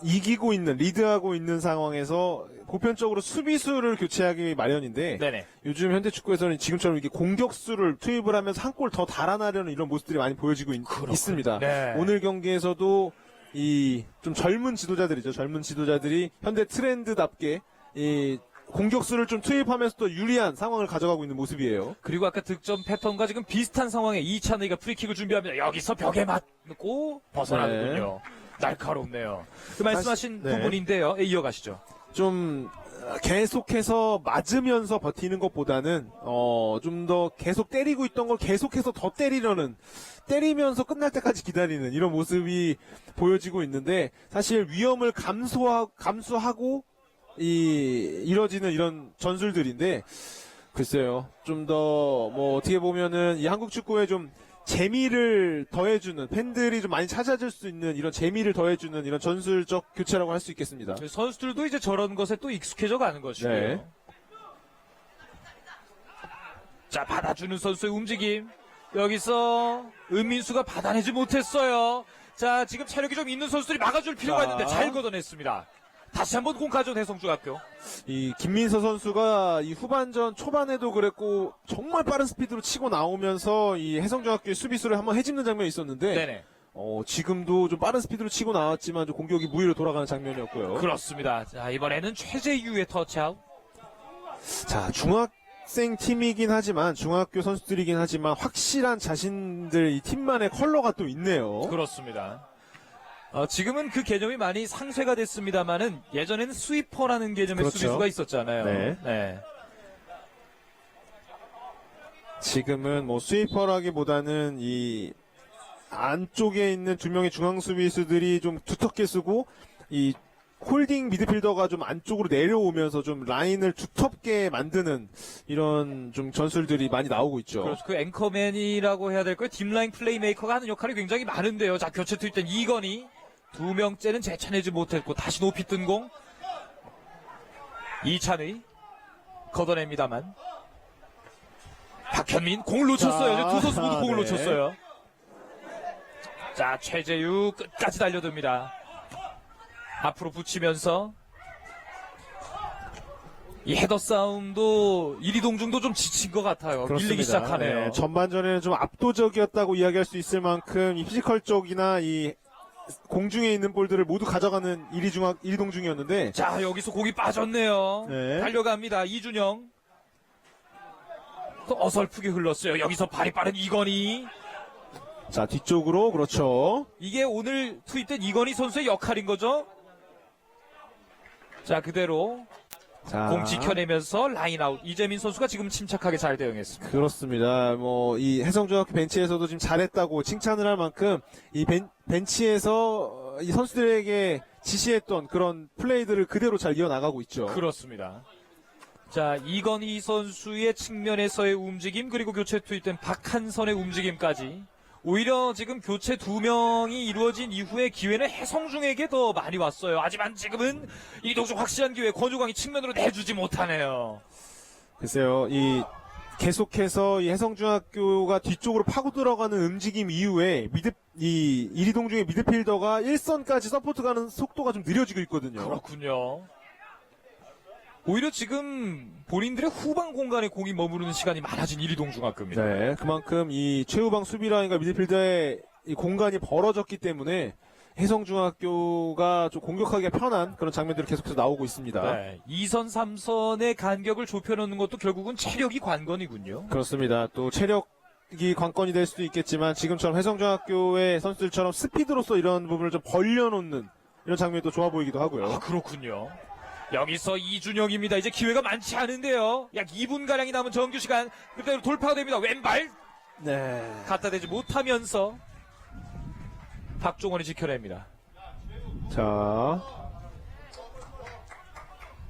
이기고 있는, 리드하고 있는 상황에서 보편적으로 수비수를 교체하기 마련인데, 네네. 요즘 현대 축구에서는 지금처럼 이렇게 공격수를 투입을 하면서 한 골 더 달아나려는 이런 모습들이 많이 보여지고 있습니다. 네. 오늘 경기에서도 좀 젊은 지도자들이죠. 젊은 지도자들이 현대 트렌드답게 공격수를 좀 투입하면서 또 유리한 상황을 가져가고 있는 모습이에요. 그리고 아까 득점 패턴과 지금 비슷한 상황에 이찬의가 프리킥을 준비합니다. 여기서 벽에 맞고 벗어나는군요. 날카롭네요. 그 말씀하신 네. 부분인데요. 이어가시죠. 좀 계속해서 맞으면서 버티는 것보다는 좀 더 계속 때리고 있던 걸 계속해서 더 때리면서 끝날 때까지 기다리는 이런 모습이 보여지고 있는데 사실 위험을 감수하고 이뤄지는 이런 전술들인데 글쎄요. 좀 더 어떻게 보면은 이 한국 축구에 좀 재미를 더해주는 팬들이 좀 많이 찾아줄 수 있는 이런 재미를 더해주는 이런 전술적 교체라고 할 수 있겠습니다. 선수들도 이제 저런 것에 또 익숙해져 가는 것이고요. 네. 자, 받아주는 선수의 움직임. 여기서 은민수가 받아내지 못했어요. 자, 지금 체력이 좀 있는 선수들이 막아줄 필요가 자. 있는데 잘 걷어냈습니다. 다시 한번 공 가져온 해성중학교. 이 김민서 선수가 이 후반전 초반에도 그랬고 정말 빠른 스피드로 치고 나오면서 이 해성중학교의 수비수를 한번 해집는 장면이 있었는데 네네. 지금도 좀 빠른 스피드로 치고 나왔지만 좀 공격이 무위로 돌아가는 장면이었고요. 그렇습니다. 자, 이번에는 최재유의 터치아웃. 자, 중학생 팀이긴 하지만 중학교 선수들이긴 하지만 확실한 자신들 이 팀만의 컬러가 또 있네요. 그렇습니다. 지금은 그 개념이 많이 상쇄가 됐습니다만은 예전에는 스위퍼라는 개념의 그렇죠. 수비수가 있었잖아요. 네. 지금은 스위퍼라기보다는 이 안쪽에 있는 두 명의 중앙 수비수들이 좀 두텁게 쓰고 이 홀딩 미드필더가 좀 안쪽으로 내려오면서 좀 라인을 두텁게 만드는 이런 좀 전술들이 많이 나오고 있죠. 그렇죠. 그 앵커맨이라고 해야 될 거예요. 딥라인 플레이메이커가 하는 역할이 굉장히 많은데요. 자, 교체 투입된 이건희. 두 명째는 제쳐내지 못했고 다시 높이 뜬 공. 이찬의 걷어냅니다만. 박현민 공을 놓쳤어요. 이제 두 선수 모두 공을 네. 놓쳤어요. 자, 최재유 끝까지 달려듭니다. 앞으로 붙이면서 이 헤더 싸움도 이리동중도 좀 지친 것 같아요. 그렇습니다. 밀리기 시작하네요. 네, 전반전에는 좀 압도적이었다고 이야기할 수 있을 만큼 이 피지컬 쪽이나 이 공중에 있는 볼들을 모두 가져가는 이리동중이었는데 자, 여기서 공이 빠졌네요. 네. 달려갑니다. 이준영. 또 어설프게 흘렀어요. 여기서 발이 빠른 이건희. 자, 뒤쪽으로 그렇죠. 이게 오늘 투입된 이건희 선수의 역할인 거죠? 자, 그대로 자, 공 지켜내면서 라인아웃. 이재민 선수가 지금 침착하게 잘 대응했습니다. 그렇습니다. 이 해성중학교 벤치에서도 지금 잘했다고 칭찬을 할 만큼 이 벤치에서 이 선수들에게 지시했던 그런 플레이들을 그대로 잘 이어나가고 있죠. 그렇습니다. 자, 이건희 선수의 측면에서의 움직임 그리고 교체 투입된 박한선의 움직임까지 오히려 지금 교체 2명이 이루어진 이후에 기회는 해성중에게 더 많이 왔어요. 하지만 지금은 이동중 확실한 기회 권유광이 측면으로 내주지 못하네요. 글쎄요, 계속해서 이 해성중학교가 뒤쪽으로 파고 들어가는 움직임 이후에 이리동중의 미드필더가 1선까지 서포트 가는 속도가 좀 느려지고 있거든요. 그렇군요. 오히려 지금 본인들의 후방 공간에 공이 머무르는 시간이 많아진 이리동중학교입니다. 네, 그만큼 이 최후방 수비라인과 미드필더의 이 공간이 벌어졌기 때문에 해성중학교가 좀 공격하기가 편한 그런 장면들이 계속해서 나오고 있습니다. 네, 2선, 3선의 간격을 좁혀놓는 것도 결국은 체력이 관건이군요. 그렇습니다. 또 체력이 관건이 될 수도 있겠지만 지금처럼 해성중학교의 선수들처럼 스피드로서 이런 부분을 좀 벌려놓는 이런 장면이 또 좋아 보이기도 하고요. 아, 그렇군요. 여기서 이준영입니다. 이제 기회가 많지 않은데요. 약 2분가량이 남은 정규 시간. 그대로 돌파가 됩니다. 왼발 네. 갖다 대지 못하면서 박종원이 지켜냅니다.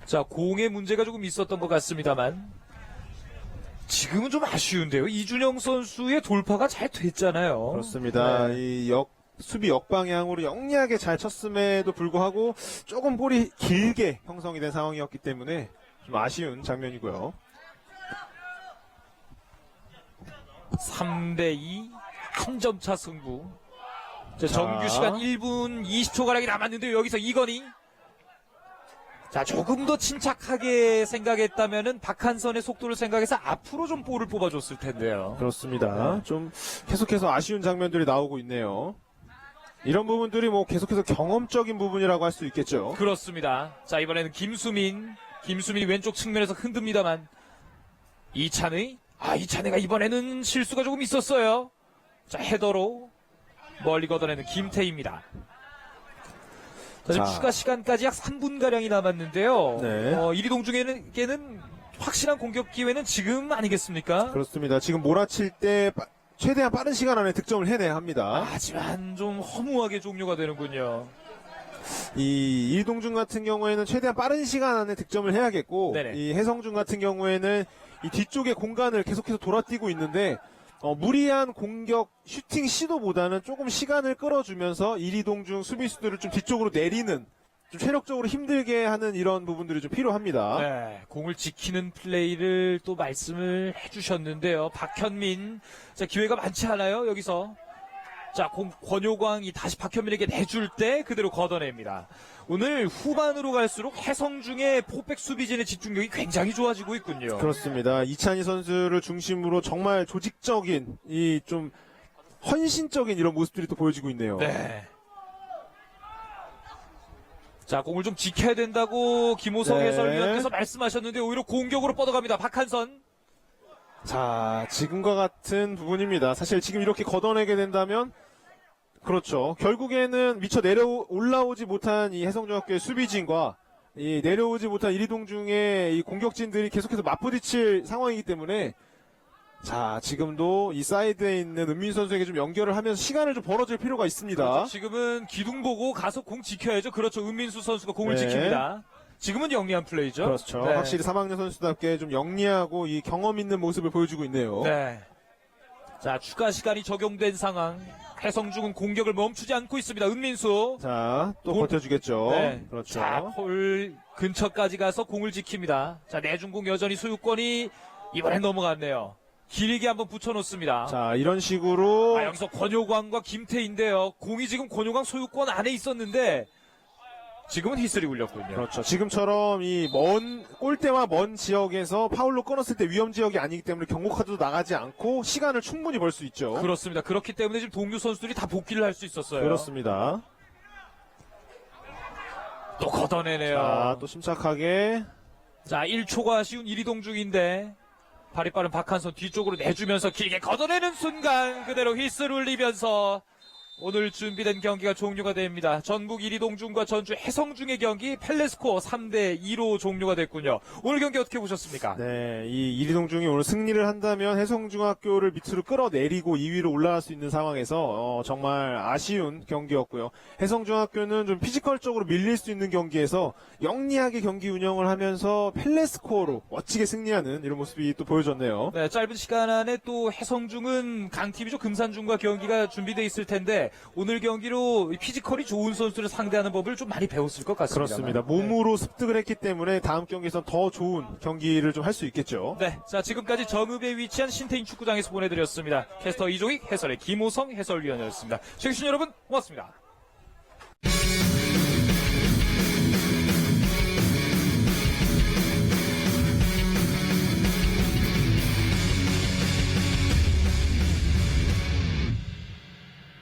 자, 공의 문제가 조금 있었던 것 같습니다만 지금은 좀 아쉬운데요. 이준영 선수의 돌파가 잘 됐잖아요. 그렇습니다. 네. 이 수비 역방향으로 영리하게 잘 쳤음에도 불구하고 조금 볼이 길게 형성이 된 상황이었기 때문에 좀 아쉬운 장면이고요. 3대2 한 점 차 승부. 자, 정규 시간 1분 20초가량이 남았는데요. 여기서 이건희. 자, 조금 더 침착하게 생각했다면은 박한선의 속도를 생각해서 앞으로 좀 볼을 뽑아줬을 텐데요. 그렇습니다. 좀 계속해서 아쉬운 장면들이 나오고 있네요. 이런 부분들이 뭐 계속해서 경험적인 부분이라고 할 수 있겠죠. 그렇습니다. 자, 이번에는 김수민이 왼쪽 측면에서 흔듭니다만 이찬의가 이번에는 실수가 조금 있었어요. 자, 헤더로 멀리 걷어내는 김태희입니다. 자, 지금 자. 추가 시간까지 약 3분가량이 남았는데요. 네. 이리동중에게는 확실한 공격 기회는 지금 아니겠습니까? 그렇습니다. 지금 몰아칠 때 최대한 빠른 시간 안에 득점을 해내야 합니다. 하지만 좀 허무하게 종료가 되는군요. 이 이동준 같은 경우에는 최대한 빠른 시간 안에 득점을 해야겠고, 네네. 이 해성준 같은 경우에는 이 뒤쪽의 공간을 계속해서 돌아뛰고 있는데, 무리한 공격 슈팅 시도보다는 조금 시간을 끌어주면서 이동중 수비수들을 좀 뒤쪽으로 내리는, 좀 체력적으로 힘들게 하는 이런 부분들이 좀 필요합니다. 네, 공을 지키는 플레이를 또 말씀을 해주셨는데요. 박현민, 자, 기회가 많지 않아요, 여기서. 자, 권효광이 다시 박현민에게 내줄 때 그대로 걷어냅니다. 오늘 후반으로 갈수록 해성중의 포백 수비진의 집중력이 굉장히 좋아지고 있군요. 그렇습니다. 이찬희 선수를 중심으로 정말 조직적인, 이 좀 헌신적인 이런 모습들이 또 보여지고 있네요. 네. 자, 공을 좀 지켜야 된다고 김호성 네. 해설위원께서 말씀하셨는데 오히려 공격으로 뻗어갑니다. 박한선. 자, 지금과 같은 부분입니다. 사실 지금 이렇게 걷어내게 된다면, 그렇죠. 결국에는 미처 올라오지 못한 이 해성중학교의 수비진과 이 내려오지 못한 이동중의 이 공격진들이 계속해서 맞부딪힐 상황이기 때문에, 자, 지금도 이 사이드에 있는 은민 선수에게 좀 연결을 하면서 시간을 좀 벌어줄 필요가 있습니다. 그렇죠. 지금은 기둥 보고 가서 공 지켜야죠. 그렇죠. 은민수 선수가 공을 네. 지킵니다. 지금은 영리한 플레이죠. 그렇죠. 네. 확실히 3학년 선수답게 좀 영리하고 이 경험 있는 모습을 보여주고 있네요. 네. 자, 추가 시간이 적용된 상황. 해성중은 공격을 멈추지 않고 있습니다. 은민수. 자, 또 볼- 버텨주겠죠. 네. 그렇죠. 자, 폴 근처까지 가서 공을 지킵니다. 자, 내준공 여전히 소유권이 이번엔 넘어갔네요. 길게 한번 붙여놓습니다. 자, 이런 식으로. 여기서 권효광과 김태인데요. 공이 지금 권효광 소유권 안에 있었는데 지금은 휘슬이 울렸군요. 그렇죠. 지금처럼 이 골대와 먼 지역에서 파울로 끊었을 때 위험 지역이 아니기 때문에 경고 카드도 나가지 않고 시간을 충분히 벌 수 있죠. 그렇습니다. 그렇기 때문에 지금 동료 선수들이 다 복귀를 할 수 있었어요. 그렇습니다. 또 걷어내네요. 자, 또 심착하게. 자, 1초가 아쉬운 이리동중인데 발이 빠른 박한선 뒤쪽으로 내주면서 길게 걷어내는 순간 그대로 휘슬 울리면서 오늘 준비된 경기가 종료가 됩니다. 전북 이리동중과 전주 해성중의 경기 펠레스코어 3대2로 종료가 됐군요. 오늘 경기 어떻게 보셨습니까? 네, 이 이리동중이 오늘 승리를 한다면 해성중학교를 밑으로 끌어내리고 2위로 올라갈 수 있는 상황에서 정말 아쉬운 경기였고요. 해성중학교는 좀 피지컬적으로 밀릴 수 있는 경기에서 영리하게 경기 운영을 하면서 펠레스코어로 멋지게 승리하는 이런 모습이 또 보여졌네요. 네, 짧은 시간 안에 또 해성중은 강팀이죠. 금산중과 경기가 준비돼 있을 텐데 오늘 경기로 피지컬이 좋은 선수를 상대하는 법을 좀 많이 배웠을 것 같습니다. 그렇습니다. 몸으로 습득을 했기 때문에 다음 경기에선 더 좋은 경기를 좀 할 수 있겠죠. 네, 자 지금까지 정읍에 위치한 신태인 축구장에서 보내드렸습니다. 캐스터 이종익, 해설의 김호성 해설위원이었습니다. 시청해주신 여러분 고맙습니다.